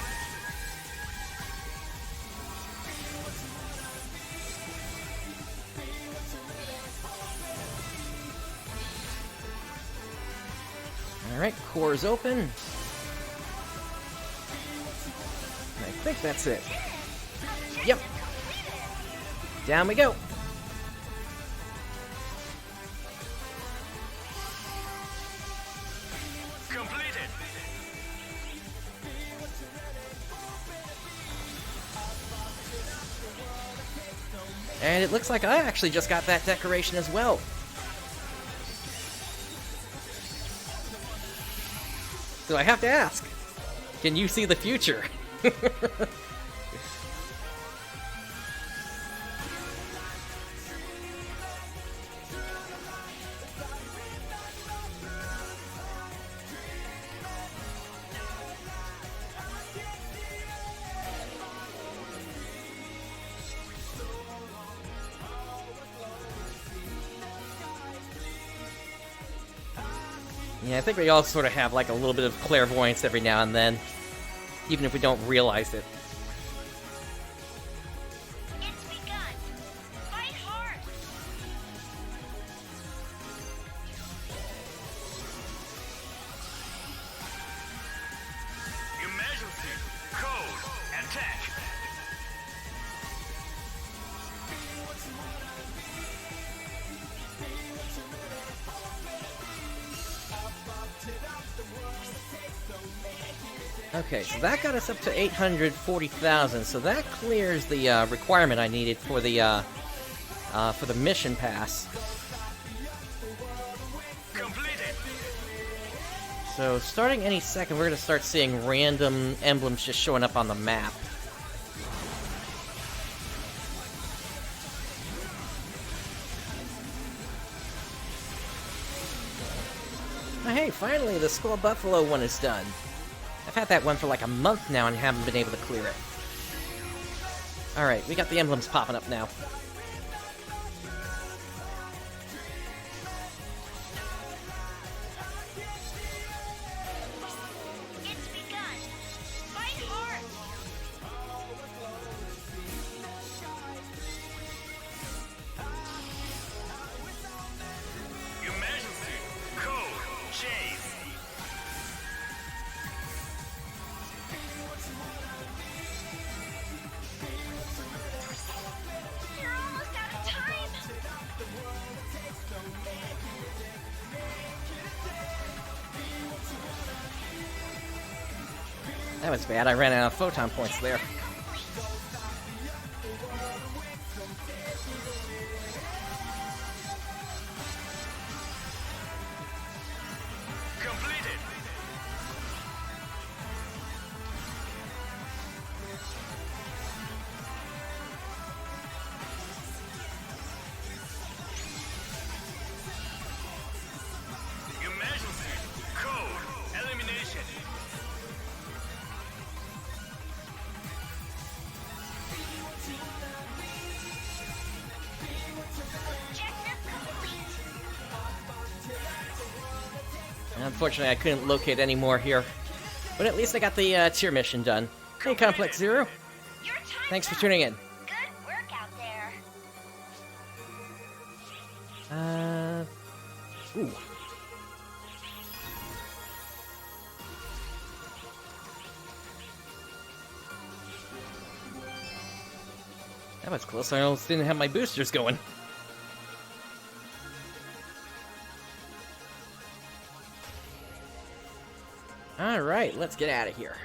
Alright, core's open. I think that's it. Yep. Down we go. Completed. And it looks like I actually just got that decoration as well. So I have to ask, can you see the future? Yeah, I think we all sort of have like a little bit of clairvoyance every now and then, even if we don't realize it. It's begun. Fight hard. Emergency. Code. Attack. Okay, so that got us up to 840,000, so that clears the requirement I needed for the mission pass. Completed. So starting any second, we're gonna start seeing random emblems just showing up on the map. Oh, hey, finally, the Skull Buffalo one is done. I've had that one for like a month now and haven't been able to clear it. Alright, we got the emblems popping up now. It's begun. Fight hard. Emergency. Code. Chase. You're almost out of time. That was bad, I ran out of photon points there. Completed. Emergency. Code. Elimination. Objective complete. Unfortunately, I couldn't locate any more here. But at least I got the tier mission done. Hey, Complex Zero. Your time's Thanks for up. tuning in. Good work out there. Ooh. That was close. I almost didn't have my boosters going. Alright, let's get out of here.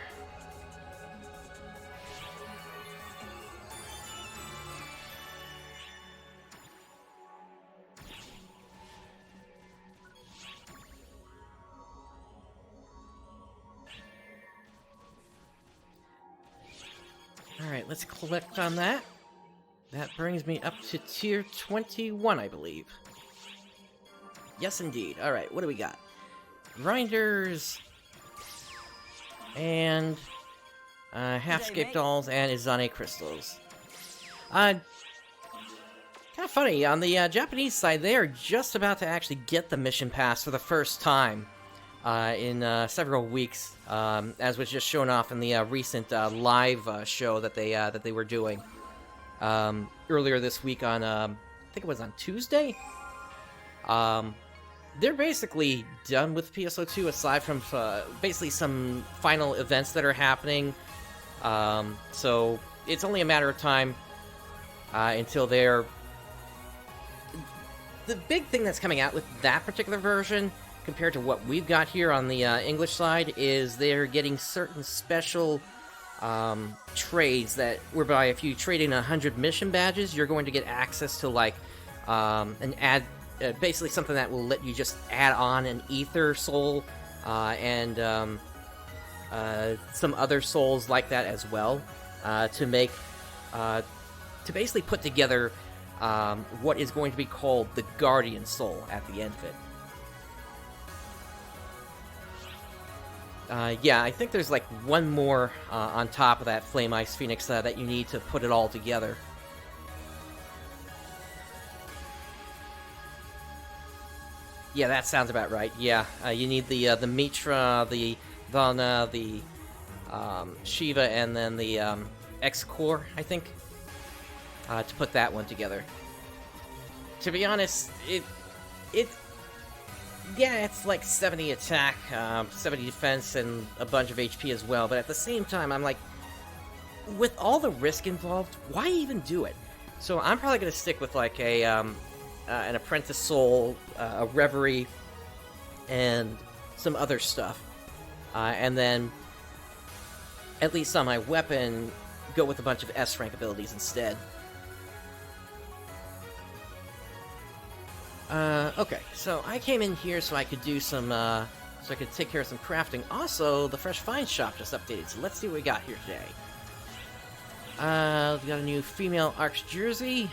Alright, let's collect on that. That brings me up to tier 21, I believe. Yes, indeed. Alright, what do we got? Grinders... and... half-scape dolls and Izane crystals. Kind of funny, on the Japanese side, they are just about to actually get the mission pass for the first time in several weeks, as was just shown off in the recent live show that they were doing earlier this week on, I think it was on Tuesday? They're basically done with PSO2, aside from basically some final events that are happening. So it's only a matter of time until they're... The big thing that's coming out with that particular version, compared to what we've got here on the English side, is they're getting certain special trades that, whereby if you trade in 100 mission badges, you're going to get access to, like, an ad... basically something that will let you just add on an ether soul and some other souls like that as well to make to basically put together what is going to be called the Guardian Soul at the end of it. Yeah, I think there's like one more on top of that Flame Ice Phoenix that you need to put it all together. Yeah, that sounds about right. Yeah, you need the Mitra, the Valna, the Shiva, and then the X-Core, I think, to put that one together. To be honest, yeah, it's like 70 attack, 70 defense, and a bunch of HP as well, but at the same time, I'm like, with all the risk involved, why even do it? So I'm probably going to stick with like a... an Apprentice Soul, a Reverie, and some other stuff. And then, at least on my weapon, go with a bunch of S-rank abilities instead. Okay, so I came in here so I could do some, so I could take care of some crafting. Also, the Fresh Finds shop just updated, so let's see what we got here today. We got a new female ARKS jersey.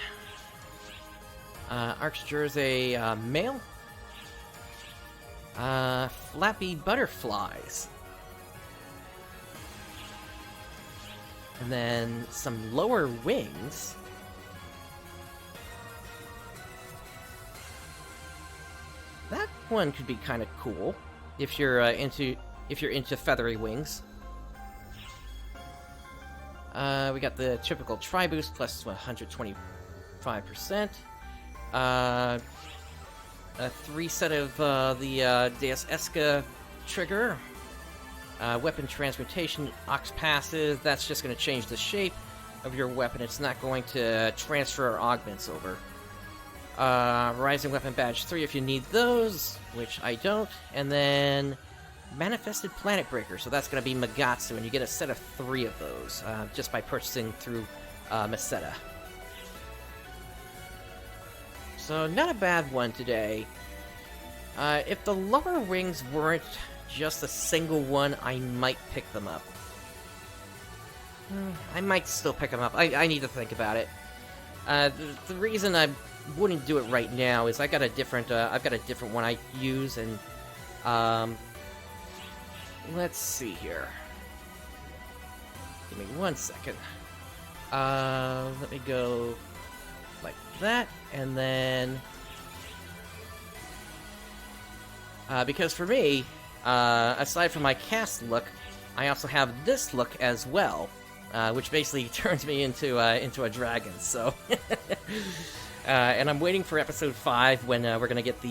ARKS jersey, male. Flappy butterflies. And then some lower wings. That one could be kind of cool if you're into feathery wings. We got the typical Tri-Boost plus 125%. A 3 set of the Deus Esca trigger. Weapon transmutation, Ox passes. That's just going to change the shape of your weapon. It's not going to transfer or augments over. Rising Weapon Badge 3 if you need those, which I don't. And then Manifested Planet Breaker, so that's going to be Magatsu, and you get a set of 3 of those just by purchasing through Meseta. So, not a bad one today. If the lower wings weren't just a single one, I might pick them up. I might still pick them up. I need to think about it. The reason I wouldn't do it right now is I've got a different one I use, and let's see here. Give me 1 second. Let me go like that, and then because for me, aside from my cast look, I also have this look as well, which basically turns me into a dragon. So, and I'm waiting for episode 5 when we're gonna get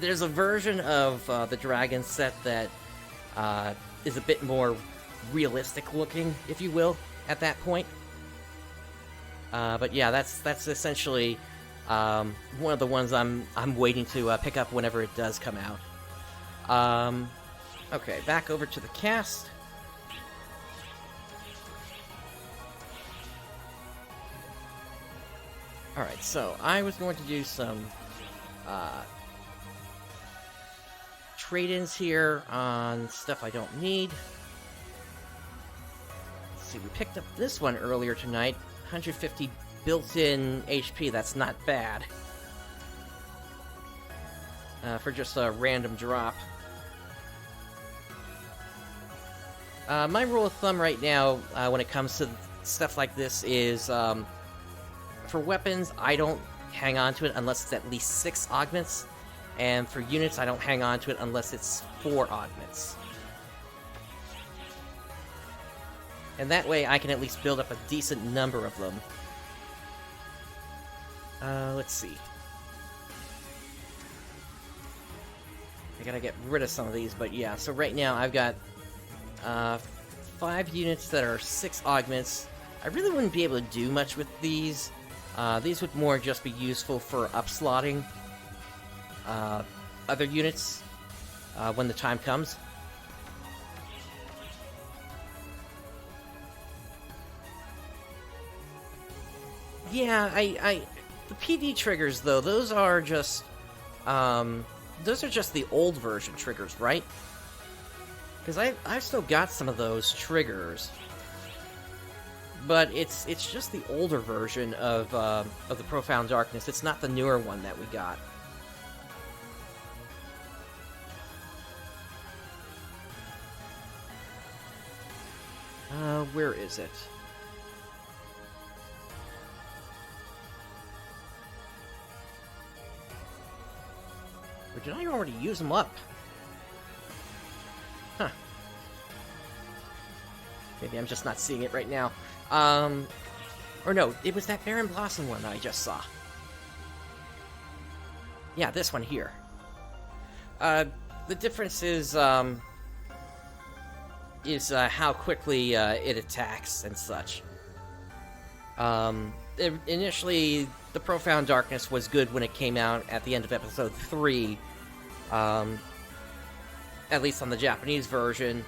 there's a version of the dragon set that is a bit more realistic looking, if you will, at that point. But yeah, that's essentially one of the ones I'm waiting to pick up whenever it does come out. Okay, back over to the cast. Alright, so I was going to do some trade-ins here on stuff I don't need. Let's see, we picked up this one earlier tonight. 150 built-in HP, that's not bad. For just a random drop. My rule of thumb right now, when it comes to stuff like this, is for weapons, I don't hang on to it unless it's at least 6 augments. And for units, I don't hang on to it unless it's 4 augments. And that way, I can at least build up a decent number of them. Let's see. I gotta get rid of some of these, but yeah, so right now I've got 5 units that are 6 augments. I really wouldn't be able to do much with these. These would more just be useful for upslotting other units when the time comes. Yeah, the PD triggers though, those are just the old version triggers, right? Because I've still got some of those triggers, but it's just the older version of the Profound Darkness. It's not the newer one that we got. Where is it? Or did I already use them up? Huh. Maybe I'm just not seeing it right now. Or no, it was that Barren Blossom one that I just saw. Yeah, this one here. The difference is how quickly it attacks and such. Initially, the Profound Darkness was good when it came out at the end of Episode 3, at least on the Japanese version,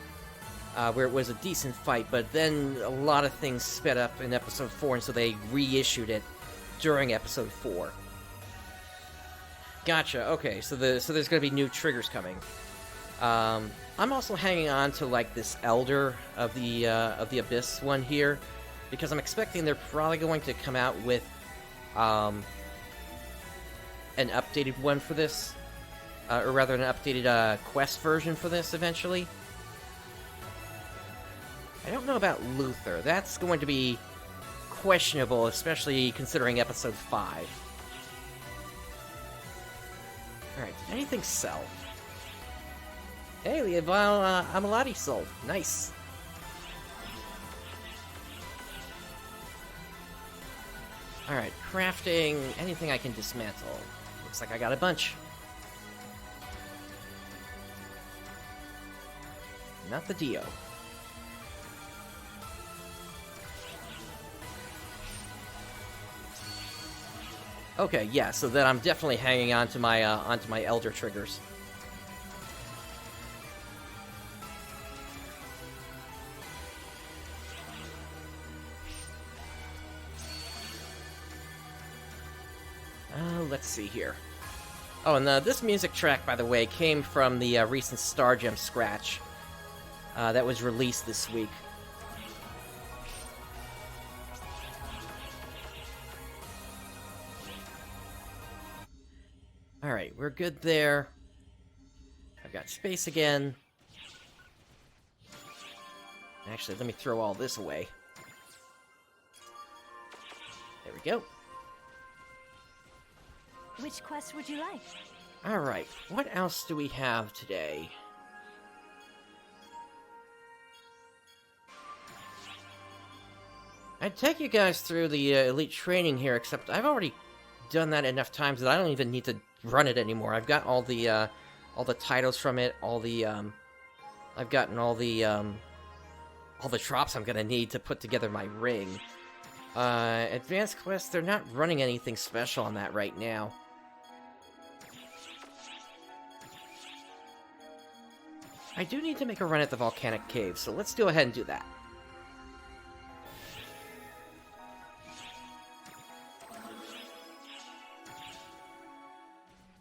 where it was a decent fight, but then a lot of things sped up in Episode 4, and so they reissued it during Episode 4. Gotcha, okay, so there's going to be new triggers coming. I'm also hanging on to, like, this Elder of the Abyss one here, because I'm expecting they're probably going to come out with an updated one for this, or rather an updated quest version for this eventually. I don't know about Luther. That's going to be questionable, especially considering Episode 5. Alright, did anything sell? Hey, Leoval Amalati sold. Nice. Alright, crafting anything I can dismantle. Looks like I got a bunch. Not the Dio. Okay, yeah, so then I'm definitely hanging on to my onto my Elder triggers. Let's see here. Oh, and this music track, by the way, came from the recent Star Gem scratch that was released this week. Alright, we're good there. I've got space again. Actually, let me throw all this away. There we go. Which quest would you like? Alright, what else do we have today? I'd take you guys through the elite training here, except I've already done that enough times that I don't even need to run it anymore. I've got all the titles from it, I've gotten all the drops I'm gonna need to put together my ring. Advanced quests, they're not running anything special on that right now. I do need to make a run at the volcanic cave, so let's go ahead and do that.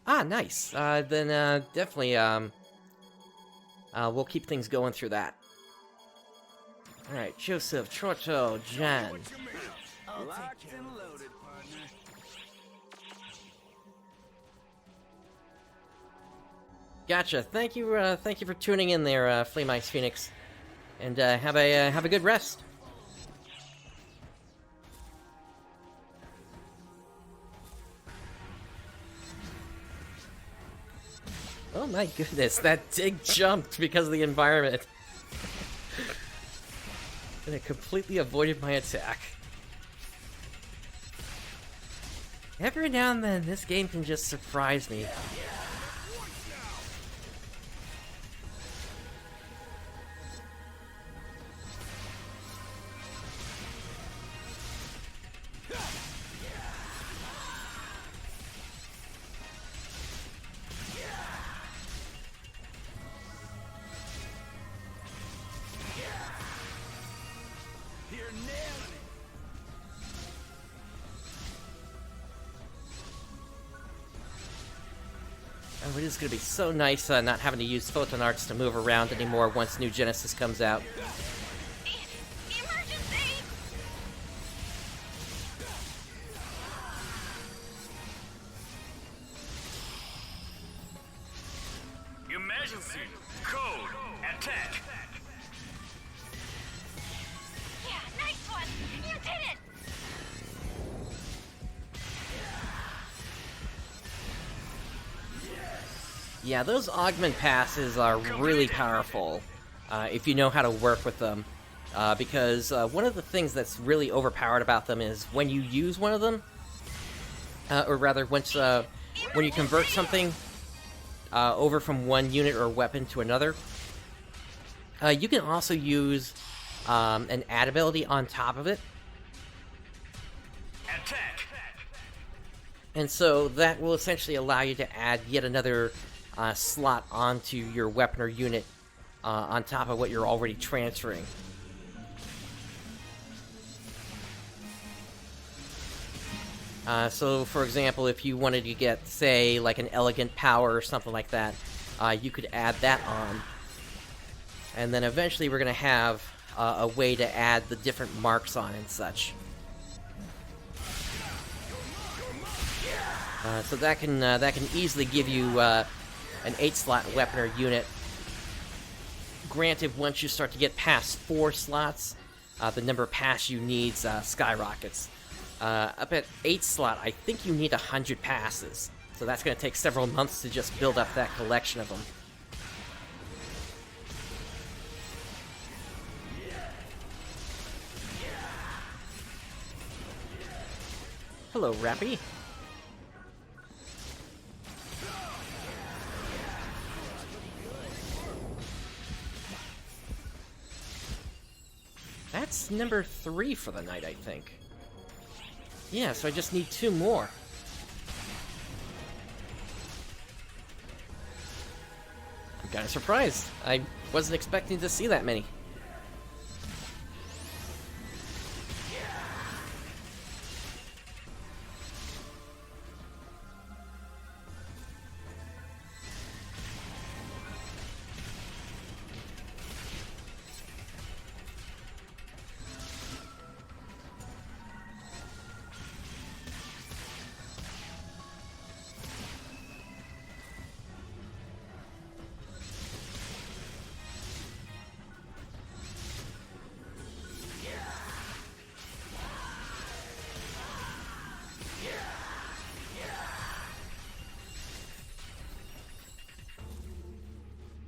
Ah, nice. Then definitely we'll keep things going through that. Alright, Joseph, Troto, Jan. Locked and loaded, partner. Gotcha. Thank you for tuning in there, Flame Ice Phoenix, and have a good rest. Oh my goodness, that dig jumped because of the environment. And it completely avoided my attack. Every now and then, this game can just surprise me. Oh, it is going to be so nice not having to use Photon Arts to move around anymore once New Genesis comes out. Emergency! Emergency! Code! Attack! Yeah, nice one! You did it! Yeah, those augment passes are really powerful if you know how to work with them. Because one of the things that's really overpowered about them is when you use one of them, or rather, when you convert something over from one unit or weapon to another, you can also use an add ability on top of it. Attack! And so that will essentially allow you to add yet another slot onto your weapon or unit on top of what you're already transferring. So, for example, if you wanted to get, say, like an Elegant Power or something like that, you could add that on. And then eventually we're going to have a way to add the different marks on and such. So that can easily give you an 8-slot weapon or unit. Granted, once you start to get past 4 slots, the number of passes you need skyrockets. Up at 8-slot, I think you need 100 passes. So that's going to take several months to just build up that collection of them. Hello, Rappy. That's number 3 for the night, I think. Yeah, so I just need 2 more. I'm kind of surprised. I wasn't expecting to see that many.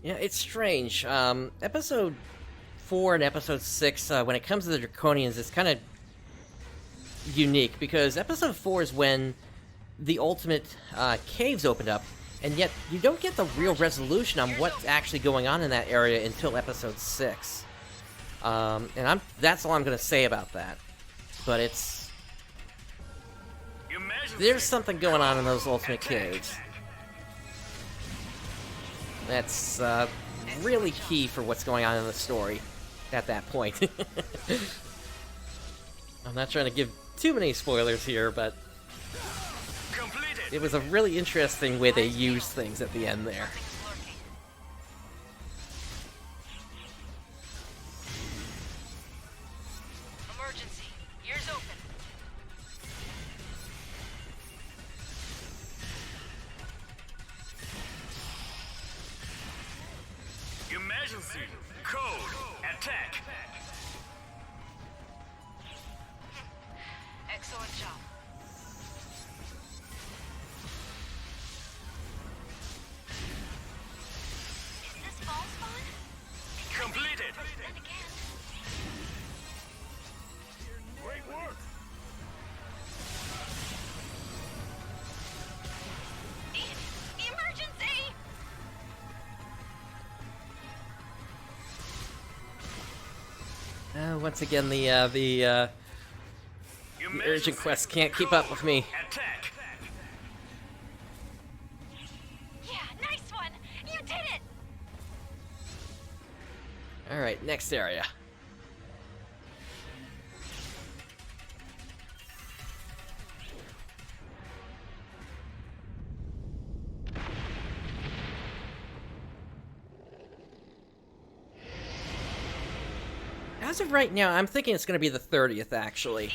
Yeah, it's strange. Episode 4 and Episode 6, when it comes to the Draconians, it's kind of unique, because Episode 4 is when the ultimate caves opened up, and yet you don't get the real resolution on what's actually going on in that area until Episode 6. And that's all I'm going to say about that. But there's something going on in those ultimate caves. That's really key for what's going on in the story at that point. I'm not trying to give too many spoilers here, but it was a really interesting way they used things at the end there. Emergency. Ears open. Emergency! Code! Attack! Excellent job. Great work. Emergency! Once again, the urgent quest can't keep up with me. Attack. Yeah, nice one! You did it! Alright, next area. As of right now, I'm thinking it's going to be the 30th, actually.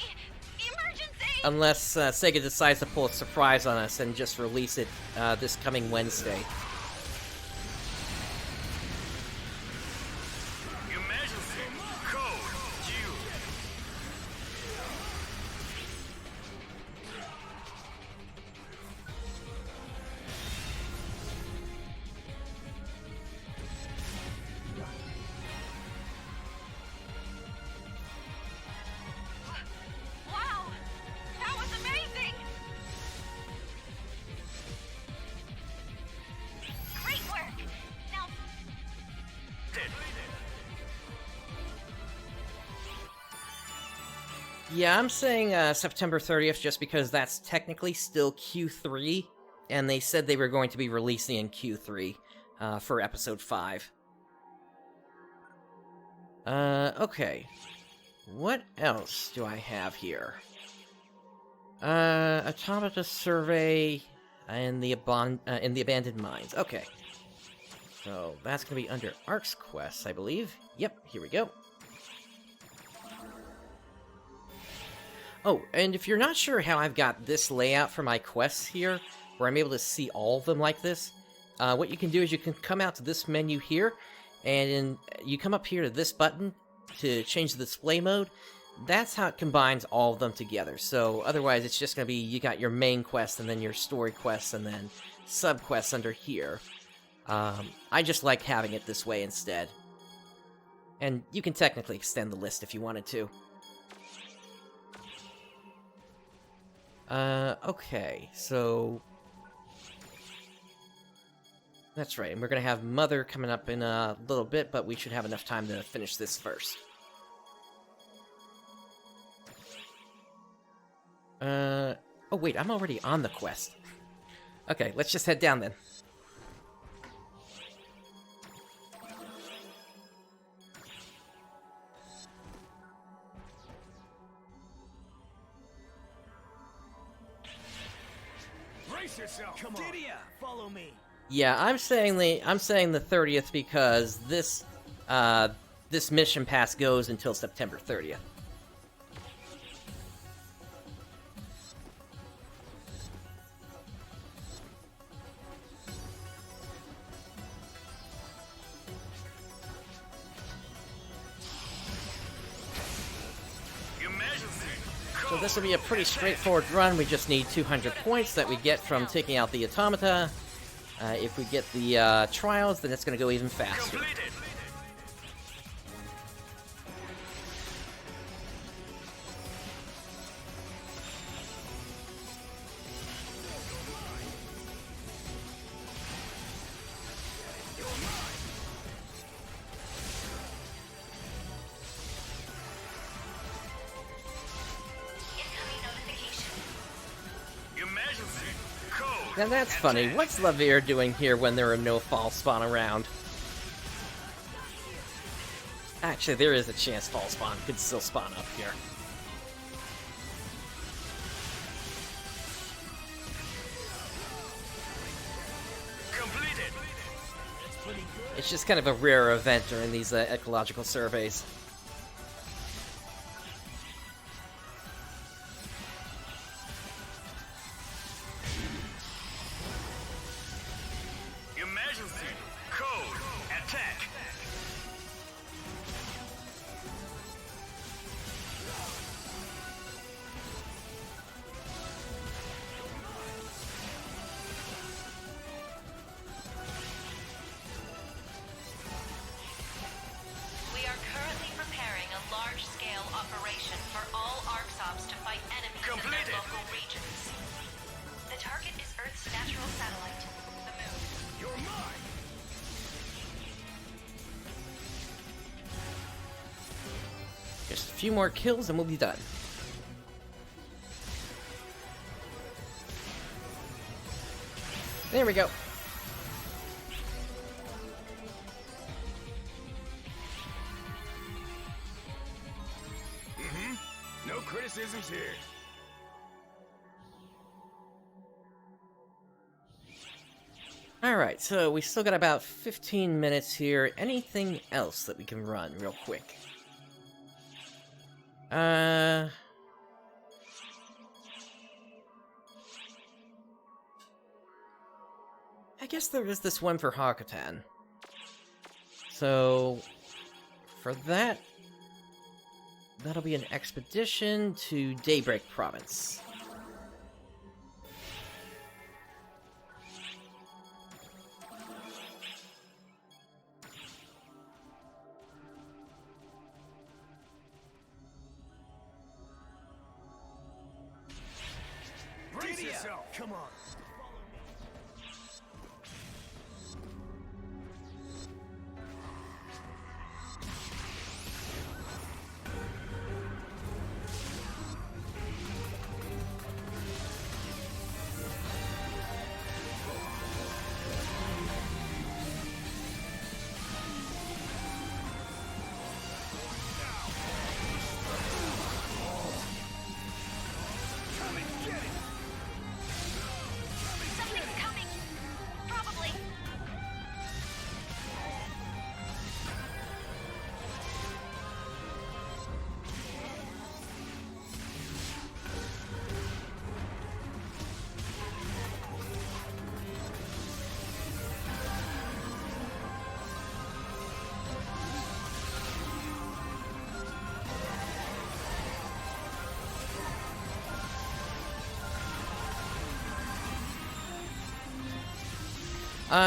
Emergency! Unless Sega decides to pull a surprise on us and just release it this coming Wednesday. Emergency. Code. Q. Wow! That was amazing! Great work! Now, Yeah, I'm saying September 30th just because that's technically still Q3, and they said they were going to be releasing in Q3 for Episode 5. Okay. What else do I have here? Automata Survey in the Abandoned Mines. Okay. So, that's gonna be under ARKS quests, I believe. Yep, here we go. Oh, and if you're not sure how I've got this layout for my quests here, where I'm able to see all of them like this, what you can do is you can come out to this menu here, and you come up here to this button to change the display mode. That's how it combines all of them together. So otherwise it's just going to be, you got your main quest, and then your story quests, and then sub-quests under here. I just like having it this way instead. And you can technically extend the list if you wanted to. Okay, so... That's right, and we're gonna have Mother coming up in a little bit, but we should have enough time to finish this first. Oh wait, I'm already on the quest. Okay, let's just head down then. Brace yourself. Come on. Didia, follow me. Yeah, I'm saying the 30th because this this mission pass goes until September 30th. So this will be a pretty straightforward run. We just need 200 points that we get from taking out the automata. If we get the trials, then it's going to go even faster. Completed. Emergency. Code. Now that's funny. What's Lavere doing here when there are no fall spawn around? Actually, there is a chance fall spawn could still spawn up here. Completed. It's just kind of a rare event during these ecological surveys. Emergency. Code. Attack. we are currently just a few more kills and we'll be done. There we go. No criticisms here. Alright, so we still got about 15 minutes here. Anything else that we can run real quick? I guess there is this one for Hakatan. So, for that, that'll be an expedition to Daybreak Province. Brace yourself. Come on. Something's coming. Probably.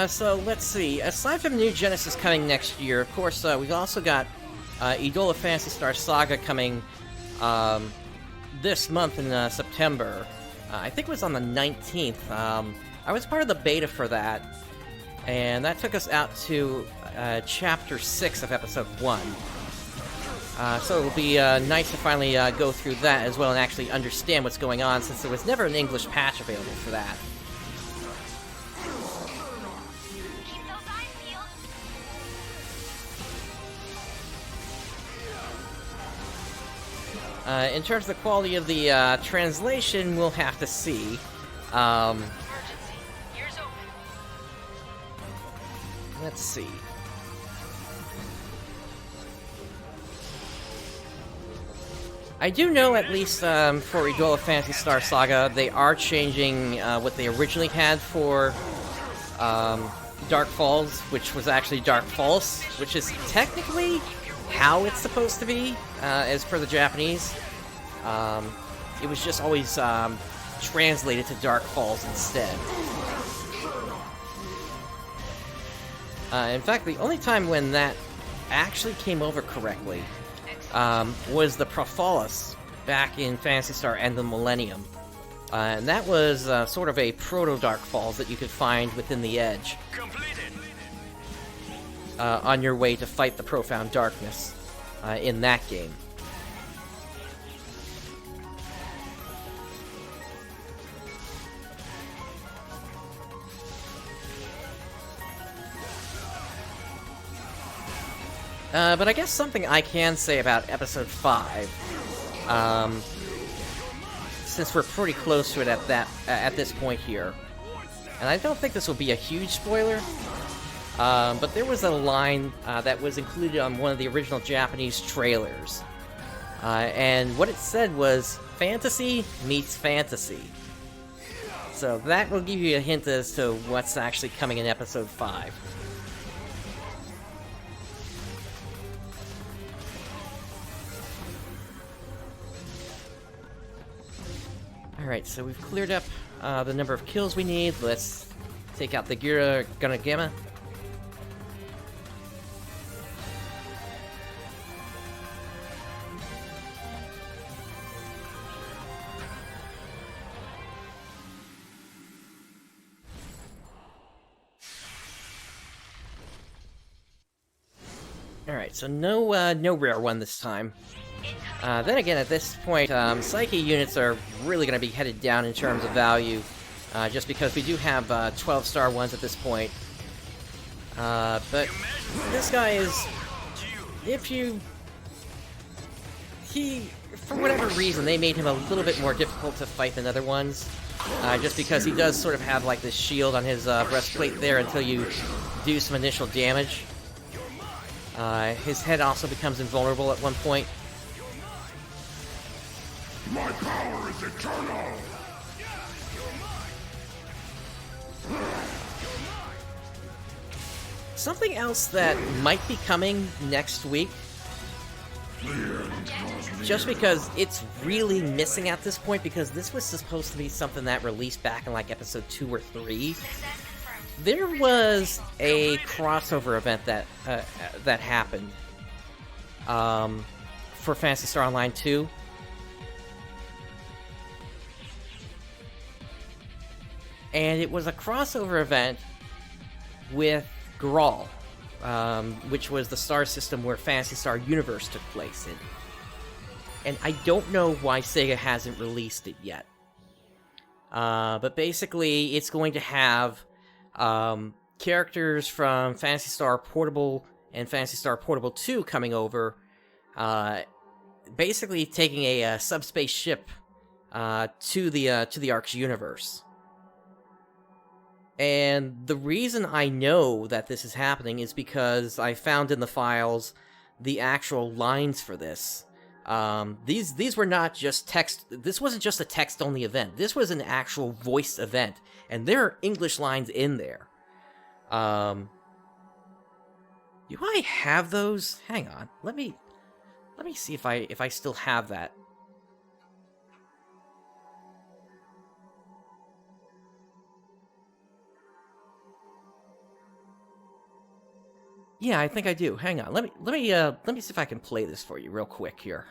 So let's see. Aside from New Genesis coming next year, of course, we've also got Idola Phantasy Star Saga coming this month in September. I think it was on the 19th. I was part of the beta for that, and that took us out to Chapter 6 of Episode 1. So it'll be nice to finally go through that as well and actually understand what's going on, since there was never an English patch available for that. Keep those eyes peeled. In terms of the quality of the translation, we'll have to see. Emergency. Ears open. Let's see. I do know, at least for Idola Phantasy Star Saga, they are changing what they originally had for Dark Falls, which was actually Dark Falls, which is technically how it's supposed to be, as per the Japanese. It was just always translated to Dark Falls instead. In fact, the only time when that actually came over correctly was the Prophalos back in Phantasy Star End of the Millennium. And that was sort of a proto-Dark Falls that you could find within the Edge. Completed. On your way to fight the Profound Darkness in that game. But I guess something I can say about Episode 5, since we're pretty close to it at this point here, and I don't think this will be a huge spoiler, but there was a line that was included on one of the original Japanese trailers, and what it said was, "Fantasy meets fantasy." So that will give you a hint as to what's actually coming in Episode 5. Alright, so we've cleared up the number of kills we need. Let's take out the Gira Gunagama. Alright, so no rare one this time. Incoming Then again, at this point, Psyche units are really going to be headed down in terms of value, just because we do have 12-star ones at this point. But this guy is... for whatever reason, they made him a little bit more difficult to fight than other ones. Just because he does sort of have, like, this shield on his breastplate there until you do some initial damage. His head also becomes invulnerable at one point. My power is eternal! Something else that might be coming next week, just because it's really missing at this point, because this was supposed to be something that released back in like episode 2 or 3. There was a crossover event that that happened for Phantasy Star Online 2. And it was a crossover event with Grawl, which was the star system where Phantasy Star Universe took place in. And I don't know why Sega hasn't released it yet. But basically, it's going to have characters from Phantasy Star Portable and Phantasy Star Portable 2 coming over, basically taking a subspace ship to the ARKS universe. And the reason I know that this is happening is because I found in the files the actual lines for this. These were not just text. This wasn't just a text-only event. This was an actual voiced event, and there are English lines in there. Do I have those? Hang on. Let me see if I still have that. Yeah, I think I do. Hang on. Let me see if I can play this for you real quick here.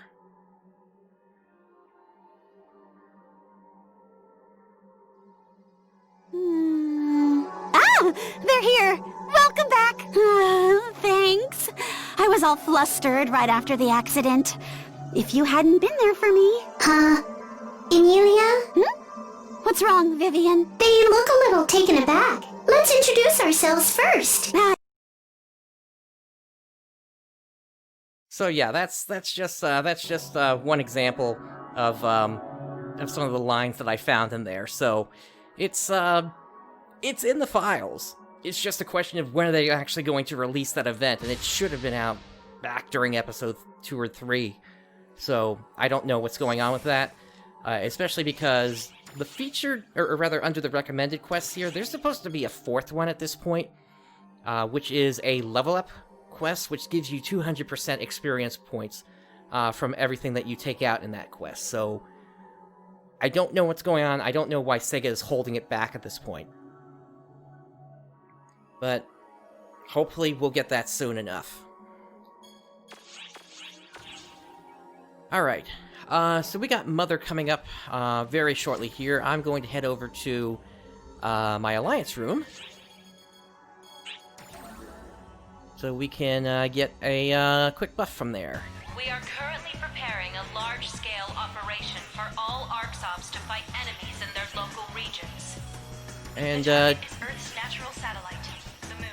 Ah, they're here. Welcome back. Thanks. I was all flustered right after the accident. If you hadn't been there for me. Emilia? What's wrong, Vivian? They look a little taken aback. Let's introduce ourselves first. So yeah, that's just one example of some of the lines that I found in there. So it's in the files. It's just a question of when are they actually going to release that event, and it should have been out back during episode 2 or 3. So I don't know what's going on with that, especially because the featured, or rather under the recommended quests here, there's supposed to be a 4th one at this point, which is a level up quest, which gives you 200% experience points from everything that you take out in that quest. So I don't know what's going on. I don't know why Sega is holding it back at this point. But hopefully we'll get that soon enough. Alright, so we got Mother coming up very shortly here. I'm going to head over to my Alliance room, so we can get a quick buff from there. We are currently preparing a large-scale operation for all ARKS ops to fight enemies in their local regions. And, the target is Earth's natural satellite, the moon.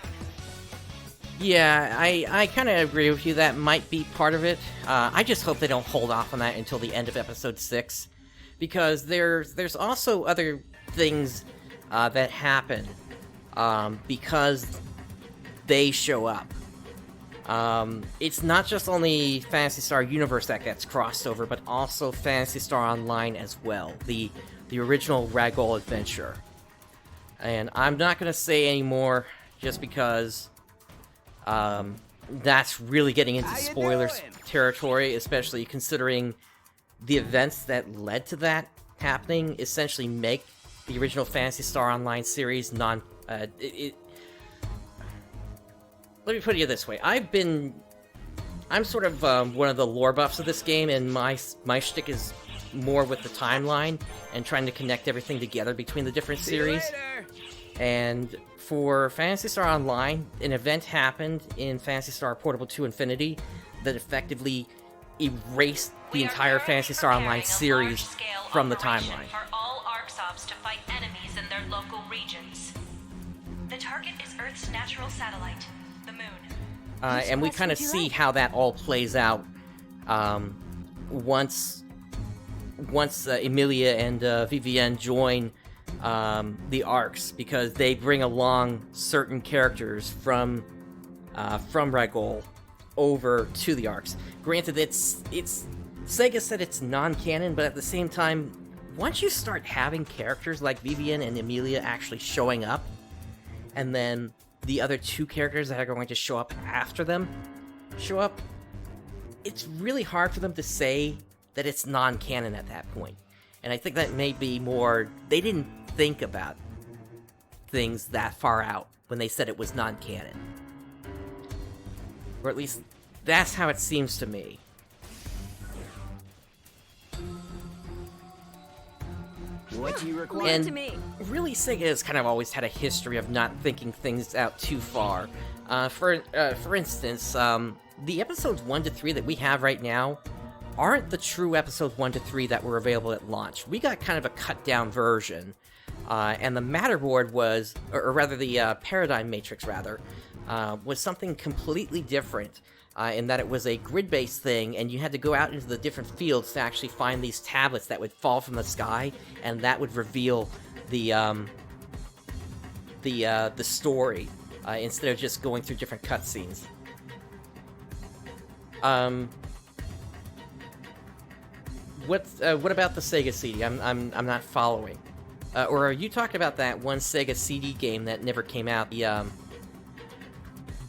Yeah, I kind of agree with you. That might be part of it. I just hope they don't hold off on that until the end of episode 6, because there's also other things that happen because they show up. It's not just only Phantasy Star Universe that gets crossed over, but also Phantasy Star Online as well, the original Ragdoll adventure. And I'm not going to say any more, just because that's really getting into spoilers territory, especially considering the events that led to that happening essentially make the original Phantasy Star Online series let me put it this way. I'm sort of one of the lore buffs of this game, and my shtick is more with the timeline and trying to connect everything together between the different series. And for Phantasy Star Online, an event happened in Phantasy Star Portable 2 Infinity that effectively erased the entire Phantasy Star Online series from the timeline. For all ARKS ops to fight enemies in their local regions. The target is Earth's natural satellite, the moon. And we kind of see how that all plays out once Emilia and Vivienne join the ARKS, because they bring along certain characters from Rigol over to the ARKS. Granted, it's Sega said it's non-canon, but at the same time, once you start having characters like Vivienne and Emilia actually showing up, and then the other two characters that are going to show up after them show up, it's really hard for them to say that it's non-canon at that point. And I think that may be more, they didn't think about things that far out when they said it was non-canon. Or at least, that's how it seems to me. What do you require? And really, Sega has kind of always had a history of not thinking things out too far. For instance, the episodes 1 to 3 that we have right now aren't the true episodes 1 to 3 that were available at launch. We got kind of a cut-down version, and the Matterboard was, or rather the Paradigm Matrix, rather, was something completely different. In that it was a grid-based thing, and you had to go out into the different fields to actually find these tablets that would fall from the sky, and that would reveal the story instead of just going through different cutscenes. What about the Sega CD? I'm not following. Or are you talking about that one Sega CD game that never came out?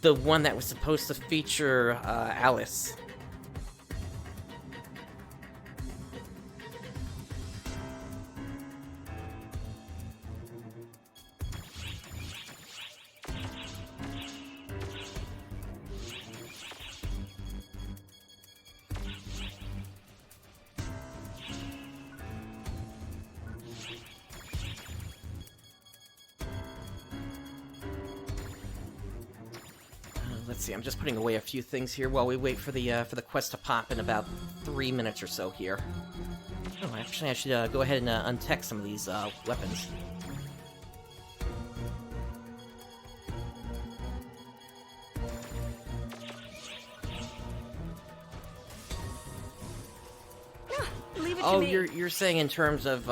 The one that was supposed to feature Alice. Let's see, I'm just putting away a few things here while we wait for the quest to pop in about 3 minutes or so here. Oh, actually, I should go ahead and untech some of these weapons. Oh, you're saying in terms of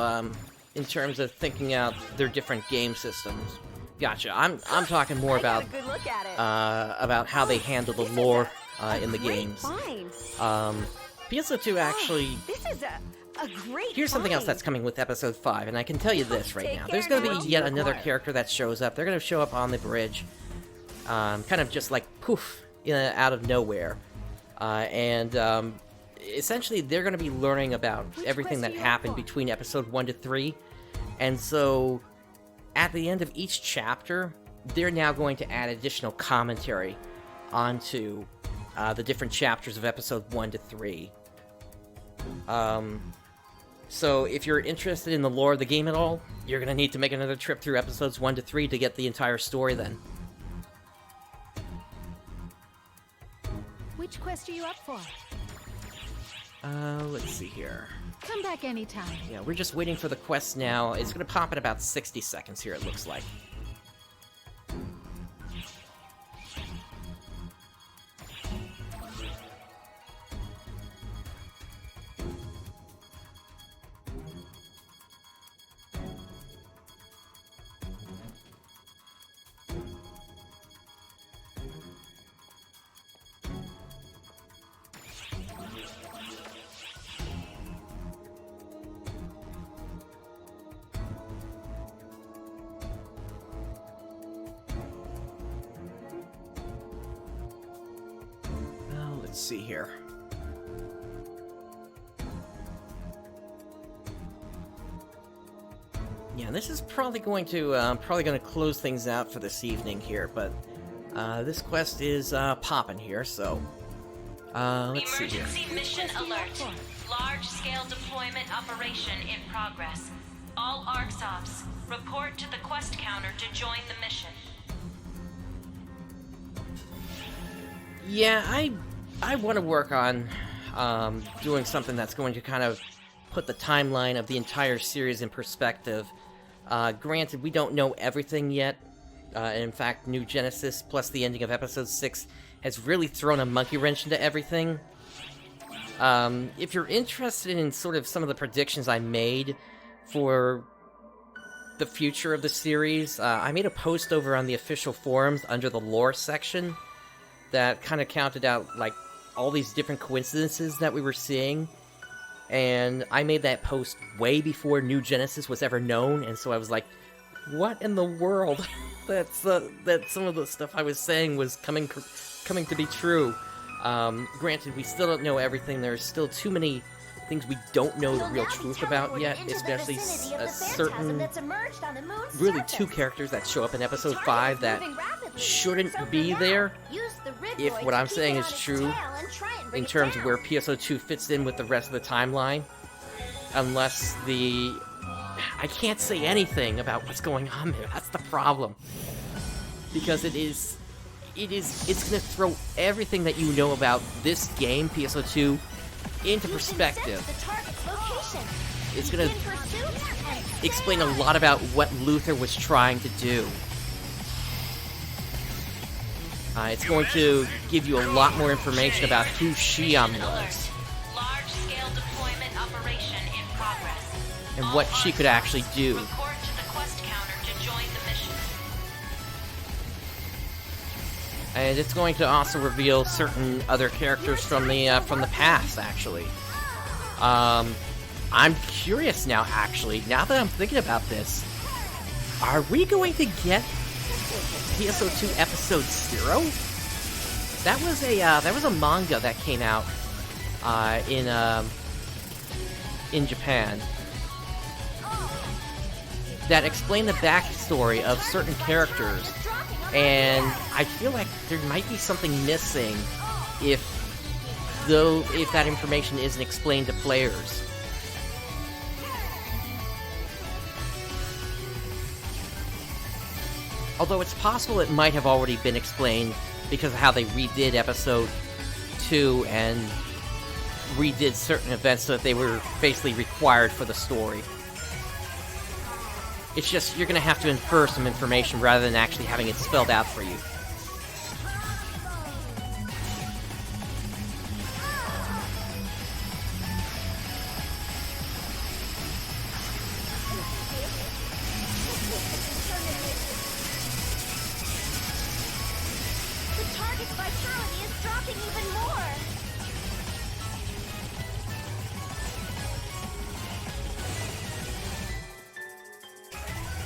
thinking out their different game systems. Gotcha. I'm talking more about how they handle the lore in the games. PSO2 actually. This is a great. Here's something else that's coming with episode 5, and I can tell you this right now. There's going to be yet another character that shows up. They're going to show up on the bridge, kind of just like poof, out of nowhere, and essentially they're going to be learning about everything that happened between episode 1 to 3, and so. At the end of each chapter, they're now going to add additional commentary onto the different chapters of episode 1 to 3. So if you're interested in the lore of the game at all, you're going to need to make another trip through episodes 1 to 3 to get the entire story then. Which quest are you up for? Let's see here. Come back anytime. Yeah, we're just waiting for the quest now. It's gonna pop in about 60 seconds here, it looks like. Let's see here. Yeah, this is probably going to close things out for this evening here, but this quest is popping here, so let's see here. Emergency mission alert. Large-scale deployment operation in progress. All ARKS ops, report to the quest counter to join the mission. Yeah, I want to work on doing something that's going to kind of put the timeline of the entire series in perspective. Granted, we don't know everything yet. And in fact, New Genesis plus the ending of Episode 6 has really thrown a monkey wrench into everything. If you're interested in sort of some of the predictions I made for the future of the series, I made a post over on the official forums under the lore section that kind of counted out, like, all these different coincidences that we were seeing. And I made that post way before New Genesis was ever known, and so I was like, what in the world? that some of the stuff I was saying was coming to be true. Granted, we still don't know everything. There's still too many things we don't know the real truth about yet, especially a certain, really two characters that show up in Episode 5 that shouldn't be there, if what I'm saying is true, in terms of where PSO2 fits in with the rest of the timeline. Unless I can't say anything about what's going on there, that's the problem. Because it's gonna throw everything that you know about this game, PSO2, into perspective. It's gonna explain a lot about what Luther was trying to do. It's going to give you a lot more information about who Xion was. Large-scale deployment operation in progress. And what she could actually do. Report to the quest counter to join the mission. And it's going to also reveal certain other characters from the past, actually. I'm curious now, actually, now that I'm thinking about this, are we going to get PSO2 Episode 0? That was a manga that came out in Japan that explained the backstory of certain characters, and I feel like there might be something missing if that information isn't explained to players. Although it's possible it might have already been explained because of how they redid Episode 2 and redid certain events so that they were basically required for the story. It's just, you're gonna have to infer some information rather than actually having it spelled out for you.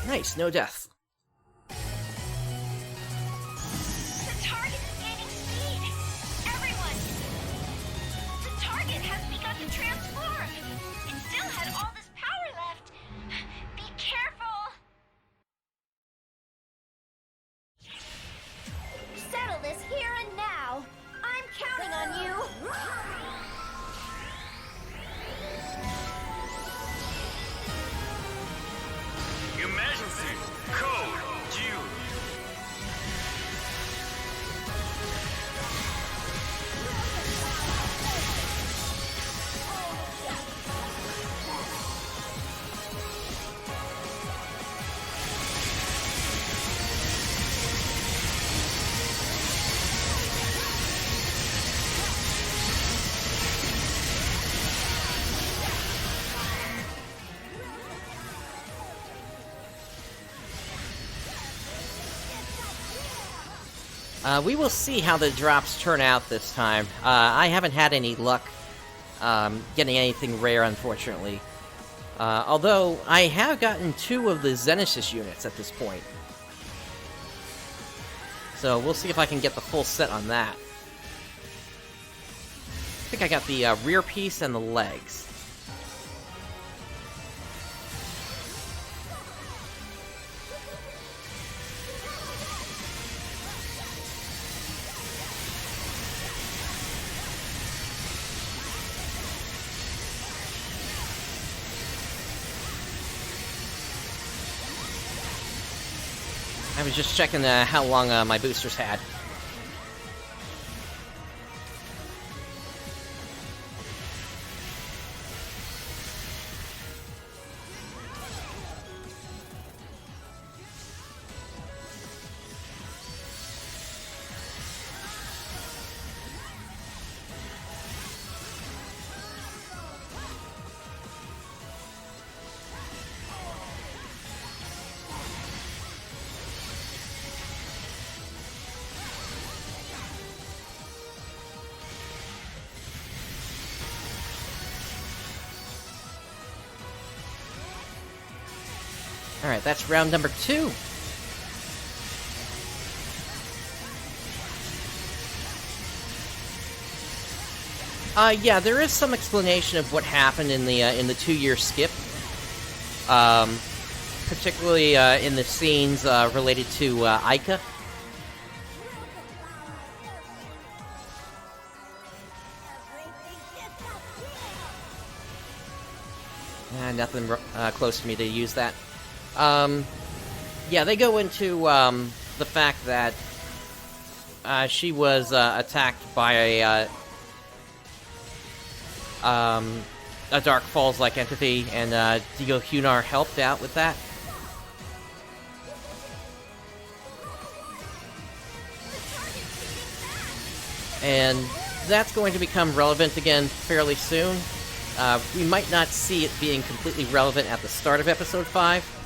Nice, no death. The target is gaining speed! Everyone! The target has begun to transform! It still had all this power left! Be careful! Settle this here and now. I'm counting on you. Emergency! Code due! We will see how the drops turn out this time. I haven't had any luck getting anything rare, unfortunately. Although, I have gotten 2 of the Xenesis units at this point. So, we'll see if I can get the full set on that. I think I got the rear piece and the legs. I was just checking how long my boosters had. Alright, that's round number 2. Yeah, there is some explanation of what happened in the 2-year skip. Particularly in the scenes related to Ica. Nothing close to me to use that. Yeah, they go into the fact that she was attacked by a Dark Falls-like entity, and Dio Hunar helped out with that. And that's going to become relevant again fairly soon. We might not see it being completely relevant at the start of Episode 5.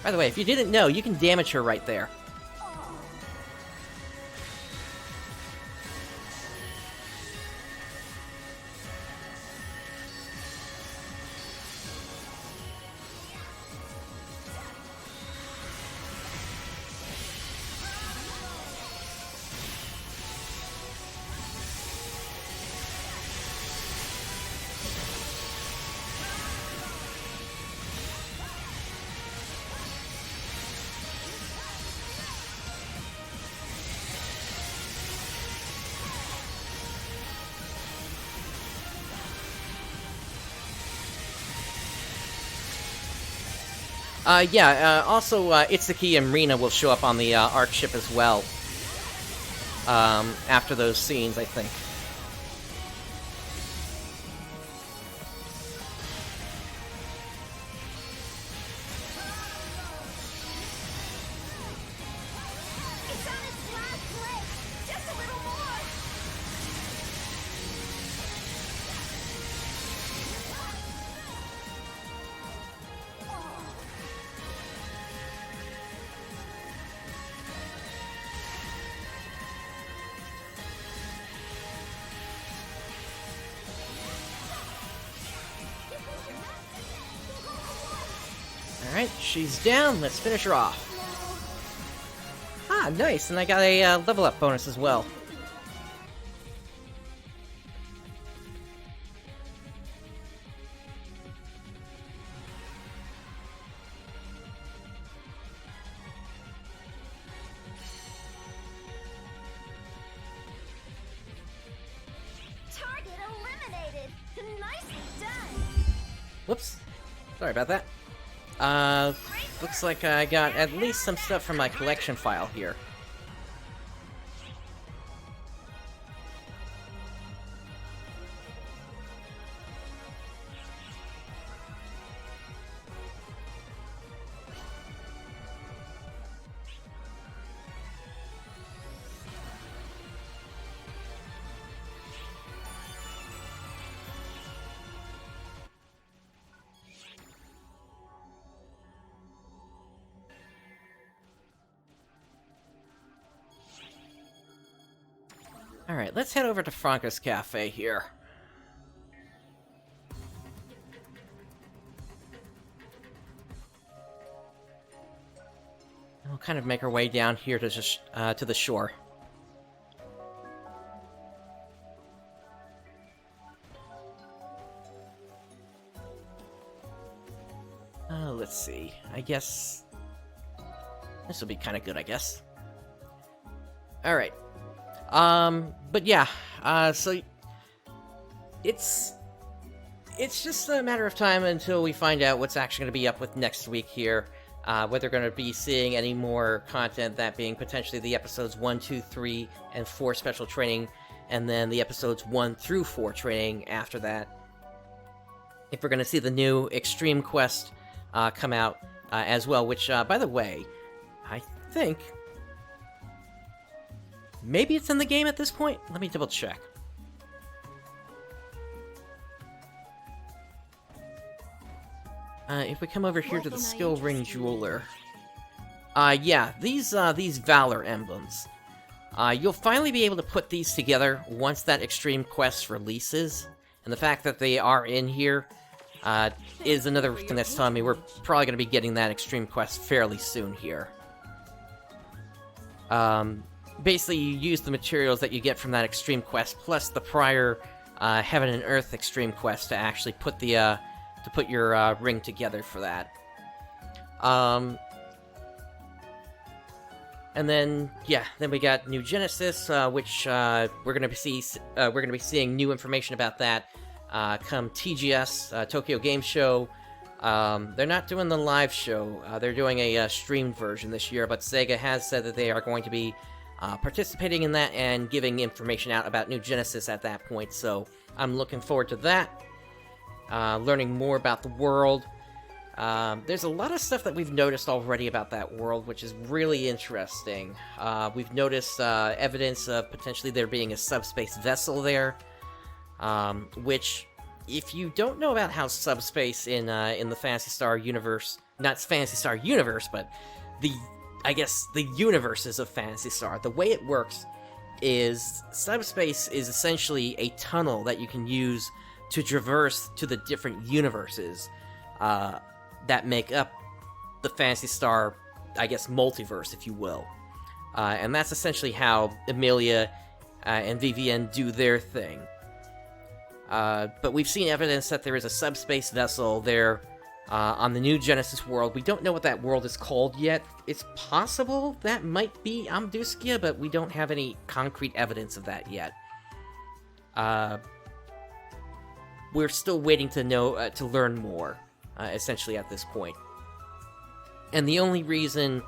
By the way, if you didn't know, you can damage her right there. Also, Itsuki and Rina will show up on the ARK ship as well. After those scenes, I think. Alright, she's down. Let's finish her off. Ah, nice. And I got a level up bonus as well. Target eliminated. Nicely done. Whoops. Sorry about that. Looks like I got at least some stuff from my collection file here. Alright, let's head over to Franca's Cafe here. We'll kind of make our way down here to just to the shore. Let's see. I guess this will be kind of good, I guess. Alright. But yeah, so it's just a matter of time until we find out what's actually going to be up with next week here. Whether we're going to be seeing any more content, that being potentially the episodes 1, 2, 3, and 4 special training, and then the episodes 1 through 4 training after that. If we're going to see the new Extreme Quest come out as well, which, by the way, I think maybe it's in the game at this point? Let me double check. If we come over here to the Skill Ring Jeweler. Yeah, these Valor emblems. You'll finally be able to put these together once that Extreme Quest releases. And the fact that they are in here is another thing that's telling me we're probably going to be getting that Extreme Quest fairly soon here. Basically, you use the materials that you get from that Extreme Quest, plus the prior Heaven and Earth Extreme Quest to actually put your ring together for that. And then, yeah, then we got New Genesis, which we're gonna be seeing new information about that come TGS, Tokyo Game Show. They're not doing the live show; they're doing a streamed version this year. But Sega has said that they are going to be participating in that and giving information out about New Genesis at that point. So I'm looking forward to that. Learning more about the world. There's a lot of stuff that we've noticed already about that world, which is really interesting. We've noticed evidence of potentially there being a subspace vessel there, which, if you don't know about how subspace in the Phantasy Star universe, not Phantasy Star universe, but the universes of Phantasy Star, the way it works is subspace is essentially a tunnel that you can use to traverse to the different universes that make up the Phantasy Star, I guess, multiverse, if you will. And that's essentially how Emilia and Vivienne do their thing. But we've seen evidence that there is a subspace vessel there on the New Genesis world. We don't know what that world is called yet. It's possible that might be Amduskia, but we don't have any concrete evidence of that yet. We're still waiting to know to learn more. Essentially at this point. And the only reason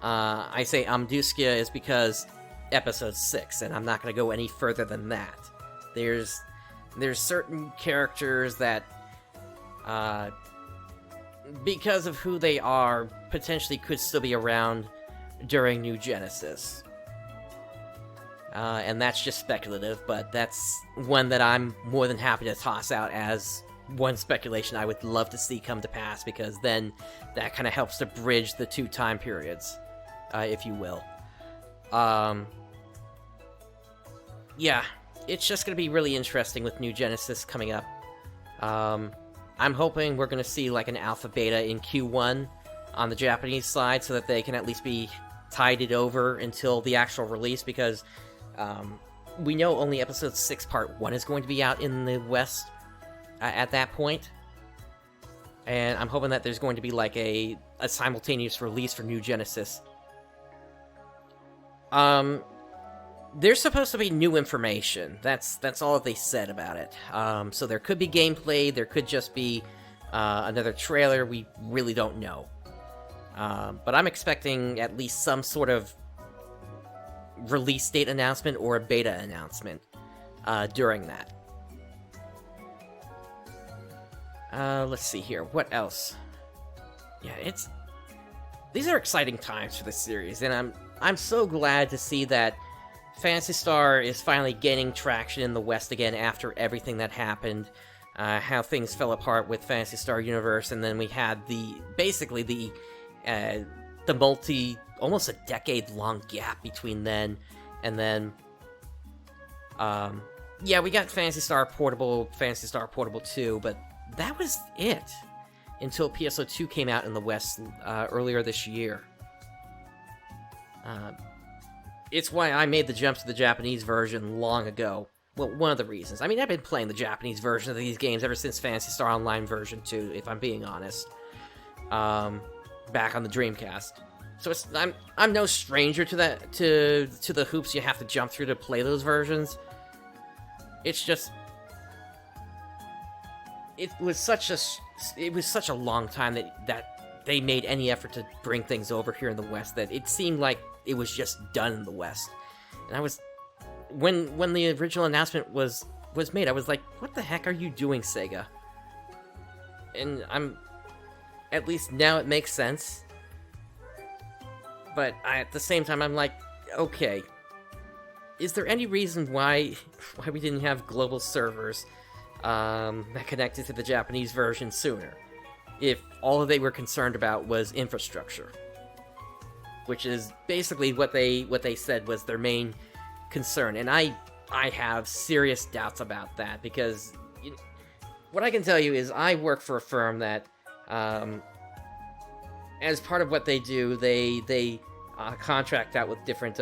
I say Amduskia is because episode 6, and I'm not going to go any further than that. There's certain characters that, because of who they are, potentially could still be around during New Genesis. And that's just speculative, but that's one that I'm more than happy to toss out as one speculation I would love to see come to pass, because then that kind of helps to bridge the two time periods, if you will. Yeah, it's just going to be really interesting with New Genesis coming up. I'm hoping we're going to see like an alpha beta in Q1 on the Japanese side, so that they can at least be tided over until the actual release, because we know only episode 6 part 1 is going to be out in the West at that point, and I'm hoping that there's going to be like a simultaneous release for New Genesis. There's supposed to be new information. That's all that they said about it. So there could be gameplay, there could just be another trailer, we really don't know. But I'm expecting at least some sort of release date announcement or a beta announcement during that. Let's see here. What else? Yeah, these are exciting times for this series, and I'm so glad to see that Phantasy Star is finally gaining traction in the West again after everything that happened, how things fell apart with Phantasy Star Universe, and then we had basically the almost a decade-long gap between then and then. Yeah, we got Phantasy Star Portable 2, but that was it until PSO2 came out in the West earlier this year. It's why I made the jump to the Japanese version long ago. Well, one of the reasons. I mean, I've been playing the Japanese version of these games ever since Phantasy Star Online version 2, if I'm being honest. Back on the Dreamcast. So I'm no stranger to that, to the hoops you have to jump through to play those versions. It's just, it was such a long time that they made any effort to bring things over here in the West that it seemed like it was just done in the West. And I was, when the original announcement was made, I was like, what the heck are you doing, Sega? And at least now it makes sense. But at the same time, I'm like, okay, is there any reason why we didn't have global servers that connected to the Japanese version sooner, if all they were concerned about was infrastructure? Which is basically what they said was their main concern, and I have serious doubts about that, because what I can tell you is I work for a firm that, as part of what they do, they contract out with different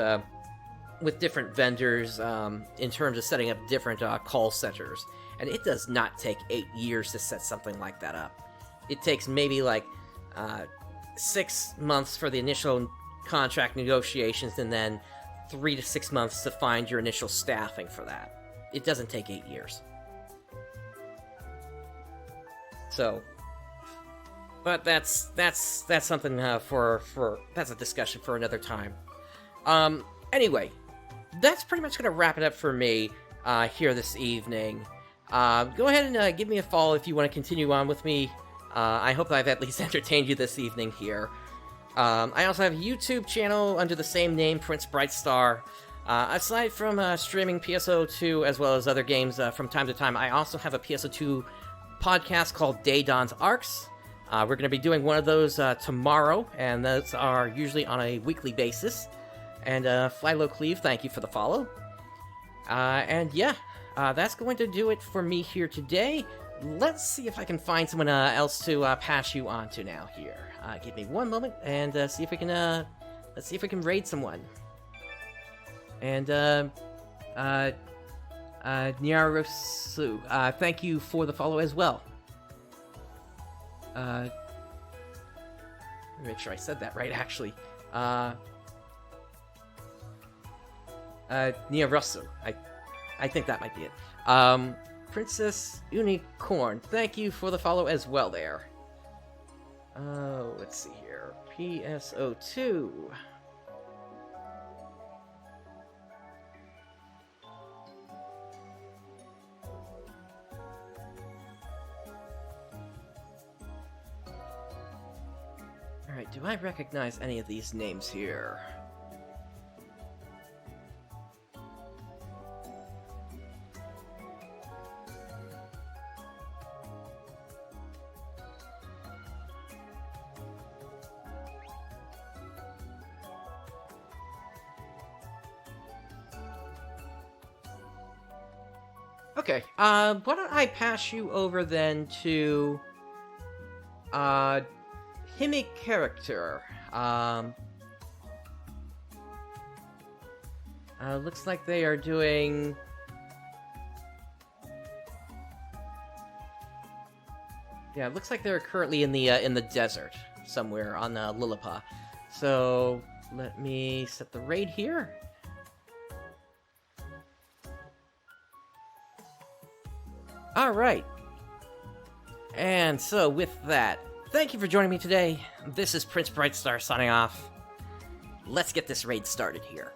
vendors in terms of setting up different call centers. And it does not take 8 years to set something like that up. It takes maybe like 6 months for the initial contract negotiations, and then 3 to 6 months to find your initial staffing for that. It doesn't take 8 years. So, but that's something for that's a discussion for another time. Anyway, that's pretty much gonna wrap it up for me here this evening. Go ahead and give me a follow if you want to continue on with me. I hope I've at least entertained you this evening here. I also have a YouTube channel under the same name, PrinceBrightstar. Aside from streaming PSO2 as well as other games from time to time, I also have a PSO2 podcast called Dawns ARKS. We're going to be doing one of those tomorrow, and those are usually on a weekly basis. And Fly Low Cleave, thank you for the follow. And yeah, that's going to do it for me here today. Let's see if I can find someone else to pass you on to now here. Give me one moment and see if we can let's see if we can raid someone. And Nyarusu, thank you for the follow as well. Let me make sure I said that right, actually. Nyarusu, I think that might be it. Princess Unicorn, thank you for the follow as well there. Let's see here. PSO2. Alright, do I recognize any of these names here? Okay, why don't I pass you over then to, Himic Character. Looks like they are doing... Yeah, it looks like they're currently in the desert, somewhere on, Lilliput. So, let me set the raid here. Alright. And so, with that, thank you for joining me today. This is PrinceBrightstar signing off. Let's get this raid started here.